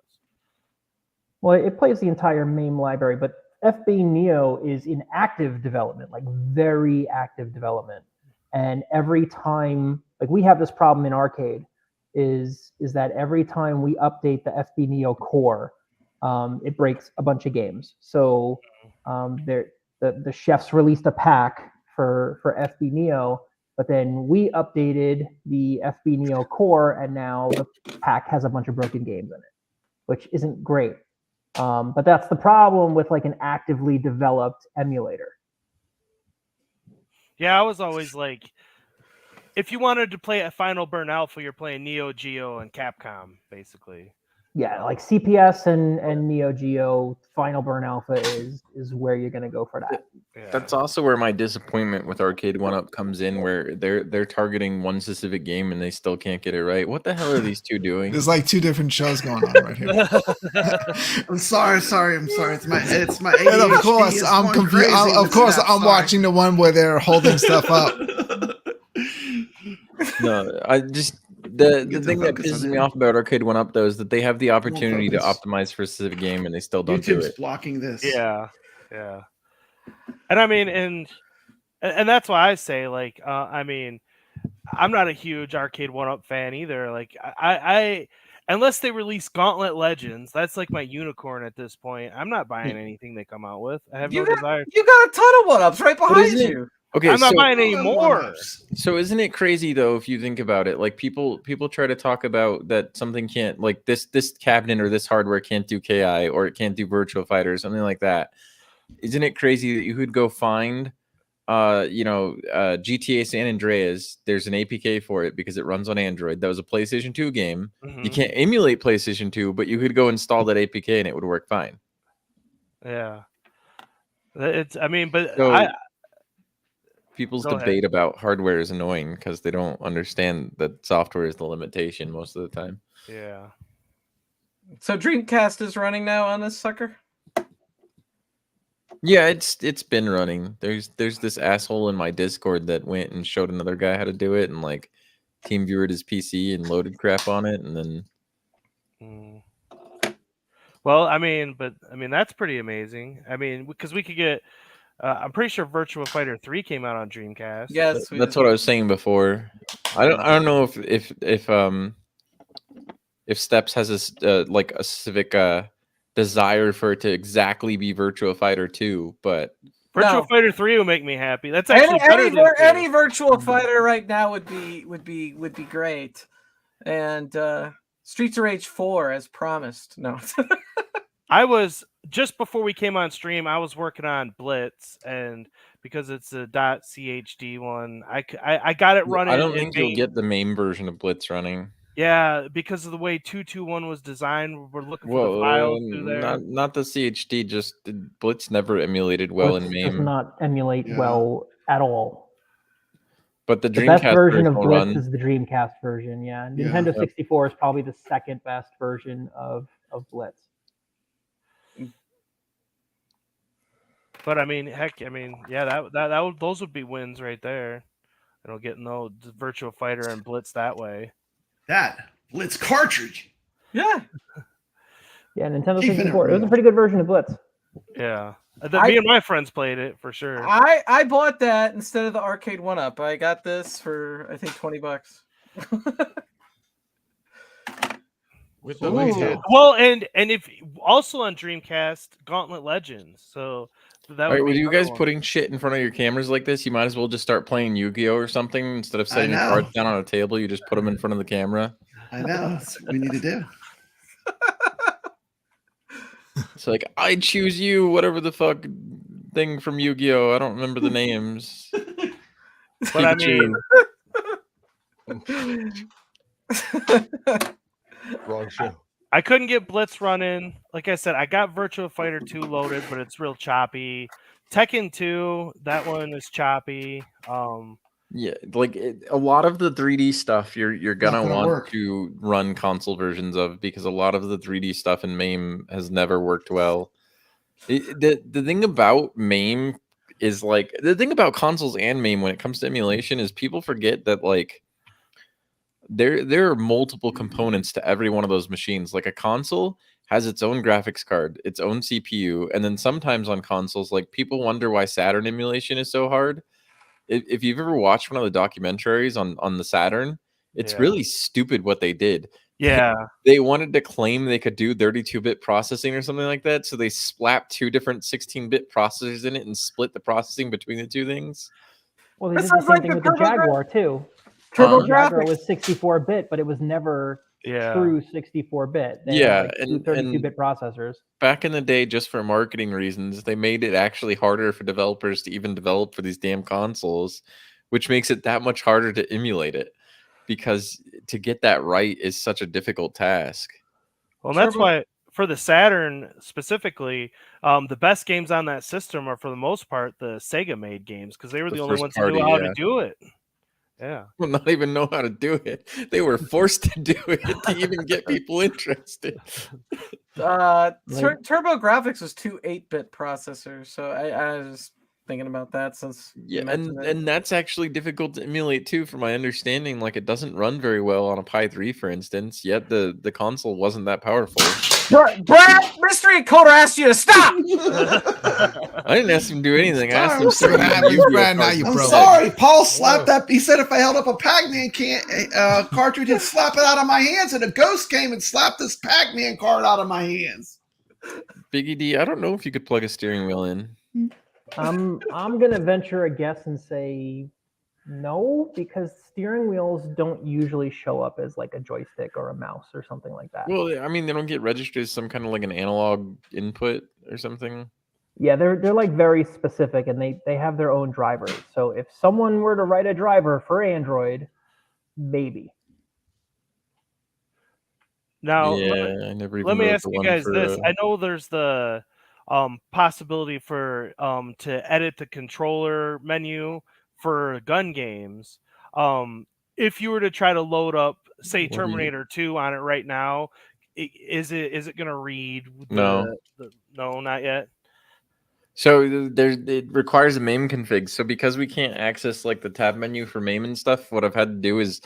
Well, it plays the entire MAME library, but FB Neo is in active development, like very active development. And every time, like we have this problem in Rcade, is that every time we update the FB Neo core, it breaks a bunch of games. So the chefs released a pack for FB Neo, but then we updated the FB Neo core, and now the pack has a bunch of broken games in it, which isn't great. But that's the problem with like an actively developed emulator. Yeah, I was always like, if you wanted to play a Final Burn Alpha, you're playing Neo Geo and Capcom, basically. Yeah, like CPS and Neo Geo, Final Burn Alpha is where you're gonna go for that. Yeah. That's also where my disappointment with Arcade 1-Up comes in, where they're targeting one specific game and they still can't get it right. What the hell are these two doing? There's like two different shows going on right here. I'm sorry. It's my ADHD. And of course, I'm confused. Of course, I'm watching the one where they're holding stuff up. No, I just the thing that pisses me off about Arcade 1-Up though is that they have the opportunity to optimize for a specific game and they still don't do it. Blocking this. Yeah. And I mean, and that's why I say, like, I mean, I'm not a huge Arcade 1-Up fan either. Like, I unless they release Gauntlet Legends, that's like my unicorn at this point. I'm not buying anything they come out with. I have no desire. You got a ton of 1-Ups right behind you. Okay, I'm not buying any more. So isn't it crazy though if you think about it? Like people try to talk about that something can't, like this cabinet or this hardware can't do KI or it can't do Virtua Fighter or something like that. Isn't it crazy that you could go find GTA San Andreas, there's an APK for it because it runs on Android. That was a PlayStation 2 game. You can't emulate PlayStation 2, but you could go install that APK and it would work fine. Yeah. People's debate about hardware is annoying because they don't understand that software is the limitation most of the time. Yeah. So Dreamcast is running now on this sucker? Yeah, it's been running. There's this asshole in my Discord that went and showed another guy how to do it and like team viewered his PC and loaded crap on it and then Well, I mean, that's pretty amazing. I mean, because we could get I'm pretty sure Virtua Fighter 3 came out on Dreamcast. Yes, that's what I was saying before. I don't know if Steps has a specific desire for it to exactly be Virtua Fighter 2, but Virtua Fighter 3 will make me happy. That's actually any Virtua Fighter right now would be great. And Streets of Rage 4 as promised. No. I was just before we came on stream, I was working on Blitz, and because it's a .chd one, I got it running. I don't think you'll get the MAME version of Blitz running. Yeah, because of the way 221 was designed, we're looking for the files through there. Not the CHD. Just Blitz never emulated well in MAME. Does not emulate well at all. But the best version of Blitz run. is the Dreamcast version. Yeah, Nintendo 64 is probably the second best version of Blitz. But I mean, heck, yeah, those would be wins right there. Getting the Virtua Fighter and Blitz that way. That Blitz cartridge. Yeah. Yeah, Nintendo 64. It was a pretty good version of Blitz. Yeah. Me and my friends played it for sure. I bought that instead of the Arcade 1-Up. I got this for I think $20. With the link. Well, and if also on Dreamcast, Gauntlet Legends. So that would with you guys putting shit in front of your cameras like this, you might as well just start playing Yu-Gi-Oh or something instead of setting your cards down on a table. You just put them in front of the camera. I know. That's what we need to do. It's like, I choose you, whatever the fuck thing from Yu-Gi-Oh. I don't remember the names. But I mean, Wrong show. I couldn't get Blitz running. Like I said, I got Virtua Fighter 2 loaded, but it's real choppy. Tekken 2, that one is choppy. Yeah, like a lot of the 3D stuff you're gonna want work. to run console versions of, because a lot of the 3D stuff in MAME has never worked well. The thing about MAME is, like, the thing about consoles and MAME when it comes to emulation is people forget that, like, there are multiple components to every one of those machines. Like, a console has its own graphics card, its own CPU, and then sometimes on consoles, like, people wonder why Saturn emulation is so hard. If you've ever watched one of the documentaries on the Saturn, it's really stupid what they did. Yeah. They wanted to claim they could do 32-bit processing or something like that, so they slapped 2 different 16-bit processors in it and split the processing between the 2 things. Well, they did the same thing with the Jaguar too. Turbo Jaguar graphics was 64-bit, but it was never true 64-bit. Yeah, and 32-bit processors. Back in the day, just for marketing reasons, they made it actually harder for developers to even develop for these damn consoles, which makes it that much harder to emulate it, because to get that right is such a difficult task. Well, that's why for the Saturn specifically, the best games on that system are, for the most part, the Sega made games, because they were the only ones who knew how to do it. Yeah. Well, not even know how to do it. They were forced to do it to even get people interested. Turbo Graphics was 2 8-bit processors, so I was just thinking about that since and that's actually difficult to emulate too, from my understanding. Like, it doesn't run very well on a Pi 3, for instance, yet the console wasn't that powerful. Brad, Mystery Encoder asked you to stop. I didn't ask him to do anything. I asked him to I'm sorry, Paul slapped that. He said if I held up a Pac-Man cartridge, he'd slap it out of my hands, and a ghost came and slapped this Pac-Man card out of my hands. Biggie D, I don't know if you could plug a steering wheel in. I'm gonna venture a guess and say no, because steering wheels don't usually show up as like a joystick or a mouse or something like that. Well, I mean, they don't get registered as some kind of like an analog input or something. Yeah, they're like very specific, and they have their own drivers. So if someone were to write a driver for Android, maybe. Now, let me ask you guys this. I know there's the possibility for to edit the controller menu for gun games. If you were to try to load up, say, Terminator 2 on it right now, is it going to read? No, not yet. So it requires a MAME config. So because we can't access like the tab menu for MAME and stuff, what I've had to do is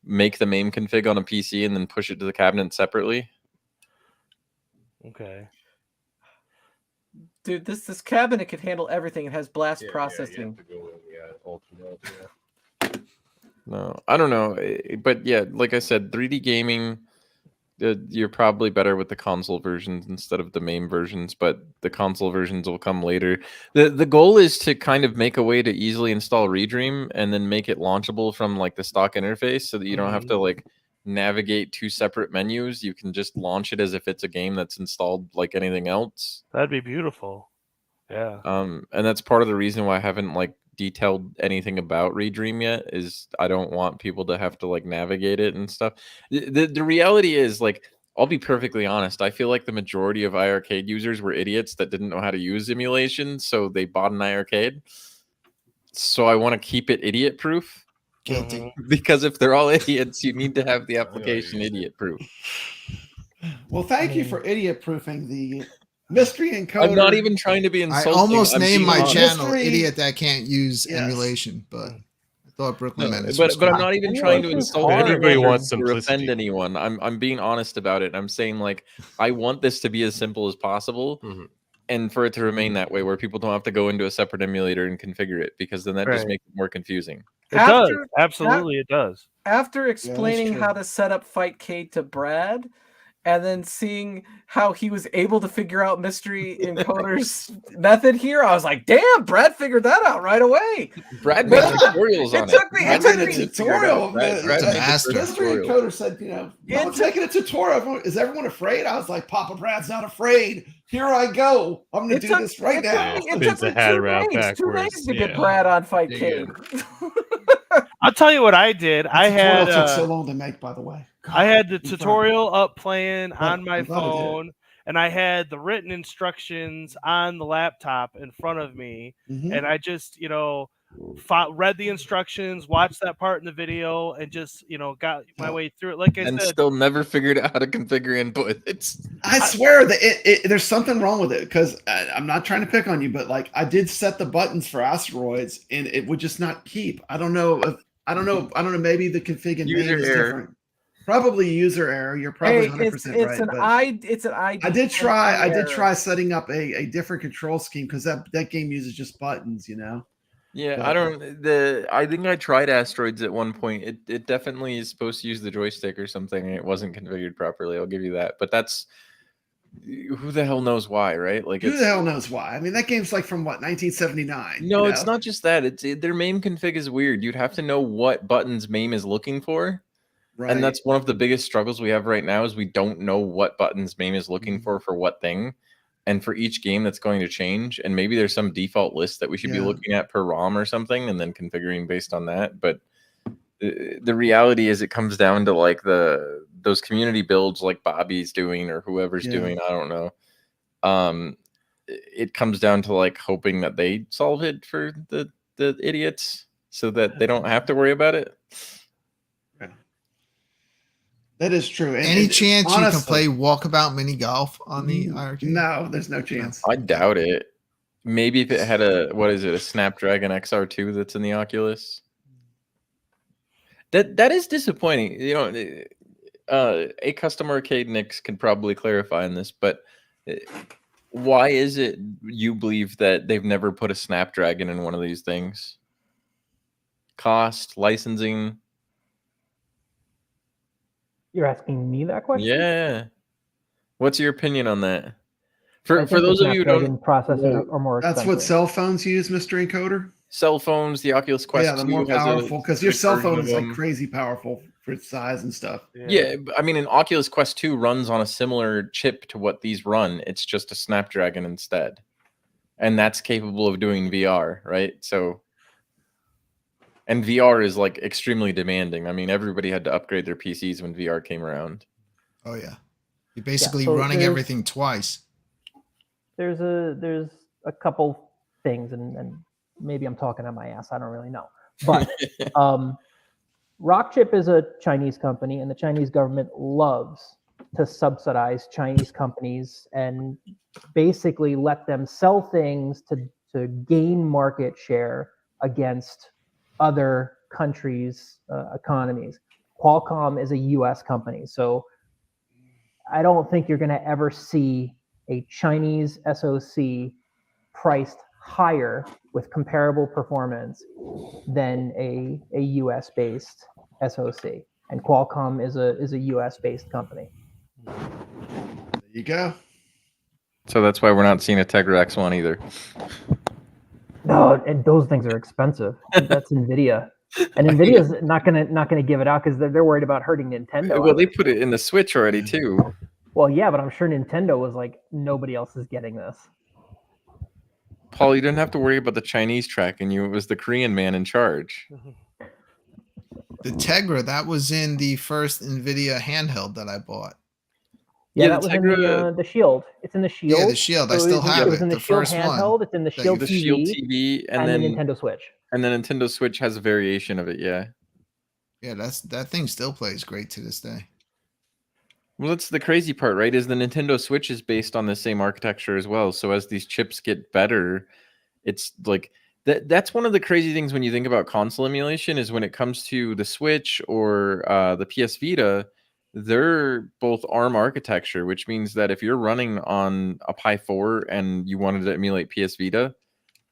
make the MAME config on a PC and then push it to the cabinet separately. Okay. Dude, this cabinet could handle everything. It has blast processing. No, I don't know, but yeah, like I said, 3D gaming, you're probably better with the console versions instead of the MAME versions, but the console versions will come later. The goal is to kind of make a way to easily install Redream and then make it launchable from like the stock interface, so that you don't have to like navigate 2 separate menus. You can just launch it as if it's a game that's installed like anything else. That'd be beautiful. Yeah. And that's part of the reason why I haven't like detailed anything about Redream yet, is I don't want people to have to like navigate it and stuff. The reality is, like, I'll be perfectly honest, I feel like the majority of iiRcade users were idiots that didn't know how to use emulation, so they bought an iiRcade. So I want to keep it idiot proof. Guilty. Because if they're all idiots, you need to have the application idiot proof. Well, thank you for idiot proofing the Mystery Encoder. I'm not even trying to be insulting. I almost named my channel Mystery... "Idiot That Can't Use Emulation," but I thought Brooklyn Menace. But I'm not even trying to insult Everybody wants or offend anyone. I'm being honest about it. I'm saying, like, I want this to be as simple as possible, and for it to remain that way, where people don't have to go into a separate emulator and configure it, because then that just makes it more confusing. It does. Absolutely, it does. After explaining how to set up Fightcade to Brad, and then seeing how he was able to figure out Mystery Encoder's method here, I was like, damn, Brad figured that out right away. Brad made tutorials on it. It took me a tutorial. Brad made the Master. first Mystery tutorial. Encoder said, no one's making a tutorial. Is everyone afraid? I was like, Papa Brad's not afraid. Here I go. I'm going to do this right now. It took me 2 days to get Brad on Fight Cade. I'll tell you what I did. I had took so long to make, by the way. God, I had the tutorial up playing glad- on my I'm glad I did. phone, and I had the written instructions on the laptop in front of me, and I just, read the instructions, watched that part in the video, and just, got my way through it. Like I And said, still never figured out how to configure input. I swear that there's something wrong with it because I'm not trying to pick on you, but like I did set the buttons for asteroids and it would just not keep. I don't know. Maybe the config and name is different. Probably user error. You're probably 100% right. It's an ID. I did try setting up a different control scheme because that game uses just buttons, Yeah, But- I think I tried Asteroids at one point. It definitely is supposed to use the joystick or something, and it wasn't configured properly. I'll give you that. But that's who the hell knows why, right? Like, who the hell knows why? I mean, that game's like from what, 1979? No, it's not just that. Their MAME config is weird. You'd have to know what buttons MAME is looking for. Right. And that's one of the biggest struggles we have right now is we don't know what buttons MAME is looking for what thing. And for each game that's going to change. And maybe there's some default list that we should be looking at per ROM or something and then configuring based on that. But the reality is it comes down to like those community builds like Bobby's doing or whoever's doing, I don't know. It comes down to like hoping that they solve it for the idiots so that they don't have to worry about it. That is true. Any chance you can play walkabout mini golf on the iiRcade? No, there's no chance. I doubt it. Maybe if it had a Snapdragon XR2 that's in the Oculus. That is disappointing. acustomarcade Nix can probably clarify on this, but why is it you believe that they've never put a Snapdragon in one of these things? Cost, licensing. You're asking me that question? Yeah. What's your opinion on that? For those of you who don't, processors are more that's expensive. what cell phones use, Mr. Encoder. Cell phones, the Oculus Quest. Yeah, the more powerful because your cell phone is like crazy powerful for its size and stuff. Yeah, I mean, an Oculus Quest 2 runs on a similar chip to what these run. It's just a Snapdragon instead, and that's capable of doing VR, right? So. And VR is like extremely demanding. I mean, everybody had to upgrade their PCs when VR came around. Oh yeah, you're basically running everything twice. There's a couple things, and maybe I'm talking on my ass. I don't really know, but Rockchip is a Chinese company, and the Chinese government loves to subsidize Chinese companies and basically let them sell things to gain market share against other countries' economies. Qualcomm is a US company, so I don't think you're going to ever see a Chinese SoC priced higher with comparable performance than a US based SoC. And Qualcomm is a US based company. There you go. So that's why we're not seeing a Tegra X1 either. No, and those things are expensive. That's Nvidia, and Nvidia's not gonna give it out because they're worried about hurting Nintendo. Well, they put it in the Switch already too. Well, yeah, but I'm sure Nintendo was like, nobody else is getting this. Paul, you didn't have to worry about the Chinese tracking you. It was the Korean man in charge. The Tegra, that was in the first Nvidia handheld that I bought. Yeah, that was in the Shield. It's in the Shield. Yeah, the Shield. I still have it. It was in the Shield first handheld. one. It's in the Shield TV. Shield TV, and then the Nintendo Switch. And the Nintendo Switch has a variation of it. Yeah. Yeah, that thing still plays great to this day. Well, that's the crazy part, right? Is the Nintendo Switch is based on the same architecture as well. So as these chips get better, it's like that's one of the crazy things when you think about console emulation is when it comes to the Switch or the PS Vita. They're both ARM architecture, which means that if you're running on a Pi 4 and you wanted to emulate PS Vita,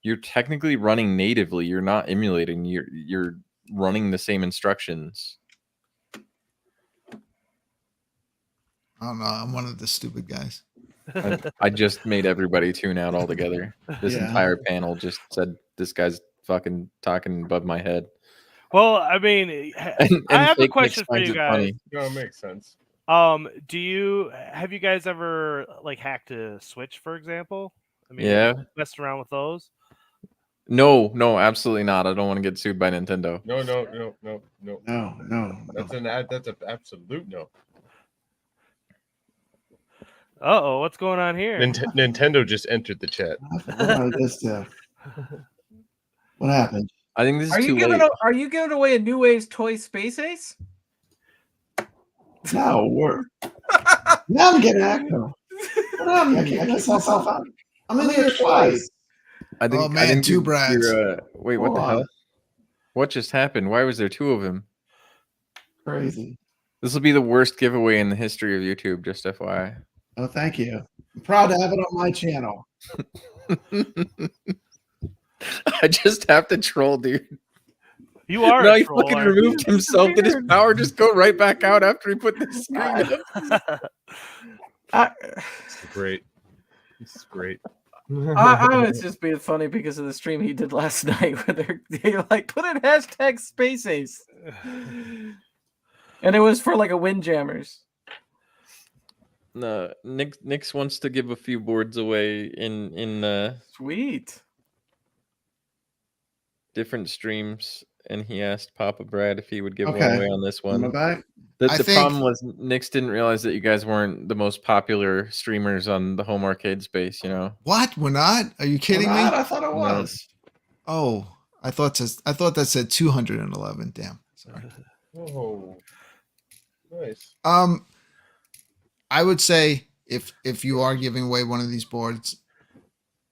you're technically running natively. You're not emulating. You're running the same instructions. I don't know. I'm one of the stupid guys. I just made everybody tune out altogether. This Yeah. entire panel just said this guy's fucking talking above my head. Well, I mean, And I have a Fake question Nick for finds you it guys. funny. No, it makes sense. Have you guys ever like hacked a Switch, for example? I mean, Yeah. messed around with those? No, absolutely not. I don't want to get sued by Nintendo. No. No. That's an absolute no. Uh-oh, what's going on here? Nintendo just entered the chat. What happened? I think this is Are too you late. are you giving away a New Wave's Toy Space Ace? No, now I'm getting echo. I can't myself out. I'm in here twice. I think, Oh, man, two Brads. Wait, what the hell? What just happened? Why was there two of him? Crazy. This will be the worst giveaway in the history of YouTube, just FYI. Oh, thank you. I'm proud to have it on my channel. I just have to troll, dude. You are No, a he troll, fucking aren't you? removed himself. Did his power just go right back out after he put the screen up? It's great. This is great. I was just being funny because of the stream he did last night where they like put in hashtag Space Ace. And it was for like a Windjammers. No, Nix wants to give a few boards away in Sweet. different streams, and he asked Papa Brad if he would give one Okay. away on this Am I one. back? The I think- problem was Nix didn't realize that you guys weren't the most popular streamers on the home arcade space, you know. What? We're not? Are you kidding me? I thought it was. Oh, I thought that said 211. Damn. Sorry. Oh, nice. I would say if you are giving away one of these boards,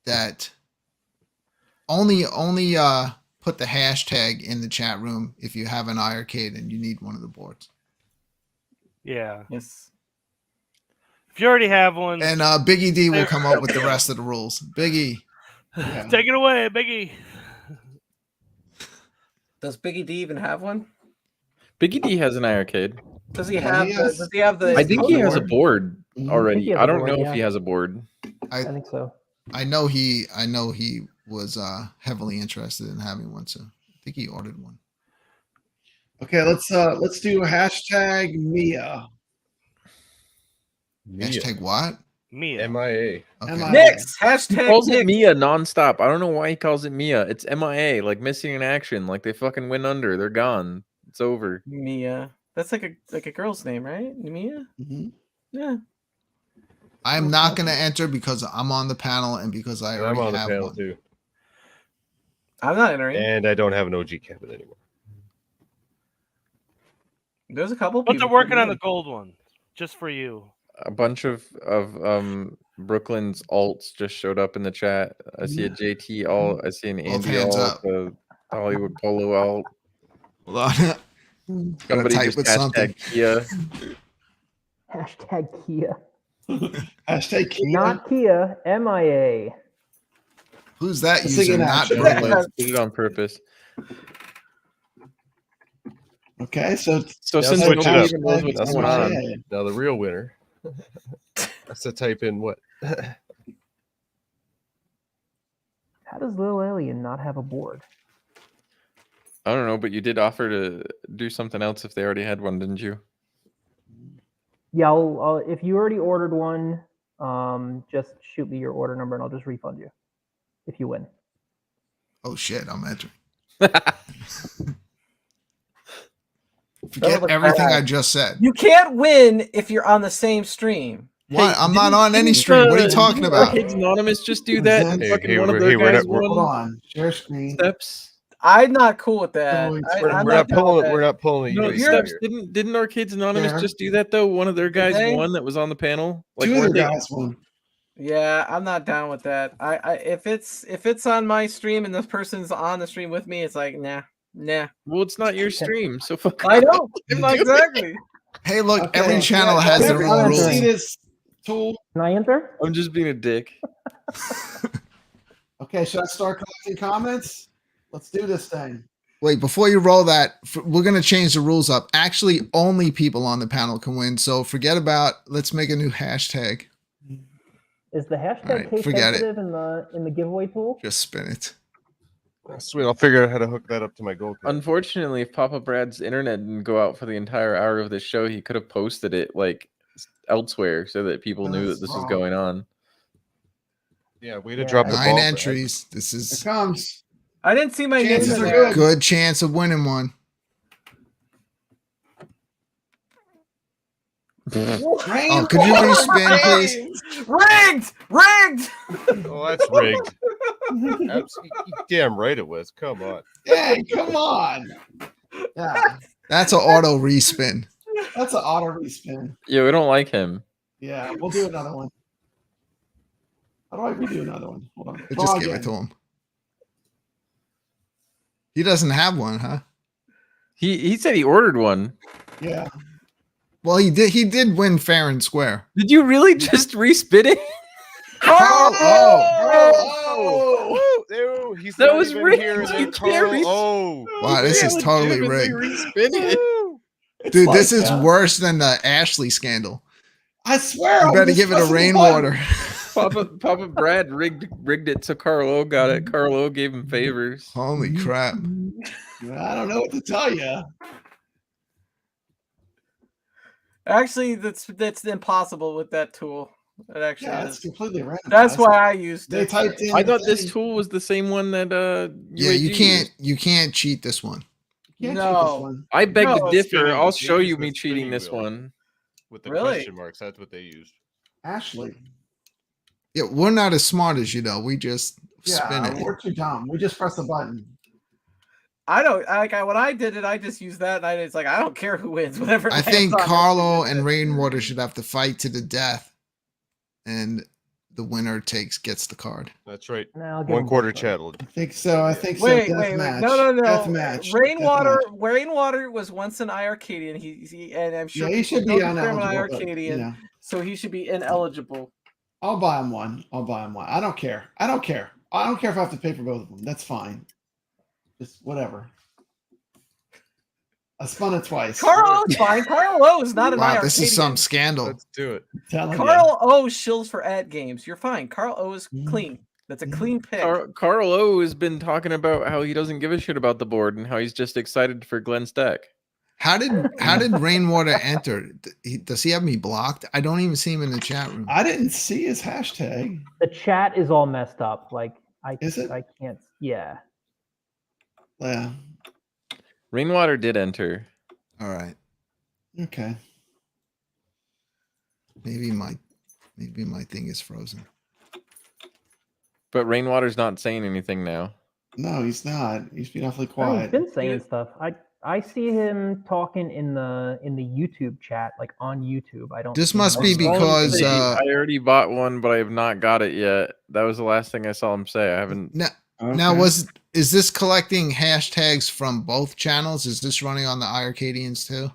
that only put the hashtag in the chat room if you have an iiRcade and you need one of the boards. Yeah. Yes. If you already have one, And Biggie D will come up with the rest of the rules. Biggie. take it away, Biggie. Does Biggie D even have one? Biggie D has an iiRcade. Does he Yeah, have? he has- Does he have the? I think he has a board he already. has I a don't board, know yeah. if he has a board. I think so. I know he was heavily interested in having one, so I think he ordered one. Okay, let's do hashtag Mia. Hashtag what? Mia. MIA. Okay. MIA. Nix. He Hashtag calls it Nix. Mia nonstop. I don't know why he calls it Mia. It's MIA, like missing in action. Like they fucking went under. They're gone. It's over. Mia. That's like a girl's name, right? Mia. Mhm. Yeah. I'm not going to enter because I'm on the panel and because I I'm on already the have panel one. too, I'm not entering. and I don't have an OG cabinet anymore. There's a couple But people they're working coming on the in. gold one, just for you. A bunch of Brooklyn's alts just showed up in the chat. I see a JT alt. I see an Both Andy hands alt. up. A Hollywood Polo alt. Hold on. Gotta Somebody type just with something. hashtag Kia. Hashtag Kia. Hashtag Kia. Not Kia. MIA. Who's that Let's see user? in Not action. Brooklyn. Did it on purpose. Okay, so So Now since switch it nobody up. even knows what's That's going on, MIA. Now the real winner. That's to type in what? How does Little Alien not have a board? I don't know, but you did offer to do something else if they already had one, didn't you? Yeah, I'll if you already ordered one, just shoot me your order number and I'll just refund you if you win. Oh shit, I'm entering. That Forget was everything bad. I just said. You can't win if you're on the same stream. What? Hey, I'm not didn't- on any didn't, stream. What are you talking didn't about? Arcades Anonymous just do that. Hey, Fucking hey, one of we're- their hey, we're guys not- hold won on. Share screen. steps. I'm not cool with that. We're- I'm We're not down with pulling. that. We're not pulling. No, the you're- UAC steps here. didn't Arcades Anonymous Yeah. just do that though? One of their guys they? won that was on the panel. Like Two of weren't their they- guys won. Yeah, I'm not down with that. I if it's on my stream and this person's on the stream with me, it's like nah. Well, it's not your stream, so fuck. I know. Dude. Exactly. Hey, look, Okay, every channel yeah, has yeah, their I own haven't rules. seen this tool. Can I enter? I'm just being a dick. Okay, should I start collecting comments? Let's do this thing. Wait, before you roll that, we're going to change the rules up. Actually, only people on the panel can win. So forget about, let's make a new hashtag. Is the hashtag Alright, case forget it. sensitive in the giveaway tool? Just spin it. Sweet. I'll figure out how to hook that up to my gold. Unfortunately, if Papa Brad's internet didn't go out for the entire hour of the show, he could have posted it like elsewhere so that people knew that this was going on. Yeah, way to drop the ball. 9 entries. This is Here comes. I didn't see my name Chances in are there. good chance of winning one. Oh, could you respin, please? Rigged! Rigged! Oh, that's rigged. Absolutely, damn right it was. Come on. Hey, come on. Yeah, That's an auto respin. that's an auto respin. Yeah, we don't like him. Yeah, we'll do another one. How do I redo another one? Hold on. Just Draw give it again. to him. He doesn't have one, huh? He said he ordered one. Yeah. Well, he did. He did win fair and square. Did you really just respin it? Oh, he's That not was even rigged. here, and then You can't Carl- oh, Wow, this is totally rigged. Dude, like this is that. worse than the Ashley scandal. I swear. You I'm better just give it a pressing the rainwater. Papa Brad rigged it so Carlo got it. Carlo gave him favors. Holy crap. button. I don't know what to tell you. Actually, that's impossible with that tool. It actually Yeah, it's is. completely random. That's why I used They it. typed in. I thought the this thing. tool was the same one that Yeah, you UAG can't used. cheat this one. You can't No. cheat this one. I beg No, to it's differ. spinning. I'll It's show used you with me cheating spinning this wheel. one. with the Really? question marks. That's what they used. Ashley. Yeah, we're not as smart as you though. We just spin Yeah, it. we're too dumb. We just press the button. I don't when I did it. I just used that, and it's like I don't care who wins. Whatever. I lands think on it. Carlo and Rainwater should have to fight to the death, and the winner gets the card. That's right. Nah, I'll give 1 him quarter both challenge. I think so. I think so. Wait, Death wait, wait! match. No, no, Death no! match. Rainwater, Death match. Rainwater was once an iiRcadian. He and I'm sure Yeah, he should people be know him an ineligible. But, iiRcadian, you know, so he should be ineligible. I'll buy him one. I'll buy him one. I don't care. I don't care. I don't care if I have to pay for both of them. That's fine. Just whatever. I spun it twice. Carl O's fine. Carl O is not an Wow, iiRcadian. this is some scandal. Let's do it. Telling Carl O shills for ad games. You're fine. Carl O is clean. That's a clean pick. Carl O has been talking about how he doesn't give a shit about the board and how he's just excited for Glenn's deck. How did Rainwater enter? Does he have me blocked? I don't even see him in the chat room. I didn't see his hashtag. The chat is all messed up. Like Is it? I can't. Yeah. Yeah. Rainwater did enter. All right. Okay. Maybe my thing is frozen. But Rainwater's not saying anything now. No, he's not. He's been awfully Oh, he's quiet. been saying stuff. I see him talking in the YouTube chat, like on YouTube. I don't. This see must him be on- because I already bought one, but I have not got it yet. That was the last thing I saw him say. I haven't. Now is this collecting hashtags from both channels? Is this running on the iiRcadians too?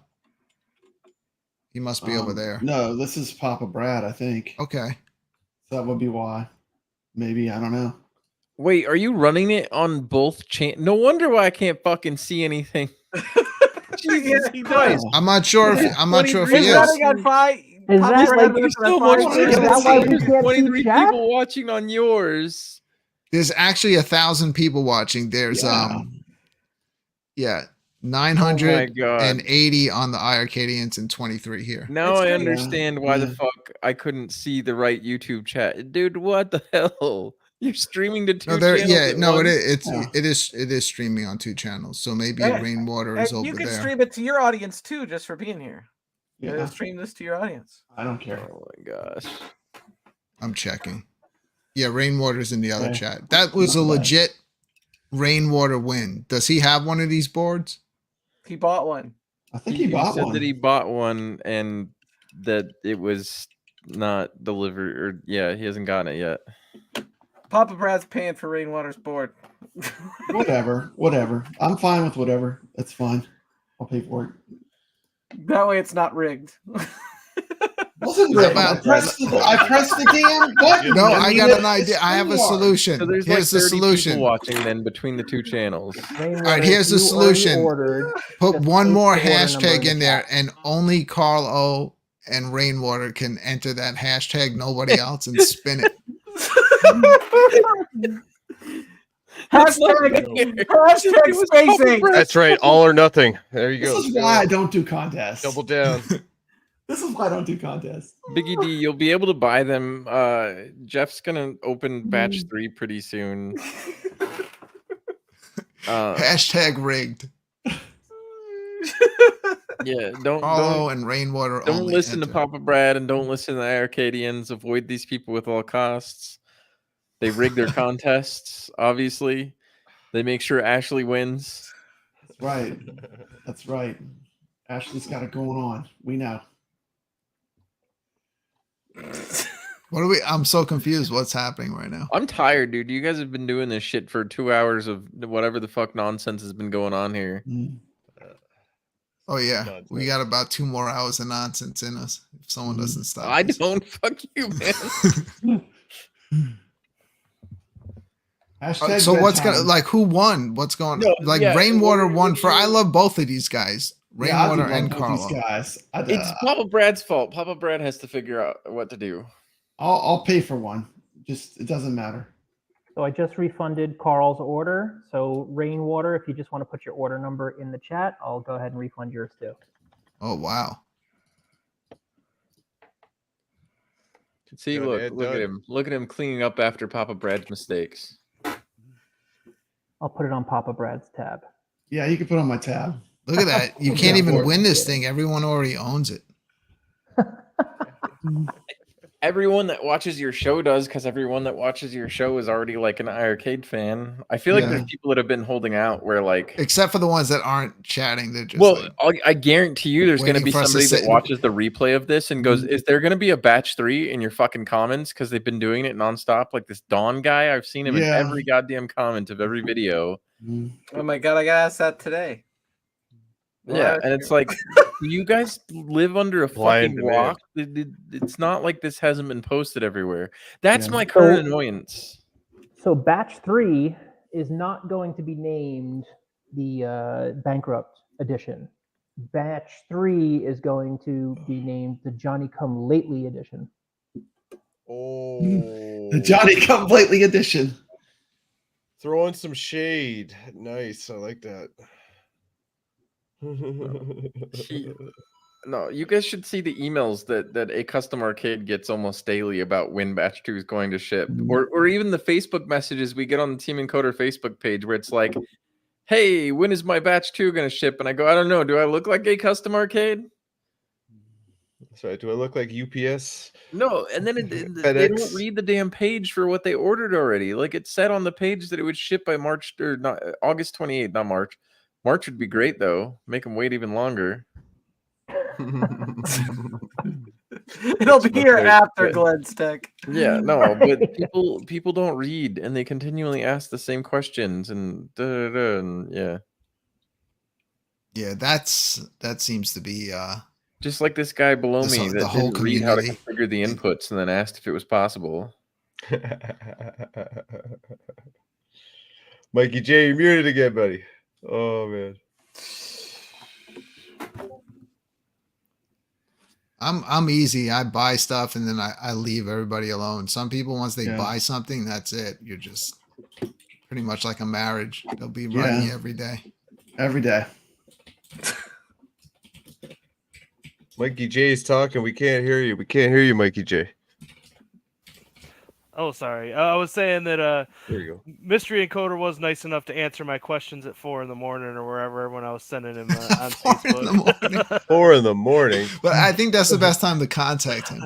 He must be over there. No, this is Papa Brad, I think. Okay. That would be why. Maybe, I don't know. Wait, are you running it on both No wonder why I can't fucking see anything. Jesus Christ. I'm not sure if he He's is. running on five. Is Papa that Brad like- running There's on so five much. channels. Is that why we There's can't see 23 chat? people watching on yours. There's actually 1,000 people watching. There's Yeah. 980 on the iiRcadians and 23 here. Now It's I good. understand why the Yeah. fuck I couldn't see the right YouTube chat. Dude, what the hell? You're streaming to two No, there. channels Yeah, at no, once? it is streaming on 2 channels. So maybe Yeah. Rainwater And is over you can there. stream it to your audience too, just for being here. Yeah. Stream this to your audience. I don't care. Oh my gosh. I'm checking. Yeah, Rainwater's in the other Okay. chat. That was a Not bad. legit Rainwater win. Does he have one of these boards? He bought one. I think he bought said one. that he bought one and that it was not delivered, or yeah, he hasn't gotten it yet. Papa Brad's paying for Rainwater's board. Whatever. Whatever. I'm fine with whatever. That's fine. I'll pay for it. That way it's not rigged. Wasn't written. I pressed the damn button. No, I got an idea. I have a solution. So there's Here's like the 30 solution. people watching then between the two channels. All right, here's the solution. Put one more hashtag in there, and only Carl O and Rainwater can enter that hashtag. Nobody else, and spin it. Hashtag spacing. That's right. All or nothing. There you go. This is why I don't do contests. Double down. This is why I don't do contests. Biggie D, you'll be able to buy them. Jeff's gonna open batch 3 pretty soon. Hashtag rigged. Yeah, Carlo and Rainwater. Don't only listen to enter. Papa Brad and don't listen to the iiRcadians. Avoid these people with all costs. They rig their contests, obviously. They make sure Ashley wins. That's right. That's right. Ashley's got it going on. We know. What are we? I'm so confused. What's happening right now? I'm tired, dude. You guys have been doing this shit for 2 hours of whatever the fuck nonsense has been going on here. Oh yeah, we got about 2 more hours of nonsense in us. If someone doesn't stop, I don't. Fuck you, man. So what's gonna like? Who won? What's going on? Like Rainwater won for. I love both of these guys, Rainwater and Carlo. Guys, It's Papa Brad's fault. Papa Brad has to figure out what to do. I'll pay for one. Just it doesn't matter. So I just refunded Carl's order. So Rainwater, if you just want to put your order number in the chat, I'll go ahead and refund yours too. Oh wow. See, look at him. Look at him cleaning up after Papa Brad's mistakes. I'll put it on Papa Brad's tab. Yeah, you can put it on my tab. Look at that. You can't even win this thing. Everyone already owns it. Everyone that watches your show does, because everyone that watches your show is already like an iiRcade fan. I feel like there's people that have been holding out where like, except for the ones that aren't chatting, they're just I guarantee you there's going to be somebody that watches the replay of this and goes, is there going to be a batch 3 in your fucking comments? Because they've been doing it nonstop. Like this Dawn guy, I've seen him in every goddamn comment of every video. Oh my god, I got asked that today. Yeah, and it's like, you guys live under a fucking rock. It's not like this hasn't been posted everywhere. That's my current annoyance. So batch 3 is not going to be named the Bankrupt Edition. Batch 3 is going to be named the Johnny Come Lately Edition. Oh, the Johnny Come Lately Edition. Throwing some shade. Nice. I like that. No, you guys should see the emails that acustomarcade gets almost daily about when batch 2 is going to ship, or even the Facebook messages we get on the Team Encoder Facebook page where it's like, hey, when is my batch 2 going to ship? And I go, I don't know. Do I look like acustomarcade? That's right. Do I look like UPS? No, and then they don't read the damn page for what they ordered already. Like it said on the page that it would ship by August 28th, not March. March would be great though. Make them wait even longer. It'll be here after Glenn's tech. Yeah, no, but people don't read and they continually ask the same questions and yeah. Yeah, that seems to be just like this guy below me that didn't read how to configure the inputs and then asked if it was possible. Mikey J, you're muted again, buddy. Oh man. I'm easy. I buy stuff and then I leave everybody alone. Some people, once they buy something, that's it. You're just pretty much like a marriage. They'll be writing you every day. Every day. Mikey J is talking. We can't hear you. We can't hear you, Mikey J. Oh, sorry. I was saying that there you go. Mystery Encoder was nice enough to answer my questions at 4 in the morning or wherever when I was sending him on Facebook. 4 in the morning. But I think that's the best time to contact him.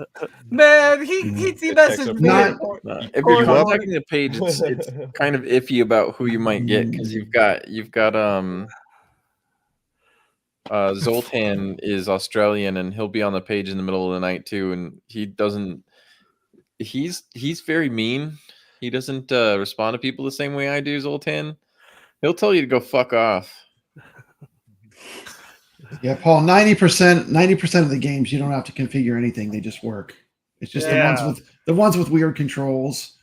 Man, he messaged me. If you're contacting the page, it's kind of iffy about who you might get because you've got Zoltan is Australian and he'll be on the page in the middle of the night too, and he doesn't. He's very mean. He doesn't respond to people the same way I do, Zoltan. He'll tell you to go fuck off. Yeah, Paul. 90% of the games you don't have to configure anything; they just work. It's just the ones with weird controls,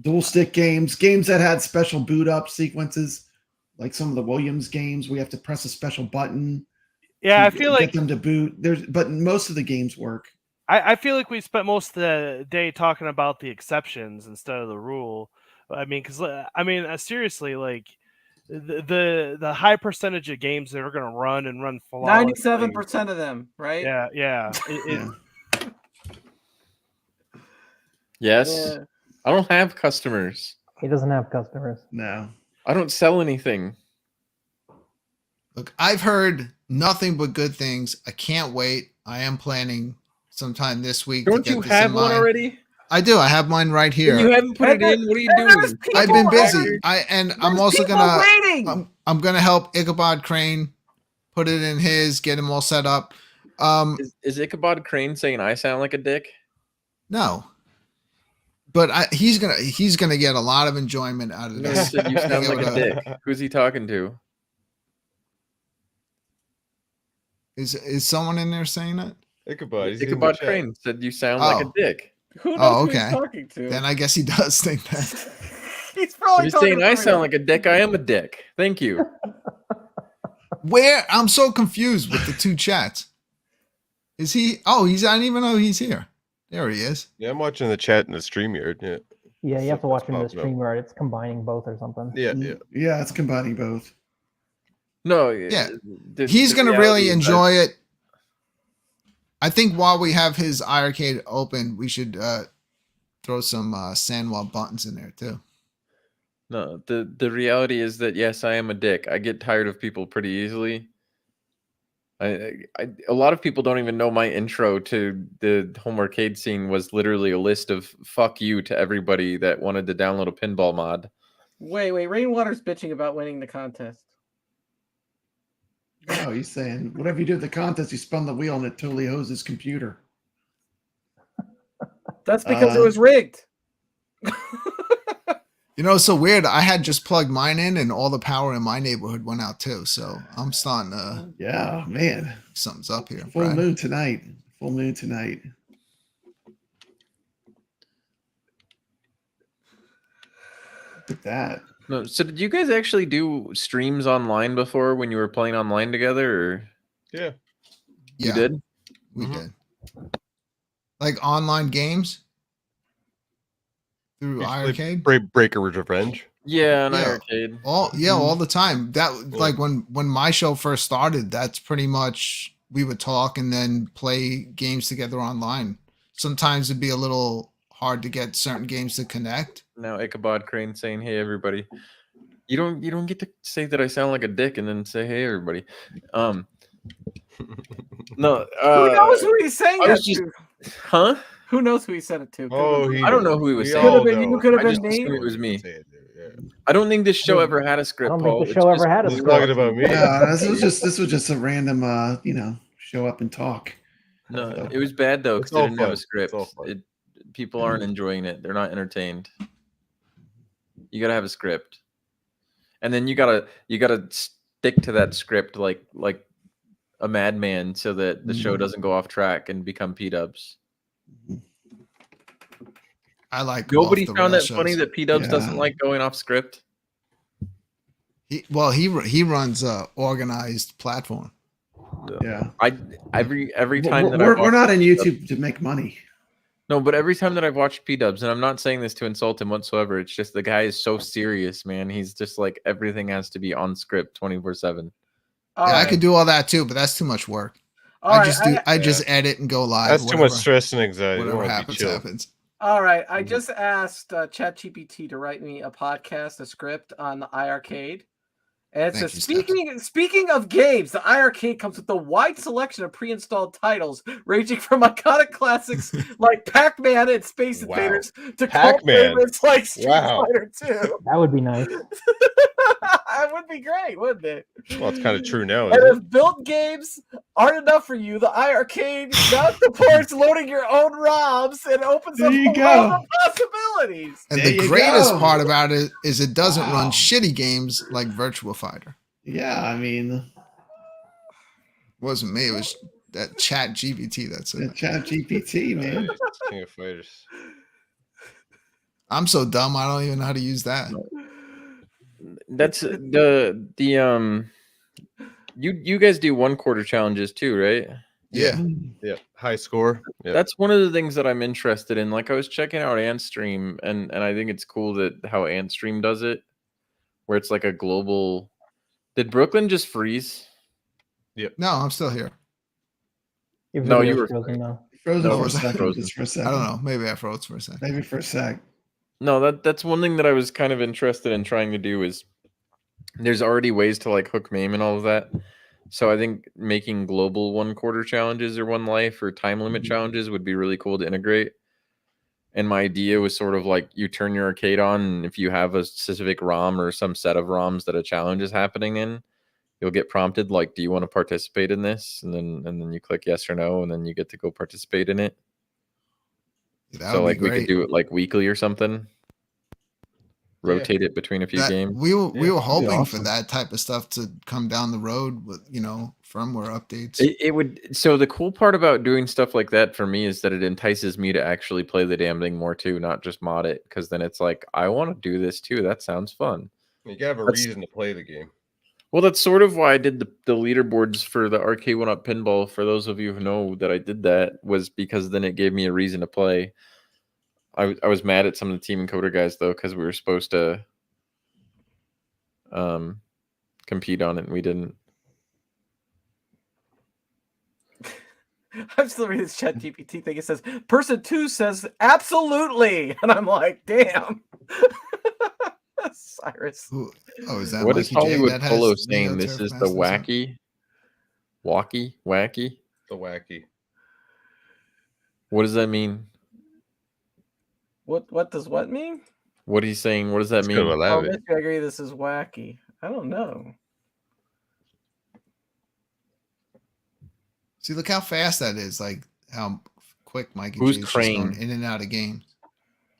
dual stick games that had special boot up sequences, like some of the Williams games. We have to press a special button. Yeah, I feel like get them to boot. But most of the games work. I feel like we spent most of the day talking about the exceptions instead of the rule. I mean, seriously, like the high percentage of games that are going to run flawlessly. 97% of them, right? Yeah. Yes. Yeah. I don't have customers. He doesn't have customers. No. I don't sell anything. Look, I've heard nothing but good things. I can't wait. I am planning sometime this week. Don't you have one already? I do. I have mine right here. You haven't put it in. What are you doing? I've been busy. I'm also gonna. I'm gonna help Ichabod Crane put it in his. Get him all set up. Is Ichabod Crane saying I sound like a dick? No. But he's gonna get a lot of enjoyment out of this. You sound like a dick. Who's he talking to? Is someone in there saying that? Ichabod Crane said you sound like a dick. Who knows who he's talking to? Then I guess he does think that. He's probably saying I sound like a dick. I am a dick. Thank you. Where? I'm so confused with the two chats. Is he? Oh, I didn't even know he's here. There he is. Yeah, I'm watching the chat in the StreamYard. Yeah. Yeah, you have to watch him in the StreamYard. It's combining both or something. Yeah, it's combining both. No, yeah, he's gonna really enjoy it. I think while we have his iiRcade open, we should throw some Sandwell buttons in there too. No, the reality is that yes, I am a dick. I get tired of people pretty easily. A lot of people don't even know my intro to the home arcade scene was literally a list of fuck you to everybody that wanted to download a pinball mod. Wait, Rainwater's bitching about winning the contest. Oh, he's saying whatever you do at the contest, you spun the wheel and it totally hosed his computer. That's because it was rigged. You know, it's so weird. I had just plugged mine in and all the power in my neighborhood went out too. So I'm starting to. Yeah, man. Something's up here. Full moon tonight. Full moon tonight. Look at that. No, so did you guys actually do streams online before when you were playing online together? Or? Yeah. You did? We did. Like online games? Through iiRcade? Breaker's Revenge. Yeah, on iiRcade. All the time. That like when my show first started, that's pretty much we would talk and then play games together online. Sometimes it'd be a little hard to get certain games to connect. Now Ichabod Crane saying, "Hey everybody." You don't get to say that I sound like a dick and then say, "Hey everybody." No. Who knows who he's saying that to? Huh? Who knows who he said it to? I don't know who he was saying. You could have been me. It was me. I don't think this show ever had a script. I don't think the show ever had a script. Talking about me. Yeah, this was just a random, show up and talk. No, it was bad though because they didn't have a script. People aren't enjoying it. They're not entertained. You gotta have a script, and then you gotta stick to that script like a madman, so that the show doesn't go off track and become P-dubs. I like. Nobody found that funny that P-dubs doesn't like going off script. He runs a organized platform. Yeah. Every time that we're not in YouTube to make money. No, but every time that I've watched P-dubs, and I'm not saying this to insult him whatsoever, it's just the guy is so serious, man. He's just like everything has to be on script 24/7. I could do all that too, but that's too much work. I just edit and go live. That's too much stress and anxiety. Whatever happens. All right, I just asked ChatGPT to write me a podcast, a script on the iiRcade. And it says, speaking of games, the iiRcade comes with a wide selection of pre-installed titles, ranging from iconic classics like Pac-Man and Space Invaders to cult favorites like Street Fighter 2. That would be nice. That would be great, wouldn't it? Well, it's kind of true now. And if built games aren't enough for you, the iiRcade now supports loading your own ROMs and opens up a world of possibilities. And the greatest part about it is it doesn't run shitty games like Virtua Fighter. Yeah, I mean, Wasn't me. It was that Chat GPT. That's it. Chat GPT, man. King of Fighters. I'm so dumb. I don't even know how to use that. That's you guys do 1 quarter challenges too, right? Yeah. Yeah. High score. Yeah. That's one of the things that I'm interested in. Like I was checking out Antstream, and I think it's cool that how Antstream does it, where it's like a global. Did Brooklyn just freeze? Yep. No, I'm still here. No, you were frozen now. Frozen No, for a it's second. frozen. Just for a second. I don't know. Maybe I froze for a second. Maybe for a sec. No, that's one thing that I was kind of interested in trying to do is there's already ways to like hook MAME and all of that. So I think making global 1 quarter challenges or 1 life or time limit challenges would be really cool to integrate. And my idea was sort of like you turn your arcade on, and if you have a specific ROM or some set of ROMs that a challenge is happening in, you'll get prompted like, do you want to participate in this? And then you click yes or no, and then you get to go participate in it. That So would like be we great. could do it like weekly or something. Rotate it between a few games. We were hoping for awesome. that type of stuff to come down the road with firmware updates. It would. So the cool part about doing stuff like that for me is that it entices me to actually play the damn thing more too, not just mod it. Because then it's like I want to do this too. That sounds fun. You gotta have a reason to play the game. Well, that's sort of why I did the leaderboards for the Arcade 1-Up Pinball. For those of you who know that I did that, was because then it gave me a reason to play. I was mad at some of the Team Encoder guys though, because we were supposed to compete on it and we didn't. I'm still reading this Chat GPT thing. It says person 2 says absolutely, and I'm like, damn. Cyrus. Is that what is Mikey J Hollywood that has Polo Neo saying? This Turf is the Masters on? wacky. The wacky. What does that mean? What does what mean? What he's saying? What does that mean? Oh, Mr. I agree. This is wacky. I don't know. See, look how fast that is. Like how quick Mikey Who's J is Crane? just going in and out of games.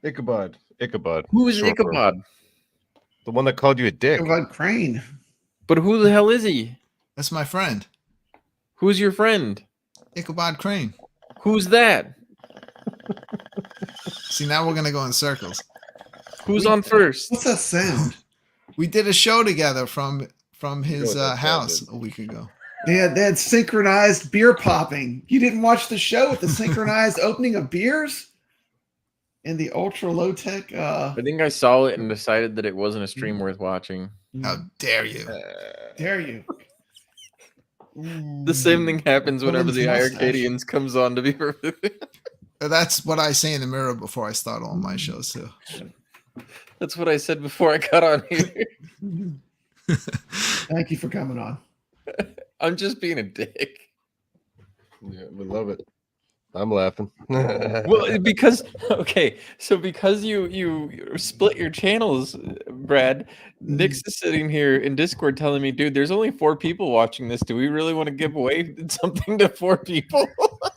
Ichabod. Who is Short form. Ichabod? The one that called you a dick. Ichabod Crane. But who the hell is he? That's my friend. Who's your friend? Ichabod Crane. Who's that? See, now we're gonna go in circles. Who's on first? What's that sound? We did a show together from his house a week ago. They had synchronized beer popping. You didn't watch the show with the synchronized opening of beers in the ultra low tech. I think I saw it and decided that it wasn't a stream worth watching. How dare you? Dare you? The same thing happens whenever the Mustache. iiRcadians comes on, to be perfect. That's what I say in the mirror before I start all my shows too. That's what I said before I got on here. Thank you for coming on. I'm just being a dick. Yeah, we love it. I'm laughing. Well, because because you split your channels, Brad. Nick's is sitting here in Discord telling me, dude, there's only 4 people watching this. Do we really want to give away something to 4 people?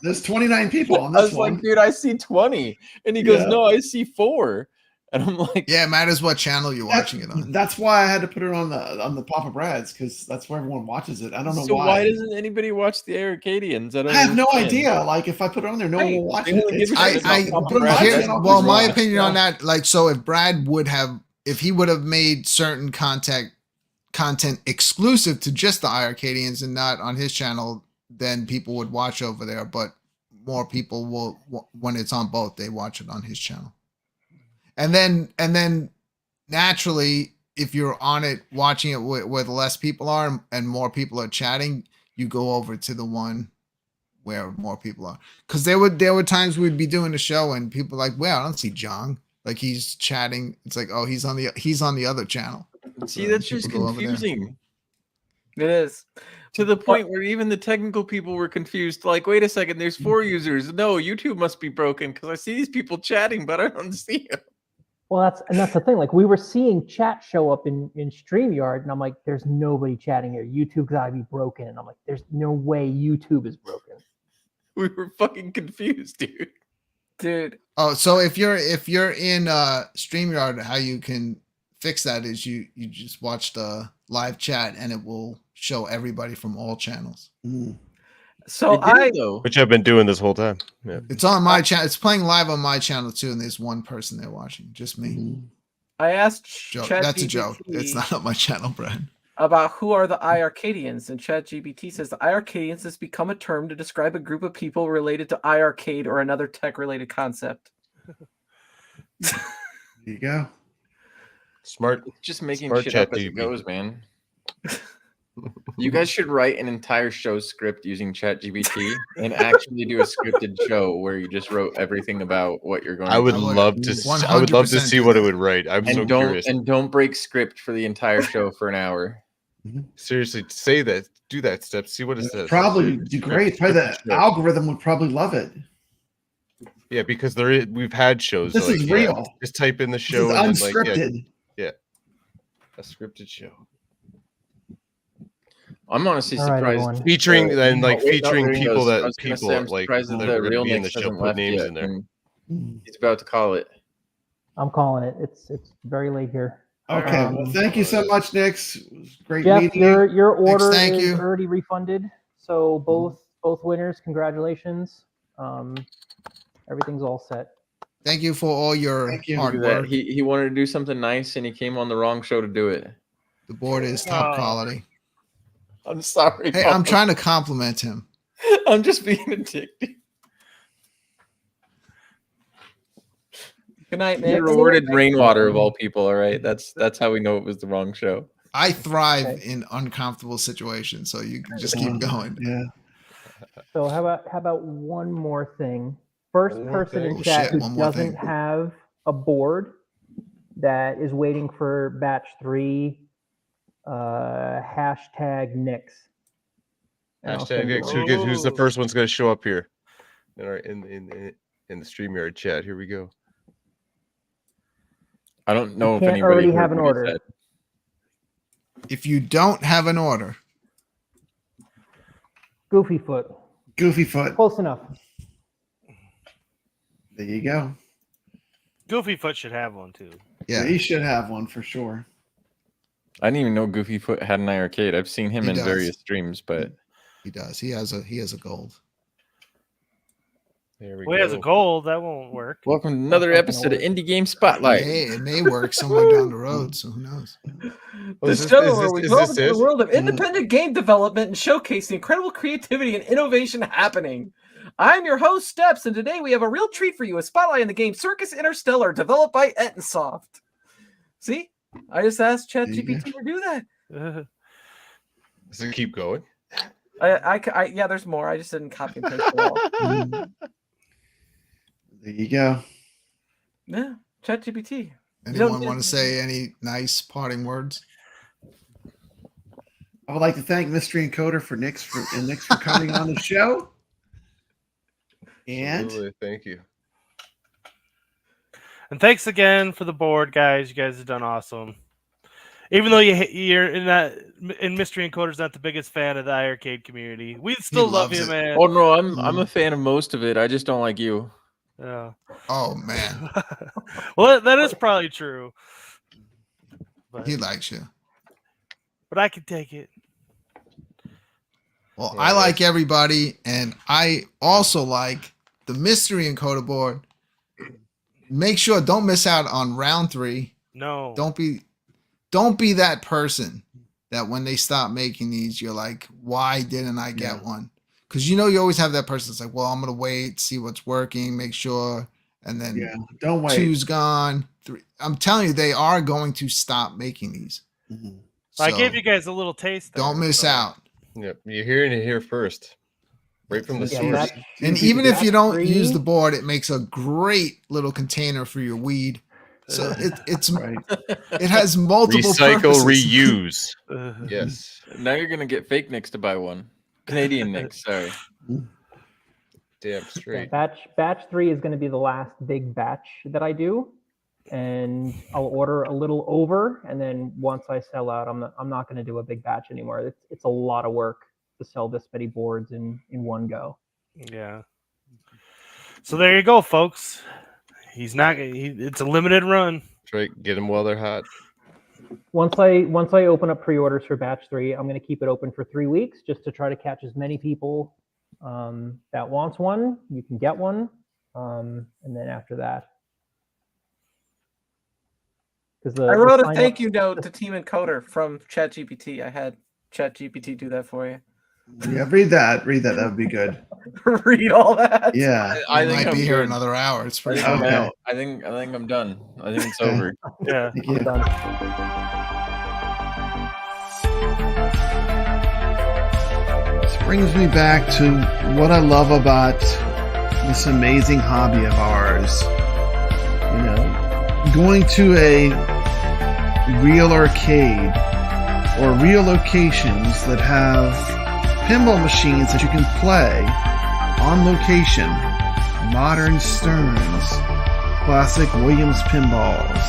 There's 29 people on I this was one. like, dude, I see 20. And he goes, Yeah. no, I see 4. And I'm like, Yeah, it matters what channel you're watching it on. That's why I had to put it on the Papa Brad's, because that's where everyone watches it. I don't know so why. why doesn't anybody watch the iiRcadians? I have no idea. Like, if I put it on there, no one will watch they it. only give It's- a shit about Papa put it on Brad. my Here- channel, well, please my watch. opinion on Yeah. that, like, so if Brad would have, if he would have made certain content exclusive to just the iiRcadians and not on his channel, then people would watch over there. But more people will, when it's on both, they watch it on his channel. And then naturally, if you're on it watching it where the less people are and more people are chatting, you go over to the one where more people are. Because there were times we'd be doing a show and people were like, well, I don't see John. Like, he's chatting. It's like, oh, he's on the other channel. See, So that's just people go over there. confusing. It is. To the point where even the technical people were confused. Like, wait a second, there's 4 users. No, YouTube must be broken because I see these people chatting, but I don't see them. Well, that's the thing. Like, we were seeing chat show up in StreamYard, and I'm like, there's nobody chatting here. YouTube gotta be broken. And I'm like, there's no way YouTube is broken. We were fucking confused, dude. Oh, so if you're in StreamYard, how you can fix that is you just watch the live chat and it will show everybody from all channels. So which I've been doing this whole time. Yeah. It's on my channel. It's playing live on my channel too, and there's one person there watching, just me. I asked Joke. That's a joke. It's not on my channel, Brad. About who are the iiRcadians, and ChatGPT says the iiRcadians has become a term to describe a group of people related to iiRcade or another tech-related concept. There you go. Smart. Just making smart shit up as it goes, man. You guys should write an entire show script using ChatGPT and actually do a scripted show where you just wrote everything about what you're going to do. I would love to see what it would write. I'm so curious. And don't break script for the entire show for an hour. Seriously, say that. Do that step. See what it says. Probably do great. Probably the algorithm would probably love it. Yeah, because we've had shows. This is real. Just type in the show. This is unscripted. Yeah, a scripted show. I'm honestly surprised. Featuring featuring people I'm that surprised that the real be in the Nick show. hasn't Put left names yet, in there. and he's about to call it. I'm calling it. It's very late here. Okay. Well, thank you so much, Nix. It was great Jeff, meeting your order thank is you. already refunded. So both winners, congratulations. Everything's all set. Thank you for all your hard Look at that. work. He wanted to do something nice and he came on the wrong show to do it. The board is top quality. I'm sorry. Hey, I'm trying to compliment him. I'm just being a dick. Good night, Nick. You rewarded rainwater of all people. All right, that's how we know it was the wrong show. I thrive in uncomfortable situations, so you can just keep going. Yeah. So how about one more thing? First person in Oh, chat shit, who one more doesn't thing. have a board that is waiting for batch 3, hashtag Nix. And I'll send Hashtag you X. Who's the first one's going to show up here in the StreamYard chat? Here we go. I don't know if can't anybody already heard have an what he order. said. If you don't have an order, Goofy Foot. Goofy Foot. Close enough. There you go. Goofy Foot should have one too. yeah, He should have one for sure. I didn't even know Goofy Foot had an iiRcade. I've seen him He in does. various streams, but he does. He has a gold. There we Well, he go. has a gold. That won't work. welcome to another episode of Indie Game Spotlight. Hey, it may work somewhere down the road, so who knows? This show where we delve into the world of independent game development and showcase the incredible creativity and innovation happening. I'm your host, Steps, and today we have a real treat for you, a spotlight on the game Circus Interstellar, developed by Ettensoft. See? I just asked ChatGPT to do that. Does it keep going? Yeah, there's more. I just didn't copy and paste it all. There you go. Yeah, ChatGPT. Anyone want to say any nice parting words? I would like to thank Mystery Encoder for Nix for coming on the show. And Absolutely. Thank you. And thanks again for the board, guys. You guys have done awesome. Even though you're in Mystery Encoder's not the biggest fan of the iiRcade community, we still love you, man. Oh no, I'm a fan of most of it. I just don't like you. Yeah. Oh man, Well, that is probably true. But, he likes you. but I can take it. Well, I like everybody, and I also like the Mystery Encoder board. Make sure don't miss out on round 3. No. Don't be that person that when they stop making these, you're like, why didn't I get one? Because you always have that person that's like, well, I'm gonna wait, see what's working, make sure, and then don't wait. 2's gone. 3. I'm telling you, they are going to stop making these. Mm-hmm. I gave you guys a little taste. Don't miss out. Yep, you're hearing it here first, right from the source. And even if you don't use the board, it makes a great little container for your weed. So it has multiple recycle, purposes. reuse. Yes. Now you're gonna get fake Nicks to buy one. Canadian Nicks, sorry. Damn straight. Batch 3 is going to be the last big batch that I do, and I'll order a little over, and then once I sell out, I'm not going to do a big batch anymore. It's a lot of work to sell this many boards in one go. Yeah. So there you go, folks. It's a limited run. That's right. Get them while they're hot. Once I open up pre-orders for batch 3, I'm going to keep it open for 3 weeks just to try to catch as many people that wants one, you can get one. And then after that, I wrote a thank you note to Team Encoder from ChatGPT. I had ChatGPT do that for you. Yeah, read that. That would be good. Read all that. Yeah, I think might be here another hour. It's pretty. Okay. I think I'm done. I think it's over. Yeah, I'm done. This brings me back to what I love about this amazing hobby of ours. You know, going to a real arcade or real locations that have pinball machines that you can play on location. Modern Stearns, classic Williams pinballs,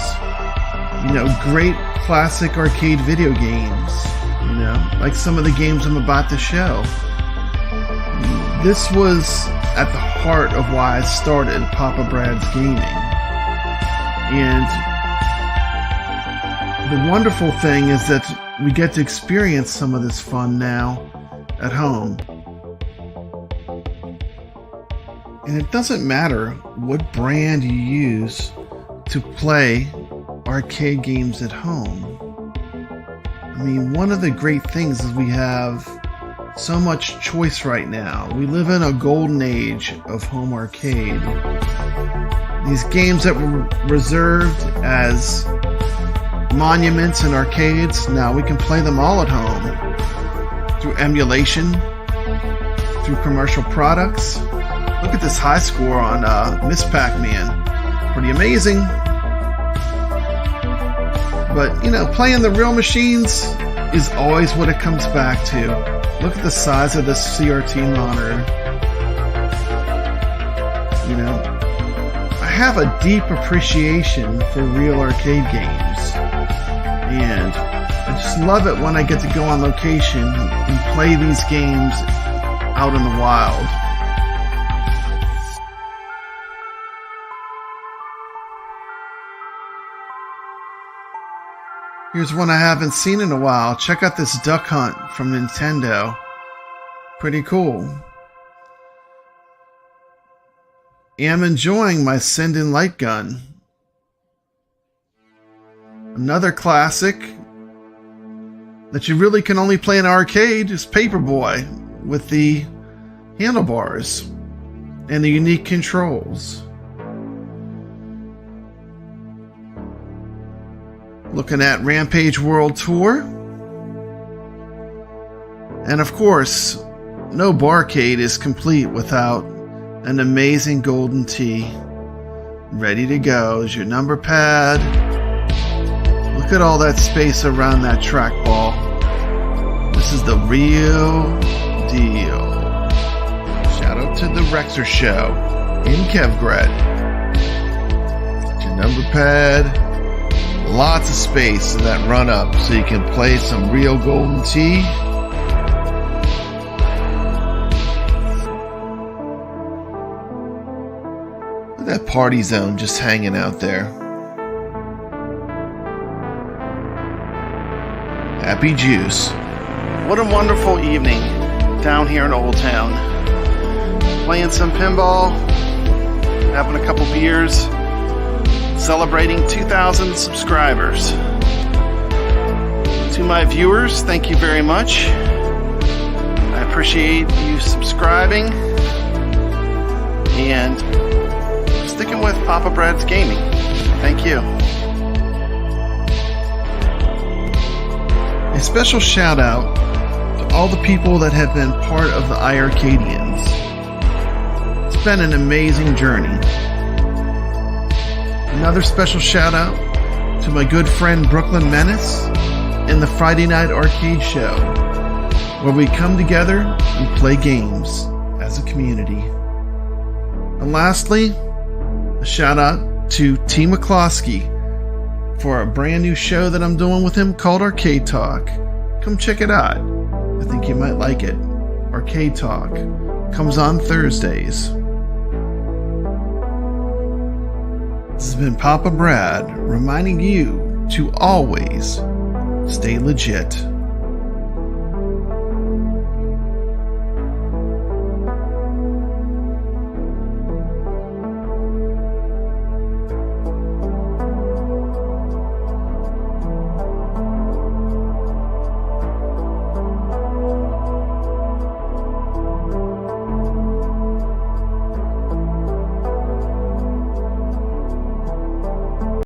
you know, great classic arcade video games, you know, like some of the games I'm about to show. This was at the heart of why I started Papa Brad's Gaming. And the wonderful thing is that we get to experience some of this fun now at home. And it doesn't matter what brand you use to play arcade games at home. I mean, one of the great things is we have so much choice right now. We live in a golden age of home arcade. These games that were reserved as monuments in arcades, now we can play them all at home. Through emulation, through commercial products. Look at this high score on Miss Pac-Man. Pretty amazing. But, you know, playing the real machines is always what it comes back to. Look at the size of this CRT monitor. You know, I have a deep appreciation for real arcade games. And I just love it when I get to go on location and play these games out in the wild. Here's one I haven't seen in a while. Check out this Duck Hunt from Nintendo. Pretty cool. Am enjoying my Send-In light gun. Another classic that you really can only play in an arcade is Paperboy with the handlebars and the unique controls. Looking at Rampage World Tour. And of course, no barcade is complete without an amazing golden tee. Ready to go is your number pad. Look at all that space around that trackball. This is the real deal. Shout out to the Rexer Show in Kevgret. Your number pad. Lots of space in that run up so you can play some real golden tee. Look at that party zone just hanging out there. Happy Juice. What a wonderful evening down here in Old Town. Playing some pinball, having a couple beers, celebrating 2,000 subscribers. To my viewers, thank you very much. I appreciate you subscribing and sticking with Papa Brad's Gaming. Thank you. A special shout out to all the people that have been part of the iiRcadians. It's been an amazing journey. Another special shout out to my good friend Brooklyn Menace and the Friday Night Arcade Show, where we come together and play games as a community. And lastly, a shout out to T. McCloskey for a brand new show that I'm doing with him called Arcade Talk. Come check it out. I think you might like it. Arcade Talk comes on Thursdays. This has been Papa Brad reminding you to always stay legit.